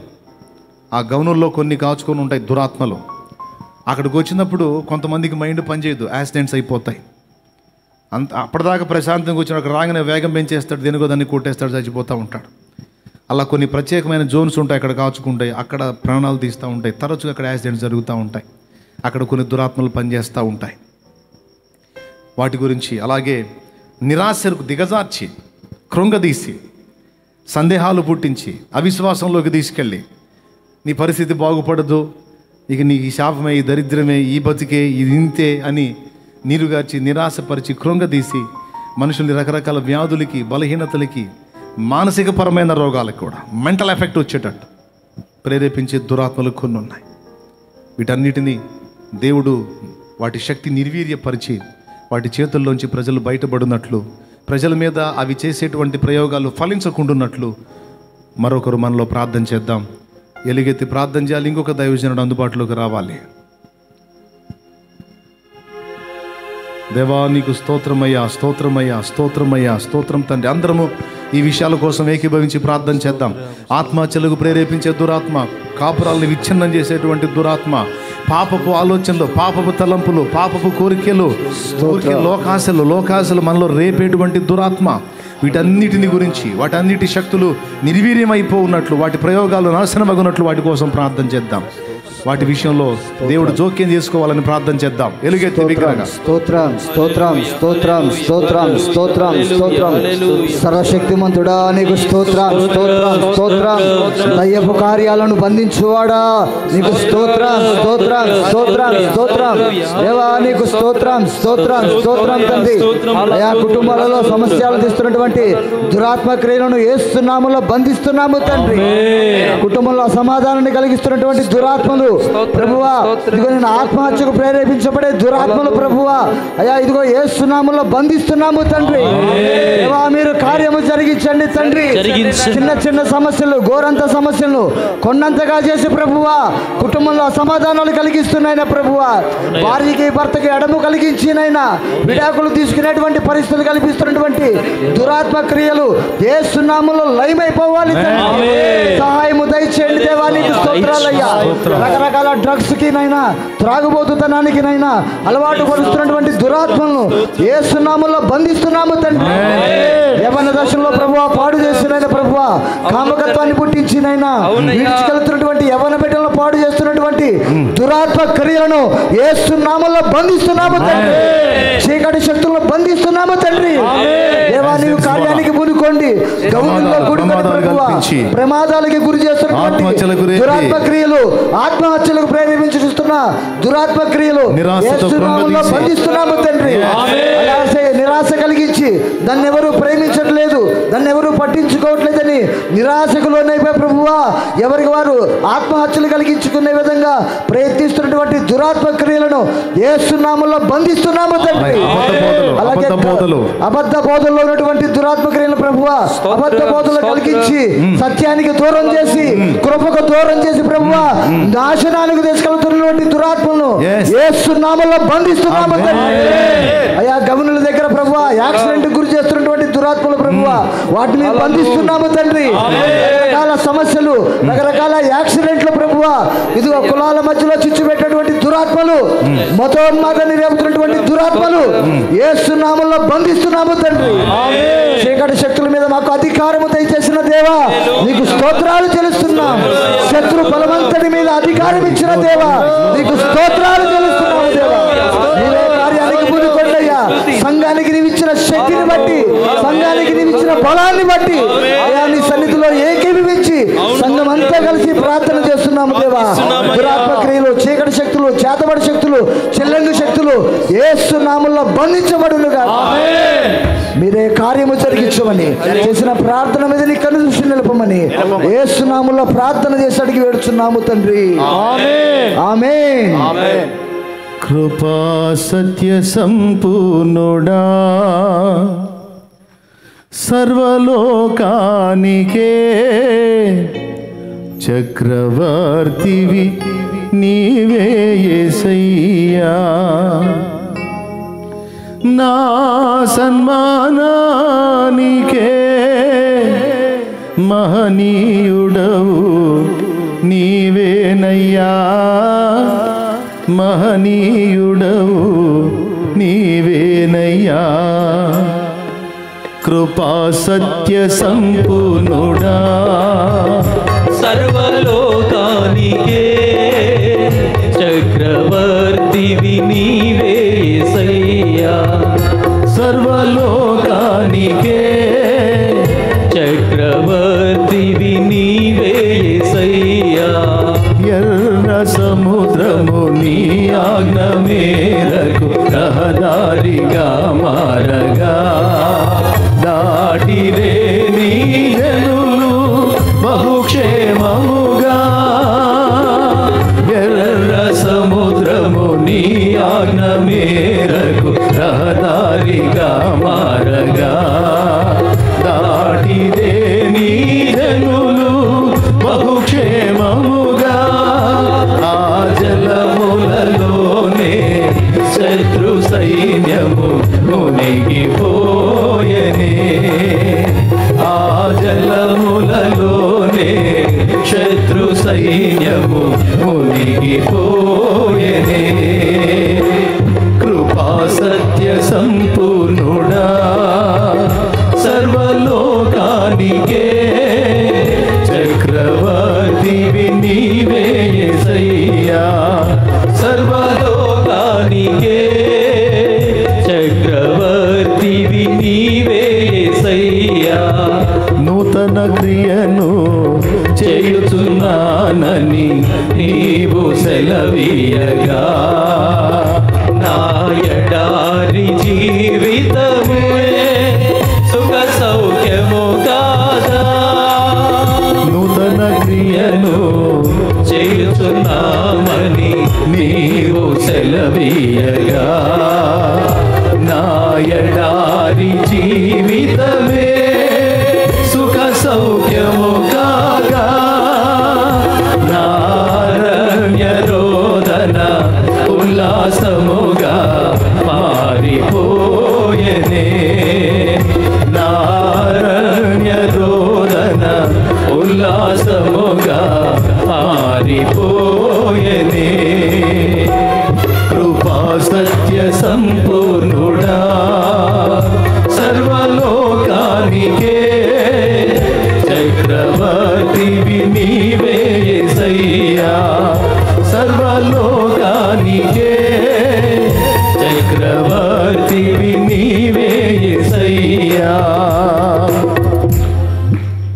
ఆ గౌనుల్లో కొన్ని కాచుకొని ఉంటాయి దురాత్మలు. అక్కడికి వచ్చినప్పుడు కొంతమందికి మైండ్ పనిచేయదు, యాక్సిడెంట్స్ అయిపోతాయి. అప్పటిదాకా ప్రశాంతంగా వచ్చిన అక్కడ రాగానే వేగం పెంచేస్తాడు, దేనికో దాన్ని కొట్టేస్తాడు, చచ్చిపోతూ ఉంటాడు. అలా కొన్ని ప్రత్యేకమైన జోన్స్ ఉంటాయి, అక్కడ కాచుకుంటాయి, అక్కడ ప్రాణాలు తీస్తూ ఉంటాయి. తరచుగా అక్కడ యాక్సిడెంట్స్ జరుగుతూ ఉంటాయి. అక్కడ కొన్ని దురాత్మలు పనిచేస్తూ ఉంటాయి. వాటి గురించి అలాగే నిరాశకు దిగజార్చి, కృంగదీసి, సందేహాలు పుట్టించి, అవిశ్వాసంలోకి తీసుకెళ్ళి నీ పరిస్థితి బాగుపడదు, ఇక నీ ఈ శాపమే, ఈ దరిద్రమే, ఈ బతికే, ఇది ఇంతే అని నీరుగార్చి, నిరాశపరిచి, కృంగదీసి మనుషుల్ని రకరకాల వ్యాధులకి, బలహీనతలకి, మానసికపరమైన రోగాలకు కూడా మెంటల్ ఎఫెక్ట్ వచ్చేటట్టు ప్రేరేపించే దురాత్మలు కొన్ని ఉన్నాయి. వీటన్నిటినీ దేవుడు వాటి శక్తి నిర్వీర్యపరిచి వాటి చేతుల్లోంచి ప్రజలు బయటపడినట్లు, ప్రజల మీద అవి చేసేటువంటి ప్రయోగాలు ఫలించకుండాన్నట్లు మరొకరు మనలో ప్రార్థన చేద్దాం. ఎలుగెత్తి ప్రార్థన చేయాలి. ఇంకొక దైవజనుడు అందుబాటులోకి రావాలి. దేవా నీకు స్తోత్రమయ్యా, స్తోత్రమయ్యా, స్తోత్రమయ్యా, స్తోత్రం తండ్రి. అందరము ఈ విషయాల కోసం ఏకీభవించి ప్రార్థన చేద్దాం. ఆత్మహత్యలకు ప్రేరేపించే దురాత్మ, కాపురాలను విచ్ఛిన్నం చేసేటువంటి దురాత్మ, పాపపు ఆలోచనలు, పాపపు తలంపులు, పాపపు కోరికలు, లోకాశలు మనలో రేపేటువంటి దురాత్మ, వీటన్నిటిని గురించి, వాటన్నిటి శక్తులు నిర్వీర్యమైపోఉన్నట్లు, వాటి ప్రయోగాలు నాశనమగునట్లు వాటి కోసం ప్రార్థన చేద్దాం. వాటి విషయంలో దేవుడు జోక్యం చేసుకోవాలని ప్రార్థన చేద్దాం. ఎలుగెత్తి విగ్రహంగా స్తోత్రం, స్తోత్రం, స్తోత్రం, స్తోత్రం, స్తోత్రం, స్తోత్రం. సర్వశక్తిమంతుడా నీకు స్తోత్రం, స్తోత్రం, స్తోత్రం. దయ్యపు కార్యాలను బంధించువాడా నీకు స్తోత్రం, స్తోత్రం, స్తోత్రం, స్తోత్రం. దేవా నీకు స్తోత్రం, స్తోత్రం, స్తోత్రం తండ్రి. ఆయా కుటుంబాలలో సమస్యలు తీస్తున్నటువంటి దురాత్మ క్రియలను యేసు నామములో బంధిస్తున్నాము తండ్రి. కుటుంబంలో అసమాధానాన్ని కలిగిస్తున్నటువంటి దురాత్మలు ప్రభువా, ఇదిగో నేను ఆత్మహత్యకు ప్రేరేపించబడే దురాత్మలు ప్రభువా, అయ్యా ఇదిగో యేసు నామములో బంధిస్తున్నాము తండ్రి. దేవా మీరు కార్యము జరిగించండి తండ్రి. చిన్న చిన్న సమస్యలు, ఘోరంత సమస్యలు కొండంతగా చేసి ప్రభువా కుటుంబంలో అసమాధానాలు కలిగిస్తున్నాయినా ప్రభువా, భార్యకి భర్తకి ఎడము కలిగించినైనా విడాకులు తీసుకునేటువంటి పరిస్థితులు కల్పిస్తున్నటువంటి దురాత్మ క్రియలు యేసు నామములో లయమైపోవాలి తండ్రి. సహాయము దయచేయండి దేవా నీకు స్తోత్రాలయ్యా. రకరకాల డ్రగ్స్ కి నైనా, త్రాగుబోతుతనానికి నైనా అలవాటు పరుస్తున్నటువంటి దురాత్మలను యేసు నామములో బంధిస్తున్నాము తండ్రి. యవ్వన దశలో ప్రభువా పాడు చేస్తున్న ప్రభువా, కామకత్వాన్ని పుట్టించినైనా విడిచికెళ్తున్నటువంటి యవ్వన బిడ్డలను పాడు చేస్తున్నటువంటి దురాత్మ క్రియలను యేసు నామములో బంధిస్తున్నాము తండ్రి. చీకటి శక్తులను బంధిస్తున్నాము తండ్రి. దేవా నీవు కార్యానికి పూనుకోండి. గౌరవంలో కూడుకొని ప్రభువా ప్రమాదాలకి గురి చేస్తున్నటువంటి దురాత్మ క్రియలు, ఆత్మహత్యలకు ప్రేరేపించుతున్న దురాత్మ క్రియలు యేసు నామములో బంధిస్తున్నాము తండ్రి. నిరాశ కలిగించి దాన్ని ఎవరు ప్రేమించట్లేదు, దాన్ని ఎవరు పట్టించుకోవట్లేదని నిరాశకు లోనైపోయి ప్రభువా ఎవరికి వారు ఆత్మహత్యలు కలిగించుకునే విధంగా ప్రయత్నిస్తున్నటువంటి దురాత్మ క్రియలను యేసు నామములో బంధిస్తున్నాము తండ్రి. అలాగే అబద్ధ బోధనలో ఉన్నటువంటి దురాత్మ క్రియలు ప్రభువా, అబద్ధ బోధనలు కలిగించి సత్యానికి దూరం చేసి, కృపకు దూరం చేసి ప్రభువా నాశనానికి తీసుకెళ్తున్నటువంటి దురాత్మలను యేసు నామములో బంధిస్తున్నాము తండ్రి. అయా గమనుల దగ్గర ప్రభువా యాక్సిడెంట్ గురి చేస్తున్నటువంటి దురాత్మలు ప్రభువా వాటిని బంధిస్తున్నాము తండ్రి. రకరకాల సమస్యలు, రకరకాల యాక్సిడెంట్లు ప్రభువా, ఇదిగో కులాల మధ్యలో చిచ్చు పెట్టినటువంటి దురాత్మలు, మతోన్మాదాన్ని రేపుతున్నటువంటి దురాత్మలు యేసు నామములో బంధిస్తున్నాము తండ్రి. చీకటి శక్తుల మీద మాకు అధికారము దయచేసిన దేవా నీకు స్తోత్రాలు చెల్లిస్తున్నాం. శత్రు బలవంతుడి మీద అధికారం ఇచ్చిన దేవా నీకు స్తోత్రాలు చెల్లిస్తున్నాము దేవా. నీవే కార్యానికి పూనుకోండయ్యా. సంఘానికి నీవిచ్చిన శక్తిని బట్టి, సంఘానికి నీవిచ్చిన బలాన్ని బట్టి అయా నీ సన్నిధిలో ఏకీభవించి సంఘం అంతా కలిసి ప్రార్థన చేస్తున్నాము దేవా. దురాత్మ క్రియలు, చీకటి శక్తులు, చేతబడి శక్తులు, చెల్లంగు శక్తులు యేసు నామములో బంధించబడునుగా. మీరే కార్యము జరిగించమని, చేసిన ప్రార్థన మీద నీ కన్ను దృష్టి నిలపమని యేసు నామములో ప్రార్థన చేసి అడిగి వేడుచున్నాము తండ్రి. ఆమేన్. కృపా సత్య సంపూర్ణుడా, సర్వలోకానికే చక్రవర్తివి నీవే యేసయ్యా. నా సన్మానానికే మహనీయుడవు నీవేనయ్యా. మహనీయుడవు నీవేనయ్యా, కృపా సత్య సంపూర్ణుడా, సర్వలోకానికే చక్రవర్తివి నీవే యేసయ్యా, సర్వలోకానికే చక్రవర్తివి నీవే యేసయ్యా. ఎర్ర సముద్రము నీ ఆజ్ఞ మేరకు రహదారిగా మారగా, దాటిరే నీ జనులు బహుక్షేమముగా. ఎర్ర సముద్రము నీ ఆజ్ఞ మేరకు రహదారిగా మారగా, దాటిరే నీ జనులు బహుక్షేమముగా. ఆ జలములలోనే శత్రు సైన్యము మునిగిపోయనే, ఆ జలములలోనే శత్రు సైన్యము మునిగిపోయనే. కృపా సత్య సంపూర్ణుడా, సర్వలోకానికే చక్రవర్తివి నీవే యేసయ్యా, సర్వలోకానికే చక్రవర్తివి నీవే యేసయ్యా. నూతన క్రియను చేయుచున్నానని నీవు సెలవీయగా, నా ఎడారి జీవితమే సుఖ సౌఖ్యము కాదా, నూతన క్రియను చేయుచున్నామని నీవు సెలవీయగా, నా ఎడారి జీవితమే సుఖ సౌఖ్యము కాగా. నారణ్య రోదన ఉల్లాసముగా మారిపోయనే, నారణ్య రోదన ఉల్లాసముగా మారిపోయనే. కృపా సత్య సంపూర్ణుడా, సర్వలోకానికే చక్రవర్తివి నీవే యేసయ్యా, సర్వలోకానికే చక్రవర్తివి నీవే యేసయ్యా.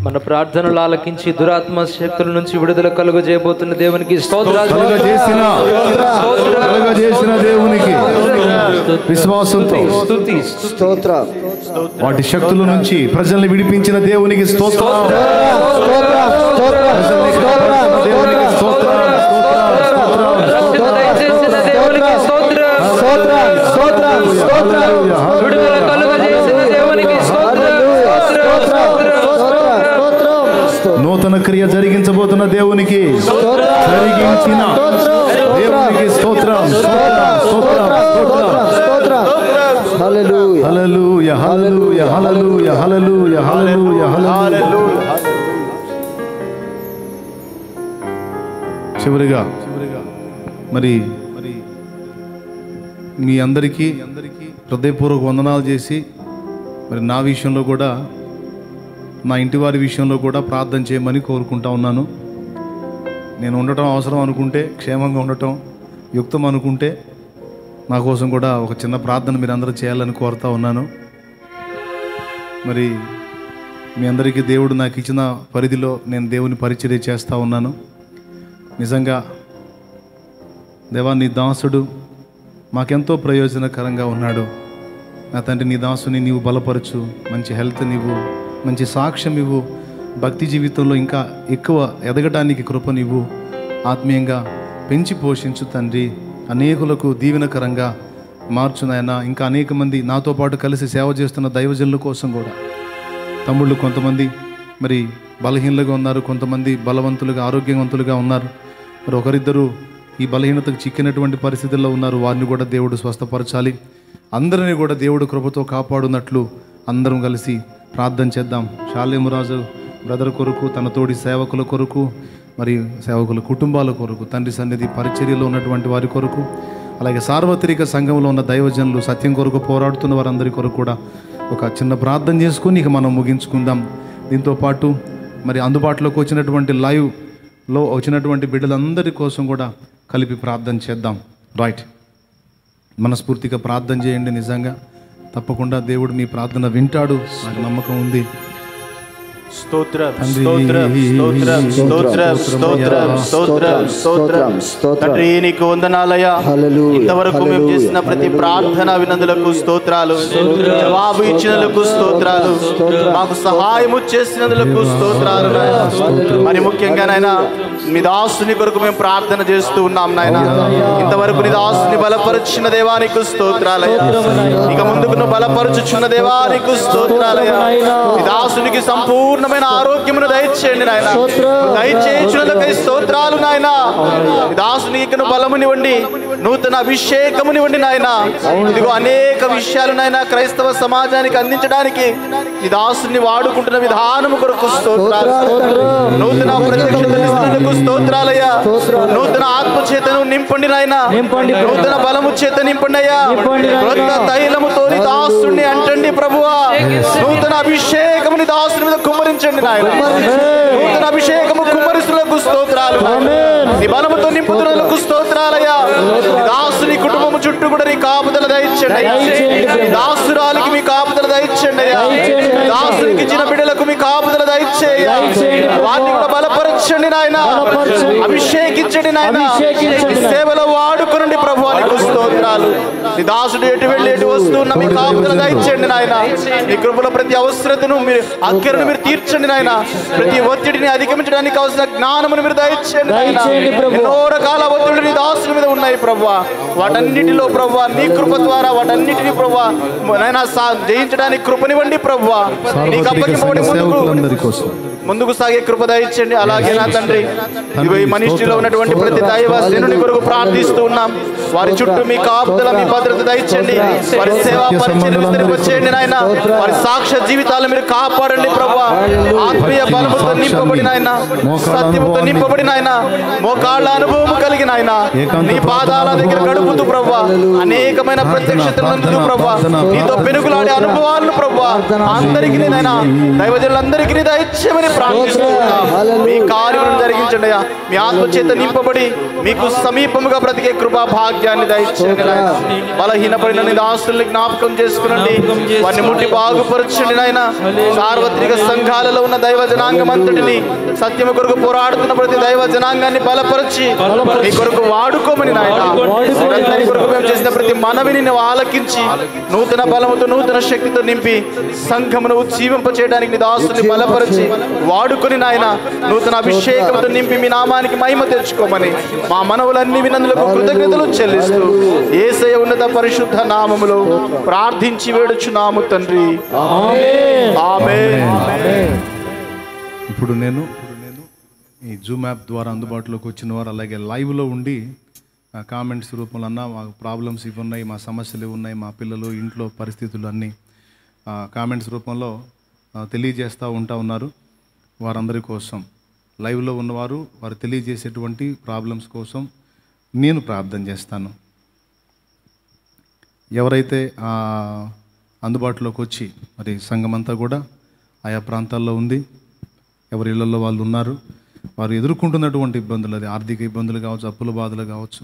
మన ప్రార్థనలు ఆలకించి దురాత్మ శక్తుల నుంచి విడుదల కలుగజేయబోతున్న దేవునికి స్తోత్రాలు. కలుగజేసిన దేవునికి విశ్వాసంతో స్తుతి. స్తోత్రం. వాటి శక్తుల నుంచి ప్రజల్ని విడిపించిన దేవునికి స్తోత్రం. దేవునికి స్తోత్రం. దయచేసిన దేవునికి స్తోత్రం. విడుదల కలుగజేసిన దేవునికి స్తోత్రం. నూతన క్రియ జరిగించబోతున్న దేవునికి, జరిగించిన దేవునికి స్తోత్రం. హల్లెలూయా, హల్లెలూయా, హల్లెలూయా, హల్లెలూయా, హల్లెలూయా, హల్లెలూయా. చివరిగా మరి మీ అందరికీ హృదయపూర్వక వందనాలు చేసి, మరి నా విషయంలో కూడా, నా ఇంటి వారి విషయంలో కూడా ప్రార్థన చేయమని కోరుకుంటా ఉన్నాను. నేను ఉండటం అవసరం అనుకుంటే, క్షేమంగా ఉండటం యుక్తం అనుకుంటే, నా కోసం కూడా ఒక చిన్న ప్రార్థన మీరు అందరూ చేయాలని కోరుతా ఉన్నాను. మరి మీ అందరికీ దేవుడు నాకు ఇచ్చిన పరిధిలో నేను దేవుని పరిచర్య చేస్తూ ఉన్నాను. నిజంగా దేవా, నీ దాసుడు మాకెంతో ప్రయోజనకరంగా ఉన్నాడు. నా తండ్రి, నీ దాసుని నీవు బలపరచు, మంచి హెల్త్ నీవు, మంచి సాక్ష్యం ఇవ్వు, భక్తి జీవితంలో ఇంకా ఎక్కువ ఎదగటానికి కృప నీవు, ఆత్మీయంగా పెంచి పోషించు తండ్రి. అనేకులకు దీవెనకరంగా మార్చు నాయన. ఇంకా అనేక మంది నాతో పాటు కలిసి సేవ చేస్తున్న దైవజనుల కోసం కూడా, తమ్ముళ్ళు కొంతమంది మరి బలహీనలుగా ఉన్నారు, కొంతమంది బలవంతులుగా ఆరోగ్యవంతులుగా ఉన్నారు. మరి ఒకరిద్దరు ఈ బలహీనతకు చిక్కినటువంటి పరిస్థితుల్లో ఉన్నారు. వారిని కూడా దేవుడు స్వస్థపరచాలి. అందరినీ కూడా దేవుడు కృపతో కాపాడునట్లు అందరం కలిసి ప్రార్థన చేద్దాం. శాలేమురాజు బ్రదర్ కొరకు, తన తోడి సేవకుల కొరకు, మరి సేవకుల కుటుంబాల కొరకు, తండ్రి సన్నిధి పరిచర్యలో ఉన్నటువంటి వారి కొరకు, అలాగే సార్వత్రిక సంఘంలో ఉన్న దైవజనులు, సత్యం కొరకు పోరాడుతున్న వారందరి కొరకు కూడా ఒక చిన్న ప్రార్థన చేసుకుని ఇక మనం ముగించుకుందాం. దీంతోపాటు మరి అందుబాటులోకి వచ్చినటువంటి లైవ్లో వచ్చినటువంటి బిడ్డలందరి కోసం కూడా కలిపి ప్రార్థన చేద్దాం. రైట్, మనస్ఫూర్తిగా ప్రార్థన చేయండి. నిజంగా తప్పకుండా దేవుడు మీ ప్రార్థన వింటాడు, నాకు నమ్మకం ఉంది. స్తోత్రం స్తోత్రం స్తోత్రం స్తోత్రం స్తోత్రం స్తోత్రం స్తోత్రం తండ్రి, నీకు వందనాలయ్యా. ఇంతవరకు మేము చేసిన ప్రతి ప్రార్థన వినందులకు స్తోత్రాలు, జవాబు ఇచ్చినందుకు స్తోత్రాలు, మాకు సహాయము చేసినందుకు స్తోత్రాలు. మరి ముఖ్యంగా నాయన మీ దాసుని కొరకు మేము ప్రార్థన చేస్తూ ఉన్నాం నాయన. ఇంతవరకు నీ దాసుని బలపరుచిన దేవానికి స్తోత్రాలయ్యా. ఇక ముందుకు నువ్వు బలపరుచుచున్న దేవానికి స్తోత్రాలయ్యా. నీ దాసునికి సంపూర్ణమైన ఆరోగ్యమును దయచేయండి నాయన. దయచేయుచున్నకై స్తోత్రాలు నాయన. నీ దాసునికి బలమునివ్వండి, నూతన అభిషేకమునివ్వండి నాయన. ఇదిగో అనేక విషయాలు నాయన క్రైస్తవ సమాజానికి అందించడానికి నీ దాసుని వాడుకుంటున్న విధానము కొరకు స్తోత్రాలు. నూతన ప్రత్యక్షతకు స్తోత్రాలయ్యా. నూతన ఆత్మ చేతను నింపండి నాయన. నూతన బలము చేత నింపండి అయ్యా. క్రొత్త తైలముతో నీ దాసుని అంటండి ప్రభువా. నూతన అభిషేకముని దాసుని మీద కుమ్మరించండి నాయన. నూతన అభిషేకము కుమ్మరిస్తులకు స్తోత్రాలు. నీ బలముతో నింపుతున్నలకు స్తోత్రాలయ్యా. దాసుని కుటుంబము చుట్టూ కూడా నీ కాపుదల దయచండి. దాసురాలికి మీ కాపుదల దయచండి అయ్యా. దాసునికి ఇచ్చిన బిడ్డలకు మీ కాపుదల దయచేయ. వారిని కూడా బలపరచండి నాయన. అభిషేకించండి నాయన. సేవలో వాడుకునండి ప్రభువానికి స్తోత్రాలు. నీ దాసుడు ఎటు వెళ్ళి ఎటు వస్తున్న మీ కాపుదల దయచండి నాయన. నీ కృపలో ప్రతి అవసరతను మీరు అక్కరను మీరు తీర్చండి నాయన. ప్రతి ఒత్తిడిని అధిగమించడానికి కావాల్సిన జ్ఞానమును మీరు దయచేయండి నాయన. ఎన్నో రకాల ఒత్తిడి నీ దాసుల మీద ఉన్నాయి ప్రభువా. వాటన్నిటిలో ప్రభువా నీ కృప ద్వారా వాటన్నిటిని ప్రభువా నాయన జయించడానికి కృపనివ్వండి ప్రభువా. నీకు అప్పగింపబడి ముందుకు సాగే కృప దయచేయండి. అలాగే నా తండ్రి, ఇదిగో ఈ మనిషిలో ఉన్నటువంటి ప్రతి దైవజనుని కొరకు ప్రార్థిస్తూ ఉన్నాం. వారి చుట్టూ మీ కాపుదల మీ భద్రత దయచేయండి. వారి సేవా పరిచయం విస్తరింపచేయండి నాయన. వారి సాక్ష్య జీవితాలు మీరు కాపాడండి ప్రభువా. ఆత్మీయ బలముతో నింపబడిన ఆయన, సత్యముతో నింపబడిన ఆయన, మోకాళ్ళ అనుభవం కలిగిన ఆయన, నీ పాదాల దగ్గర గడుపుతూ ప్రభువా అనేకమైన ప్రత్యక్షతలను ప్రభువా, నీతో పెనుగులాడే అనుభవాలను ప్రభువా అందరికీ నాయన దైవజనులందరికీ దయచేయమని ప్రార్థిస్తున్నాం. మీ కార్యములను జరిగించండి అయ్యా. మీ ఆత్మ చేత నింపబడి మీకు సమీపముగా బ్రతికే కృపా భాగ్యాన్ని దయచేయండి. బలహీనపడిన నీ దాసుల్ని జ్ఞాపకం చేసుకునండి. వారిని ముట్టి బాగుపరచండి నాయన. సార్వత్రిక సంఘాలలో ఉన్న దైవ జనాంగం అంతటిని, సత్యము కొరకు పోరాడుతున్న ప్రతి దైవ జనాంగాన్ని బలపరిచి నీ కొరకు వాడుకోమని నాయన. అందరి కొరకు మేము చేసిన ప్రతి మనవిని నువ్వు ఆలకించి నూతన బలముతో నూతన శక్తితో నింపి సంఘమును ఉజ్జీవింప చేయడానికి నీ దాసుని బలపరిచి వాడుకొని నాయన నూతన అభిషేకంతో నింపి మీ నామానికి మహిమ తెచ్చుకోమని మా మనవులన్నీ వినందులకు కృతజ్ఞతలు చెల్లిస్తూ యేసయ్య ఉన్నత పరిశుద్ధ నామములో ప్రార్థించి వేడుచున్నాము తండ్రి. ఆమేన్. ఇప్పుడు నేను ఈ జూమ్ యాప్ ద్వారా అందుబాటులోకి వచ్చిన వారు, అలాగే లైవ్లో ఉండి కామెంట్స్ రూపంలో అన్న మా ప్రాబ్లమ్స్ ఇవి ఉన్నాయి, మా సమస్యలు ఉన్నాయి, మా పిల్లలు ఇంట్లో పరిస్థితులు అన్నీ కామెంట్స్ రూపంలో తెలియజేస్తూ ఉన్నారు. వారందరి కోసం లైవ్లో ఉన్నవారు వారు తెలియజేసేటువంటి ప్రాబ్లమ్స్ కోసం నేను ప్రార్థన చేస్తాను. ఎవరైతే అందుబాటులోకి వచ్చి మరి సంఘమంతా కూడా ఆయా ప్రాంతాల్లో ఉంది, ఎవరి ఇళ్లలో వాళ్ళు ఉన్నారు, వారు ఎదుర్కొంటున్నటువంటి ఇబ్బందులు, అది ఆర్థిక ఇబ్బందులు కావచ్చు, అప్పుల బాధలు కావచ్చు,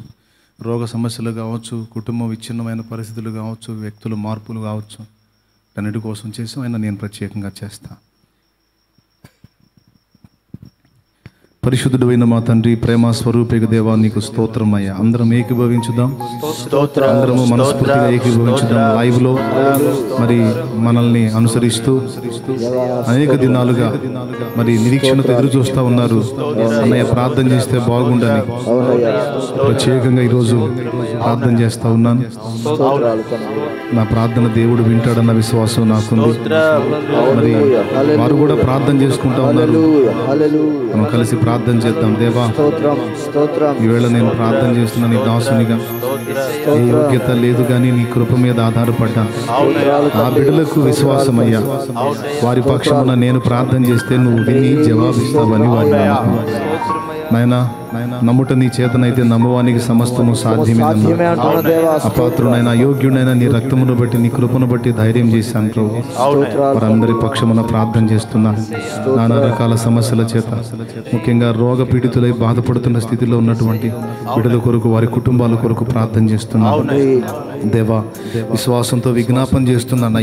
రోగ సమస్యలు కావచ్చు, కుటుంబం విచ్ఛిన్నమైన పరిస్థితులు కావచ్చు, వ్యక్తుల మార్పులు కావచ్చు, అన్నిటి కోసం చేసి ఆయన నేను ప్రత్యేకంగా చేస్తాను. పరిశుద్ధుడు అయిన మా తండ్రి, ప్రేమ స్వరూపిక దేవా నీకు స్తోత్రమయ్యా. అందరం ఏకీభవించుదాం, అందరము మనస్ఫూర్తిగా ఏకీభవించుదాం. లైవ్లో మరి మనల్ని అనుసరిస్తూ అనేక దినాలుగా మరి నిరీక్షణతో ఎదురు చూస్తూ ఉన్నారు. అన్నయ్య ప్రార్థన చేస్తే బాగుండని ప్రత్యేకంగా ఈరోజు ప్రార్థన చేస్తూ ఉన్నాను. నా ప్రార్థన దేవుడు వింటాడన్న విశ్వాసం నాకుంది. మరి వారు కూడా ప్రార్థన చేసుకుంటా ఉన్నారు. మనం కలిసి ప్రార్థన ప్రార్థన చేద్దాం. దేవా, ఈవేళ నేను ప్రార్థన చేస్తున్నా నీ దాసునిగా. ఏ యోగ్యత లేదు కానీ నీ కృప మీద ఆధారపడ్డా. ఆ బిడ్డలకు విశ్వాసమయ్యా, వారి పక్షమున నేను ప్రార్థన చేస్తే నువ్వు విని జవాబిస్తావని వారి నాయనా, నమ్ముట నీ చేతనైతే నమ్మవానికి సమస్తము సాధ్యమే. అపాత్రునైనా అయోగ్యుడైనా నీ రక్తమును బట్టి నీ కృపను బట్టి ధైర్యం చేశాను ప్రభు. వారందరి పక్షమున ప్రార్థన చేస్తున్నాను. నానా రకాల సమస్యల చేత, ముఖ్యంగా రోగ పీడితులై బాధపడుతున్న స్థితిలో ఉన్నటువంటి బిడ్డల కొరకు, వారి కుటుంబాల కొరకు ప్రార్థన చేస్తున్నాను. దేవా, విశ్వాసంతో విజ్ఞాపన చేస్తున్నాను.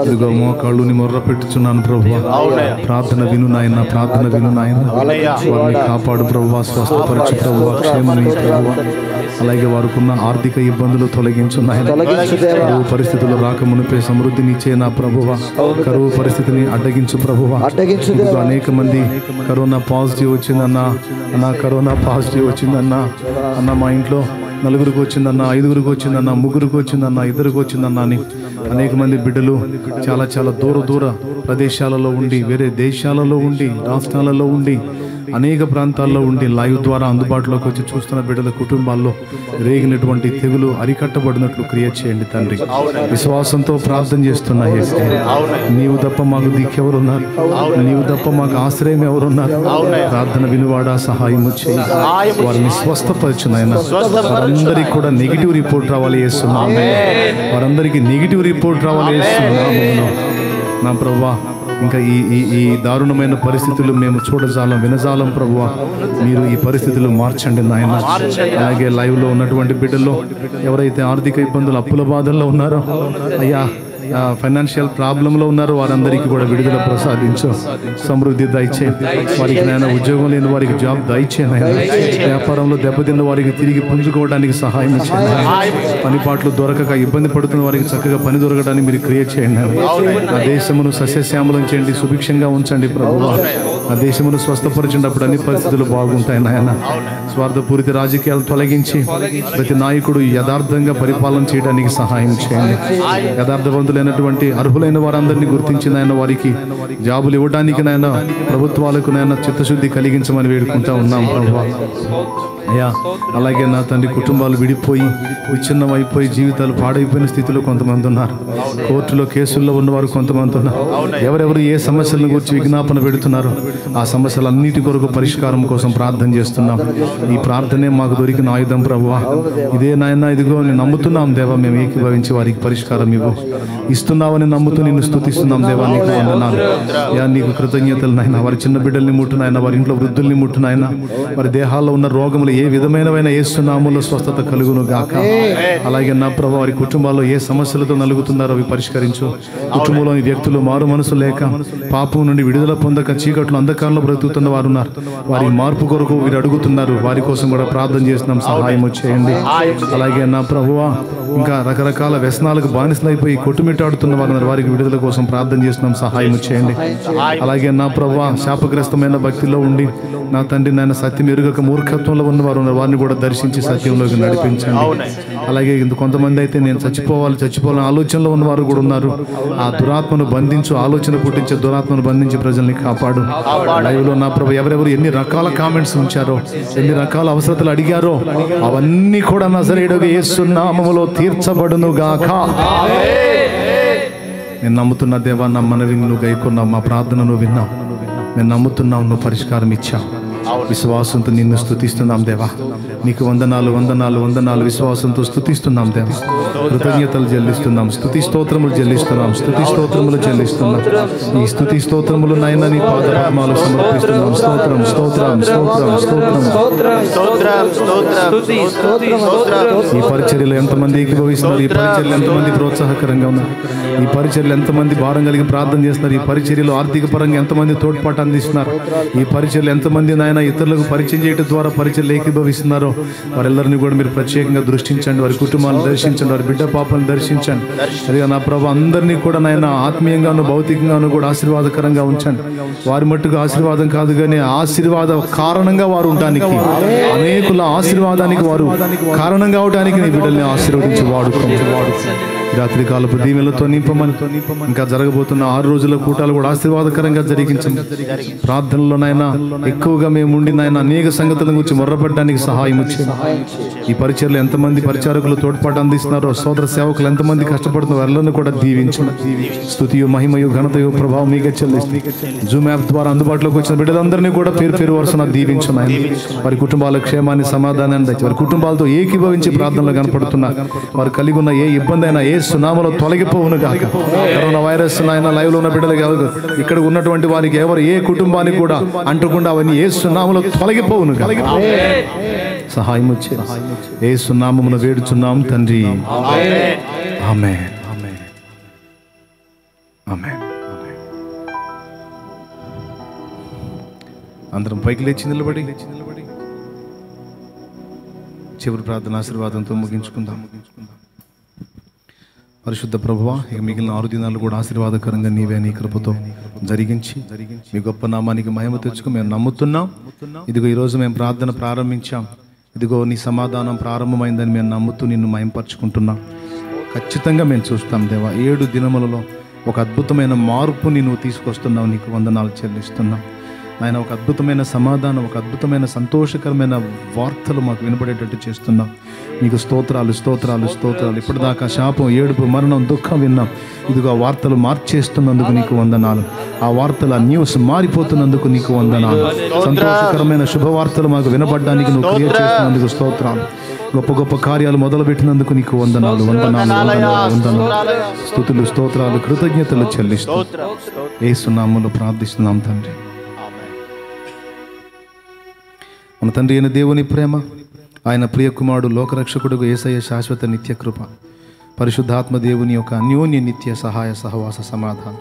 ఇదిగో మోకాళ్ళుని మొర్ర పెట్టుచున్నాను ప్రభు. ప్రార్థన విను నాయన, ప్రార్థన విను నాయన. వారిని కాపాడు ప్రభు, స్వస్థపరచు ప్రభు, క్షేమని ప్రభు. అలాగే వారికున్న ఆర్థిక ఇబ్బందులు తొలగించు నాయన. కరువు పరిస్థితులు రాకమునిపై సమృద్ధినిచ్చే నా ప్రభువ. కరువు పరిస్థితిని అడ్డగించు ప్రభువ. అనేక మంది కరోనా పాజిటివ్ వచ్చిందన్నా, కరోనా పాజిటివ్ వచ్చిందన్నా అన్న, మా ఇంట్లో నలుగురికి వచ్చిందన్నా, ఐదుగురికి వచ్చిందన్నా, ముగ్గురికి వచ్చిందన్నా, ఇద్దరికి వచ్చిందన్నా అని అనేక మంది బిడ్డలు చాలా చాలా దూర ప్రదేశాలలో ఉండి, వేరే దేశాలలో ఉండి, రాష్ట్రాలలో ఉండి, అనేక ప్రాంతాల్లో ఉండి లైవ్ ద్వారా అందుబాటులోకి వచ్చి చూస్తున్న బిడ్డల కుటుంబాల్లో రేగినటువంటి తెగులు అరికట్టబడినట్లు క్రియేట్ చేయండి తండ్రి. విశ్వాసంతో ప్రార్థన చేస్తున్నా యేసయ్య. నీవు తప్ప మాకు దిక్కెవరున్నారు? నీవు తప్ప మాకు ఆశ్రయం ఎవరున్నారు? ప్రార్థన వినువాడా, సహాయం చేయి. వారిని స్వస్థపరచు నాయన. వారందరికీ కూడా నెగిటివ్ రిపోర్ట్ రావాలి యేసునామములో. వారందరికీ నెగిటివ్ రిపోర్ట్ రావాలి యేసునామములో. నా ప్రభువా, ఇంకా ఈ దారుణమైన పరిస్థితులు మేము చూడజాలం, వినజాలం ప్రభువా. మీరు ఈ పరిస్థితులు మార్చండి నాయన. అలాగే లైవ్లో ఉన్నటువంటి బిడ్డల్లో ఎవరైతే ఆర్థిక ఇబ్బందులు, అప్పుల బాధల్లో ఉన్నారో అయ్యా, ఫైనాన్షియల్ ప్రాబ్లంలో ఉన్నారో వారందరికీ కూడా విడుదల ప్రసాదించు, సమృద్ధి దయచే. వారికి నాయన ఉద్యోగం లేని వారికి జాబ్ దయచే నాయన. వ్యాపారంలో దెబ్బతిన్న వారికి తిరిగి పుంజుకోవడానికి సహాయం చేయండి. పనిపాట్లు దొరకక ఇబ్బంది పడుతున్న వారికి చక్కగా పని దొరకడానికి మీరు క్రియేట్ చేయండి. ఆ దేశమును సస్యశ్యామలం చేయండి, సుభిక్షంగా ఉంచండి ప్రభువా. ఆ దేశమును స్వస్థపరిచినప్పుడు అన్ని పరిస్థితులు బాగుంటాయి నాయన. స్వార్థపూరిత రాజకీయాలు తొలగించి ప్రతి నాయకుడు యథార్థంగా పరిపాలన చేయడానికి సహాయం చేయండి. యథార్థవంతులైనటువంటి అర్హులైన వారందరినీ గుర్తించిన ఆయన వారికి జాబులు ఇవ్వడానికి నాయన, ప్రభుత్వాలకు నాయన చిత్తశుద్ధి కలిగించమని వేడుకుంటా ఉన్నాం ప్రభువా. అయ్యా, అలాగే నా తండ్రి, కుటుంబాలు విడిపోయి విచ్ఛిన్నమైపోయి జీవితాలు పాడైపోయిన స్థితిలో కొంతమంది ఉన్నారు. కోర్టులో కేసుల్లో ఉన్నవారు కొంతమంది ఉన్నారు. ఎవరెవరు ఏ సమస్యలను గురించి విజ్ఞాపన పెడుతున్నారో ఆ సమస్యలన్నిటి కొరకు పరిష్కారం కోసం ప్రార్థన చేస్తున్నాం. ఈ ప్రార్థనే మాకు దొరికిన ఆయుధం ప్రభువా. ఇదే నాయన, ఇదిగో నేను నమ్ముతున్నాం దేవా. మేము ఏకీభవించి వారికి పరిష్కారం ఇస్తున్నావని నమ్ముతూ నిన్ను స్తుతిస్తున్నాం దేవా. నీకు వందనాలు యా, నీకు కృతజ్ఞతలు నాయన. వారి చిన్న బిడ్డల్ని ముట్టునాయన, వారి ఇంట్లో వృద్ధుల్ని ముట్టునాయన. వారి దేహాల్లో ఉన్న రోగములు ఏ విధమైనవైన యేసు నామములో స్వస్థత కలుగును గాక. అలాగే నా ప్రభు, వారి కుటుంబాల్లో ఏ సమస్యలతో నలుగుతున్నారో అవి పరిష్కరించు. కుటుంబంలోని వ్యక్తులు మారు మనసు లేక, పాపం నుండి విడుదల పొందక, చీకట్లు అంధకారంలో బ్రతుకుతున్న వారు ఉన్నారు. వారి మార్పు కొరకు వీరు అడుగుతున్నారు. వారి కోసం కూడా ప్రార్థన చేస్తున్నాం, సహాయం చేయండి. అలాగే నా ప్రభువా, ఇంకా రకరకాల వ్యసనాలకు బానిసలైపోయి కొట్టుమిట్టాడుతున్న వారు ఉన్నారు. వారికి విడుదల కోసం ప్రార్థన చేస్తున్నాం, సహాయం చేయండి. అలాగే నా ప్రభువా, శాపగ్రస్తమైన భక్తిలో ఉండి నా తండ్రి నాయన సత్యం ఎరుగక మూర్ఖత్వంలో ఉన్నవారు ఉన్నారు. వారిని కూడా దర్శించి సత్యంలోకి నడిపించండి. అలాగే కొంతమంది అయితే నేను చచ్చిపోవాలని ఆలోచనలో ఉన్నవారు కూడా ఉన్నారు. ఆ దురాత్మను బంధించు, ఆలోచన పుట్టించే దురాత్మను బంధించి ప్రజల్ని కాపాడు. లైవ్లో నా ప్రభు ఎవరెవరు ఎన్ని రకాల కామెంట్స్ ఉంచారో, ఎన్ని రకాల అవసరతలు అడిగారో అవన్నీ కూడా నజరేయుడగు యేసు నామములో తీర్చబడును గాక. నేను నమ్ముతున్న దేవా, నా మనవి నువ్వు గైకొన్నావు, మా ప్రార్థనను విన్నావు. నేను నమ్ముతున్నావు, నువ్వు పరిష్కారం ఇచ్చావు. విశ్వాసంతో నిన్ను స్తుతిస్తున్నాం దేవా. నీకు వందనాలు వందనాలు వందనాలు. విశ్వాసంతో స్తుతిస్తున్నాం దేవా. కృతజ్ఞతలు చెల్లిస్తున్నాం, స్తుతి స్తోత్రములు చెల్లిస్తున్నాం, స్తుతి స్తోత్రములు చెల్లిస్తున్నాం. ఈ స్తుతి స్తోత్రములు నాయన నీ పాద పద్మాలు సమర్పిస్తున్నాం. స్తోత్రం స్తోత్రం స్తోత్రం. ఈ పరిచర్యలు ఎంతమంది ఏకీభవిస్తున్నారు? ఈ పరిచర్యలు ఎంతమంది ప్రోత్సాహకరంగా ఉన్నారు? ఈ పరిచర్యలు ఎంతమంది భారం కలిగి ప్రార్థన చేస్తున్నారు? ఈ పరిచర్యలు ఆర్థిక పరంగా ఎంతమంది తోడ్పాటు అందిస్తున్నారు? ఈ పరిచర్యలు ఎంతమంది నాయన ఇతరులకు పరిచయం చేయడం ద్వారా పరిచర్యలు ఏకీభవిస్తున్నారో వారెల్లరినీ కూడా మీరు ప్రత్యేకంగా దృష్టించండి. వారి కుటుంబాలను దర్శించండి, వారి బిడ్డ పాపలను దర్శించండి. అదే నా ప్రభు, అందరినీ కూడా నాయన ఆత్మీయంగాను భౌతికంగాను కూడా ఆశీర్వాదకరంగా ఉంచండి. వారి మట్టుకు ఆశీర్వాదం కాదు కానీ ఆశీర్వాద కారణంగా వారు ఉండడానికి, అనేకుల ఆశీర్వాదానికి వారు కారణంగా అవడానికి నీ బిడ్డల్ని ఆశీర్వదించి వాడుకోండి. రాత్రి కాలపు దీవెనలతో నింపమని, ఇంకా జరగబోతున్న 6 రోజుల కూటాలు కూడా ఆశీర్వాదకరంగా జరిగించండి. ప్రార్థనలోనైనా ఎక్కువగా మేము ఉండి నాయన అనేక సంగతుల గురించి మొర్రపడడానికి సహాయం ఇచ్చింది. ఈ పరిచర్లు ఎంతమంది పరిచారకులు తోడ్పాటు అందిస్తున్నారో, సోదర సేవకులు ఎంతమంది కష్టపడుతున్న వారిని కూడా దీవించండి. స్తుతియు మహిమయు ఘనతయు ప్రభావం మీకే చెల్లిస్తుంది. జూమ్ యాప్ ద్వారా అందుబాటులోకి వచ్చిన బిడ్డలందరినీ కూడా పేరు పేరు వరుసన దీవించమని, వారి కుటుంబాల క్షేమాన్ని సమాధానాన్ని దయచేసి, వారి కుటుంబాలతో ఏకీభవించి ప్రార్థనలు కనపడుతున్నా వారు కలిగి ఉన్న ఏ ఇబ్బంది అయినా యేసు నామములో తొలగిపోవును గాక. కరోనా వైరస్ అయినా లైవ్ లో ఉన్న బిడ్డలు కాదు, ఇక్కడ ఉన్నటువంటి వారికి ఎవరు ఏ కుటుంబానికి కూడా అంటకుండా అవన్నీ యేసు నామములో తొలగిపోవును గాక. సహాయం వచ్చే యేసు నామమున వేడుచున్నాం తండ్రి. ఆమేన్ ఆమేన్ ఆమేన్. అందరం పైకి లేచి నిలబడి చివరి ప్రార్థన ఆశీర్వాదంతో ముగించుకుందాం. పరిశుద్ధ ప్రభువా, ఇక మిగిలిన 6 దినాలు కూడా ఆశీర్వాదకరంగా నీవే నీ కృపతో జరిగించి మీ గొప్ప నామానికి మహిమ తెచ్చుకు మేము నమ్ముతున్నాం. ఇదిగో ఈరోజు మేము ప్రార్థన ప్రారంభించాం. ఇదిగో నీ సమాధానం ప్రారంభమైందని మేము నమ్ముతూ నిన్ను మహింపరచుకుంటున్నాం. ఖచ్చితంగా మేము చూస్తాం దేవా, 7 దినములలో ఒక అద్భుతమైన మార్పుని నువ్వు తీసుకొస్తున్నావు. నీకు వందనాలు చెల్లిస్తున్నాం ఆయన. ఒక అద్భుతమైన సమాధానం, ఒక అద్భుతమైన సంతోషకరమైన వార్తలు మాకు వినపడేటట్టు చేస్తున్నాం. నీకు స్తోత్రాలు స్తోత్రాలు స్తోత్రాలు. ఇప్పటిదాకా శాపం, ఏడుపు, మరణం, దుఃఖం విన్నాం. ఇదిగో ఆ వార్తలు మార్చేస్తున్నందుకు నీకు వందనాలు. ఆ వార్తలు, ఆ న్యూస్ మారిపోతున్నందుకు నీకు వందనాలు. సంతోషకరమైన శుభవార్తలు మాకు వినపడడానికి నువ్వు క్రియేట్ చేస్తున్నందుకు స్తోత్రాలు. గొప్ప గొప్ప కార్యాలు మొదలుపెట్టినందుకు నీకు వందనాలు వందనాలు వందనాలు వందనాలు. స్తుతులు స్తోత్రాలు కృతజ్ఞతలు చెల్లిస్తూ యేసు నామములో ప్రార్థిస్తున్నాం తండ్రి. మన తండ్రి అయిన దేవుని ప్రేమ, ఆయన ప్రియ కుమారుడు లోకరక్షకుడు యేసయ్య శాశ్వత నిత్య కృప, పరిశుద్ధాత్మ దేవుని యొక్క అన్యోన్య నిత్య సహాయ సహవాస సమాధానం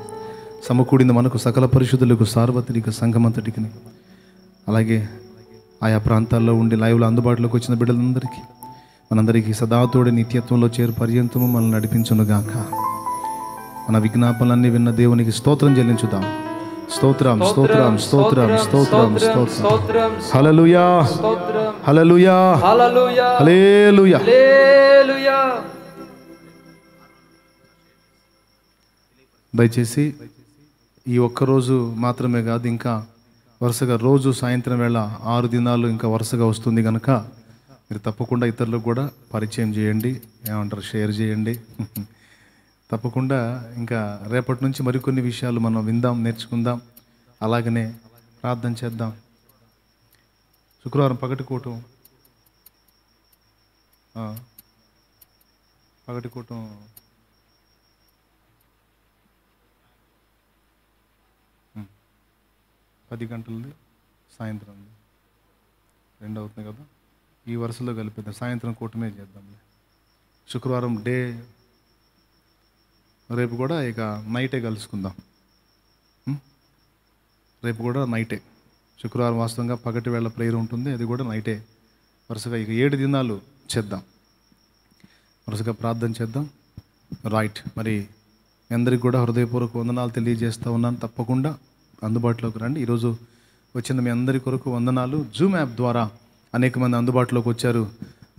సమకూడిన మనకు సకల పరిశుద్ధులకు సార్వత్రిక సంఘమంతటికి, అలాగే ఆయా ప్రాంతాల్లో ఉండి లైవ్లో అందుబాటులోకి వచ్చిన బిడ్డలందరికీ మనందరికీ సదాతోడి నిత్యత్వంలో చేరు పర్యంతము మనల్ని నడిపించునుగాక. మన విజ్ఞాపనలన్నీ విన్న దేవునికి స్తోత్రం చెల్లించుదాం. స్తోత్రం స్తోత్రం స్తోత్రం స్తోత్రం స్తోత్రం. హల్లెలూయా హల్లెలూయా హల్లెలూయా హల్లెలూయా. దయచేసి ఈ ఒక్కరోజు మాత్రమే కాదు, ఇంకా వరుసగా రోజు సాయంత్రం వేళ 6 దినాలు ఇంకా వరుసగా వస్తుంది కనుక మీరు తప్పకుండా ఇతరులకు కూడా పరిచయం చేయండి, ఏమంటారు, షేర్ చేయండి. తప్పకుండా ఇంకా రేపటి నుంచి మరికొన్ని విషయాలు మనం విందాం, నేర్చుకుందాం, అలాగనే ప్రార్థన చేద్దాం. శుక్రవారం పగటికూటం పగటికూటం 10 గంటలది, సాయంత్రం 2 అవుతుంది కదా. ఈ వరుసలో కలిపేద్దాం, సాయంత్రం కూటమే చేద్దాంలే. శుక్రవారం డే రేపు కూడా ఇక నైటే కలుసుకుందాం. రేపు కూడా నైటే. శుక్రవారం వాస్తవంగా పగటి వేళ ప్రేయర్ ఉంటుంది, అది కూడా నైటే. వరుసగా ఇక 7 దినాలు చేద్దాం, వరుసగా ప్రార్థన చేద్దాం. రైట్, మరి మీ అందరికీ కూడా హృదయపూర్వక వందనాలు తెలియజేస్తూ ఉన్నాను. తప్పకుండా అందుబాటులోకి రండి. ఈరోజు వచ్చిన మీ అందరి కొరకు వందనాలు. జూమ్ యాప్ ద్వారా అనేక మంది అందుబాటులోకి వచ్చారు.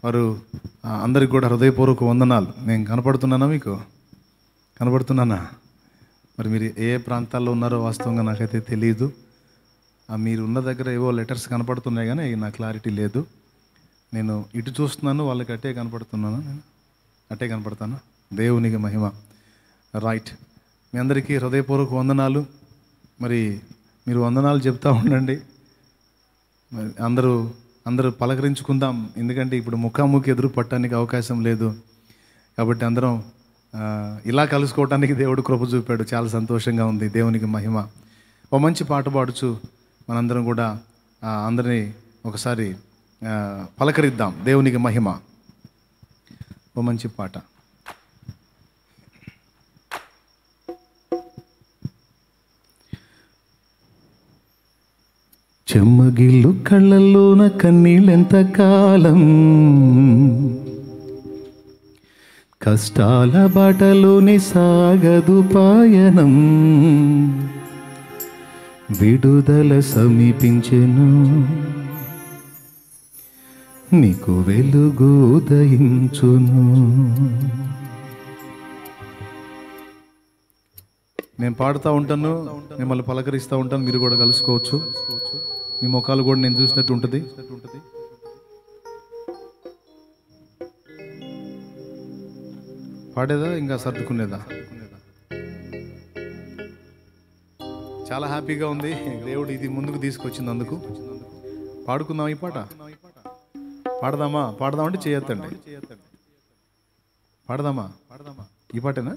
వారు అందరికి కూడా హృదయపూర్వక వందనాలు. నేను కనపడుతున్నానా? మీకు కనబడుతున్నానా? మరి మీరు ఏ ప్రాంతాల్లో ఉన్నారో వాస్తవంగా నాకైతే తెలియదు. మీరు ఉన్న దగ్గర ఏవో లెటర్స్ కనపడుతున్నాయి కానీ నా క్లారిటీ లేదు. నేను ఇటు చూస్తున్నాను, వాళ్ళకి అట్టే కనపడుతున్నాను, నేను అట్టే కనపడతాను. దేవునికి మహిమ. రైట్, మీ అందరికీ హృదయపూర్వక వందనాలు. మరి మీరు వందనాలు చెప్తా ఉండండి. మరి అందరూ పలకరించుకుందాం, ఎందుకంటే ఇప్పుడు ముఖాముఖి ఎదురు పట్టడానికి అవకాశం లేదు. కాబట్టి అందరం ఇలా కలుసుకోవటానికి దేవుడు కృప చూపాడు. చాలా సంతోషంగా ఉంది. దేవునికి మహిమ. ఓ మంచి పాట పాడుచు మనందరం కూడా అందరినీ ఒకసారి పలకరిద్దాం. దేవునికి మహిమ. ఓ మంచి పాట. చెమ్మగిల్లు కళ్ళల్లోన కన్నీళ్ళెంత కాలం, కష్టాల బాటలోని సాగదు పాయనం, విడుదల సమీపించెను, నీకు వెలుగు ఉదయించును. నేను పాడుతూ ఉంటాను, మిమ్మల్ని పలకరిస్తూ ఉంటాను, మీరు కూడా కలుసుకోవచ్చు. మీ ముఖాలు కూడా నేను చూసినట్టు ఉంటుంది. పాడేదా ఇంకా సర్దుకునేదా? చాలా హ్యాపీగా ఉంది. దేవుడు ఇది ముందుకు తీసుకొచ్చినందుకు. పాడుకుందాం ఈ పాట. పాడదామంటే చేయొద్దండి. పాడదామా ఈ పాటేనా?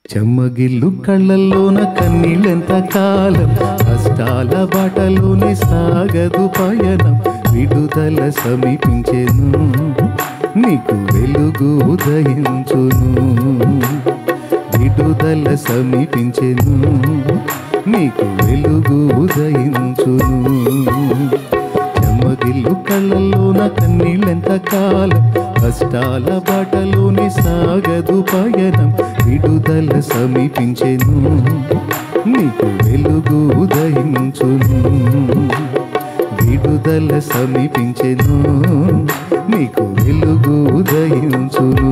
చెమ్మగిల్లు కళ్ళల్లోన కన్నీళ్ళెంత కాలం, కష్టాల బాటలోనే సాగదు పయనం, విడుదల సమీపించెను, నీకు వెలుగు ఉదయించును. విడుదల సమీపించెను, నీకు వెలుగు ఉదయించును. చెమ్మగిల్లు కళ్ళల్లోన కన్నీళ్ళెంత కాలం, కష్టాల బాటలోనే సాగదు పయనం, విడుదల సమీపించెను, నీకు వెలుగు ఉదయించును. విడుదల సమీపించెను, నీకు వెలుగు ఉదయించును.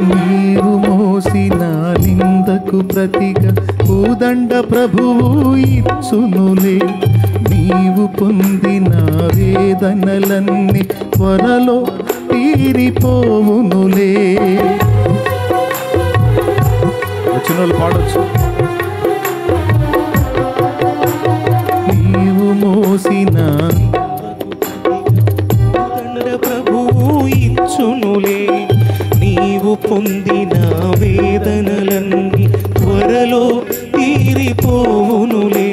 నీవు మోసిన నిందకు ప్రతిగా పూదండ ప్రభువు ఇచ్చునులే, నీవు పొందిన వేదనలన్నీ త్వరలో తీరిపోవునులే. వచ్చిన వాళ్ళు పాడొచ్చు. నీవు మోసిన ప్రభువు ఇచ్చునులే, నీవు పొందిన వేదనలన్నీ త్వరలో తీరిపోవునులే.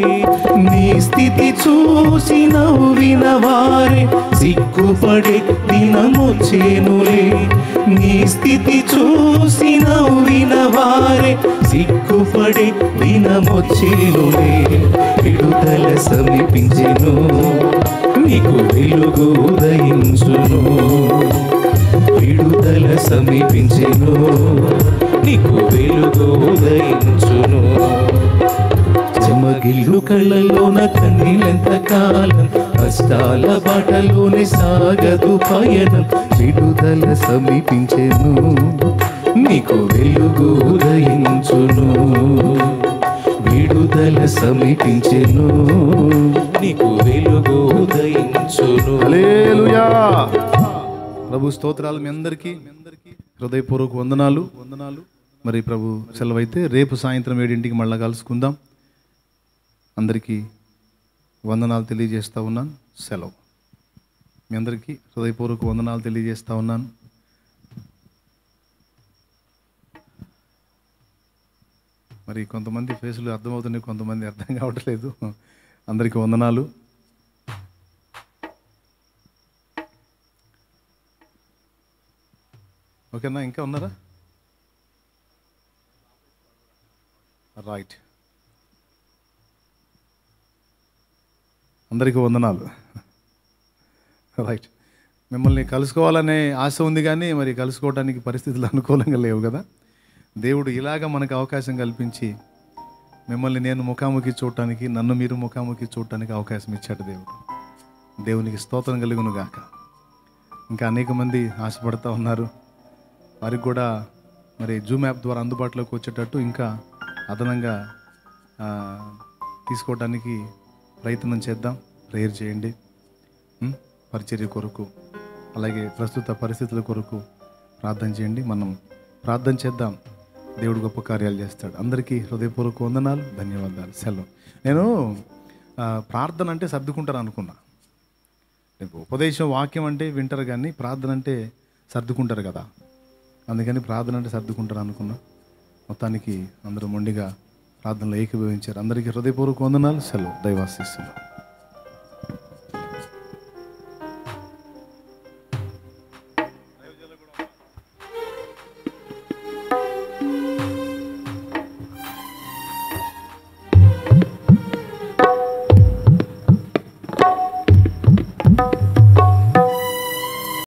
నీ స్థితి చూసి నవ్విన వారే సిగ్గుపడే దినమొచ్చేనులే. నీ స్థితి చూసి నవ్విన వారే సిగ్గుపడే దినమొచ్చేనులే. విడుదల సమీపించెను, నీకు వెలుగు ఉదయించును. విడుదల సమీపించెను, నీకు వెలుగు ఉదయించును. చెమ్మగిల్లు కళ్ళలోన కన్నీళ్ళెంత కాలం, కష్టాల బాటలోనే సాగదు పయనం, విడుదల సమీపించెను, నీకు వెలుగు ఉదయించును. విడుదల సమీపించెను, నీకు వెలుగు ఉదయించును. హల్లెలూయా. ప్రభు స్తోత్రాలు. మీ అందరికీ హృదయపూర్వక వందనాలు. మరి ప్రభు సెలవైతే రేపు సాయంత్రం 7 మళ్ళీ కలుసుకుందాం. అందరికీ వందనాలు తెలియజేస్తూ ఉన్నాను. సెలవు. మీ అందరికీ హృదయపూర్వక వందనాలు తెలియజేస్తూ ఉన్నాను. మరి కొంతమంది ఫేసులు అర్థమవుతున్నాయి, కొంతమంది అర్థం కావట్లేదు. అందరికీ వందనాలు. ఓకేనా? ఇంకా ఉన్నారా? రైట్. అందరికీ వందనాలు. రైట్. మిమ్మల్ని కలుసుకోవాలనే ఆశ ఉంది, కానీ మరి కలుసుకోవడానికి పరిస్థితులు అనుకూలంగా లేవు కదా. దేవుడు ఇలాగ మనకు అవకాశం కల్పించి మిమ్మల్ని నేను ముఖాముఖి చూడటానికి, నన్ను మీరు ముఖాముఖి చూడటానికి అవకాశం ఇచ్చాడు దేవుడు. దేవునికి స్తోత్రం కలుగును గాక. ఇంకా అనేక మంది ఆశపడుతూ ఉన్నారు. వారికి కూడా మరి జూమ్ యాప్ ద్వారా అందుబాటులోకి వచ్చేటట్టు ఇంకా అదనంగా తీసుకోవడానికి ప్రయత్నం చేద్దాం. ప్రేయర్ చేయండి. పరిచర్య కొరకు, అలాగే ప్రస్తుత పరిస్థితుల కొరకు ప్రార్థన చేయండి. మనం ప్రార్థన చేద్దాం. దేవుడు గొప్ప కార్యాలు చేస్తాడు. అందరికీ హృదయపూర్వక వందనాలు, ధన్యవాదాలు. సెలవు. నేను ప్రార్థన అంటే సర్దుకుంటారు అనుకున్నా. ఉపదేశం వాక్యం అంటే వింటారు, కానీ ప్రార్థన అంటే సర్దుకుంటారు కదా. అందుకని ప్రార్థన అంటే సర్దుకుంటారు అనుకున్నా. మొత్తానికి అందరూ మొండిగా ప్రార్థనలో ఏకీభవించారు. అందరికీ హృదయపూర్వక వందనాలు. సెలవు. దైవాశీస్సులు.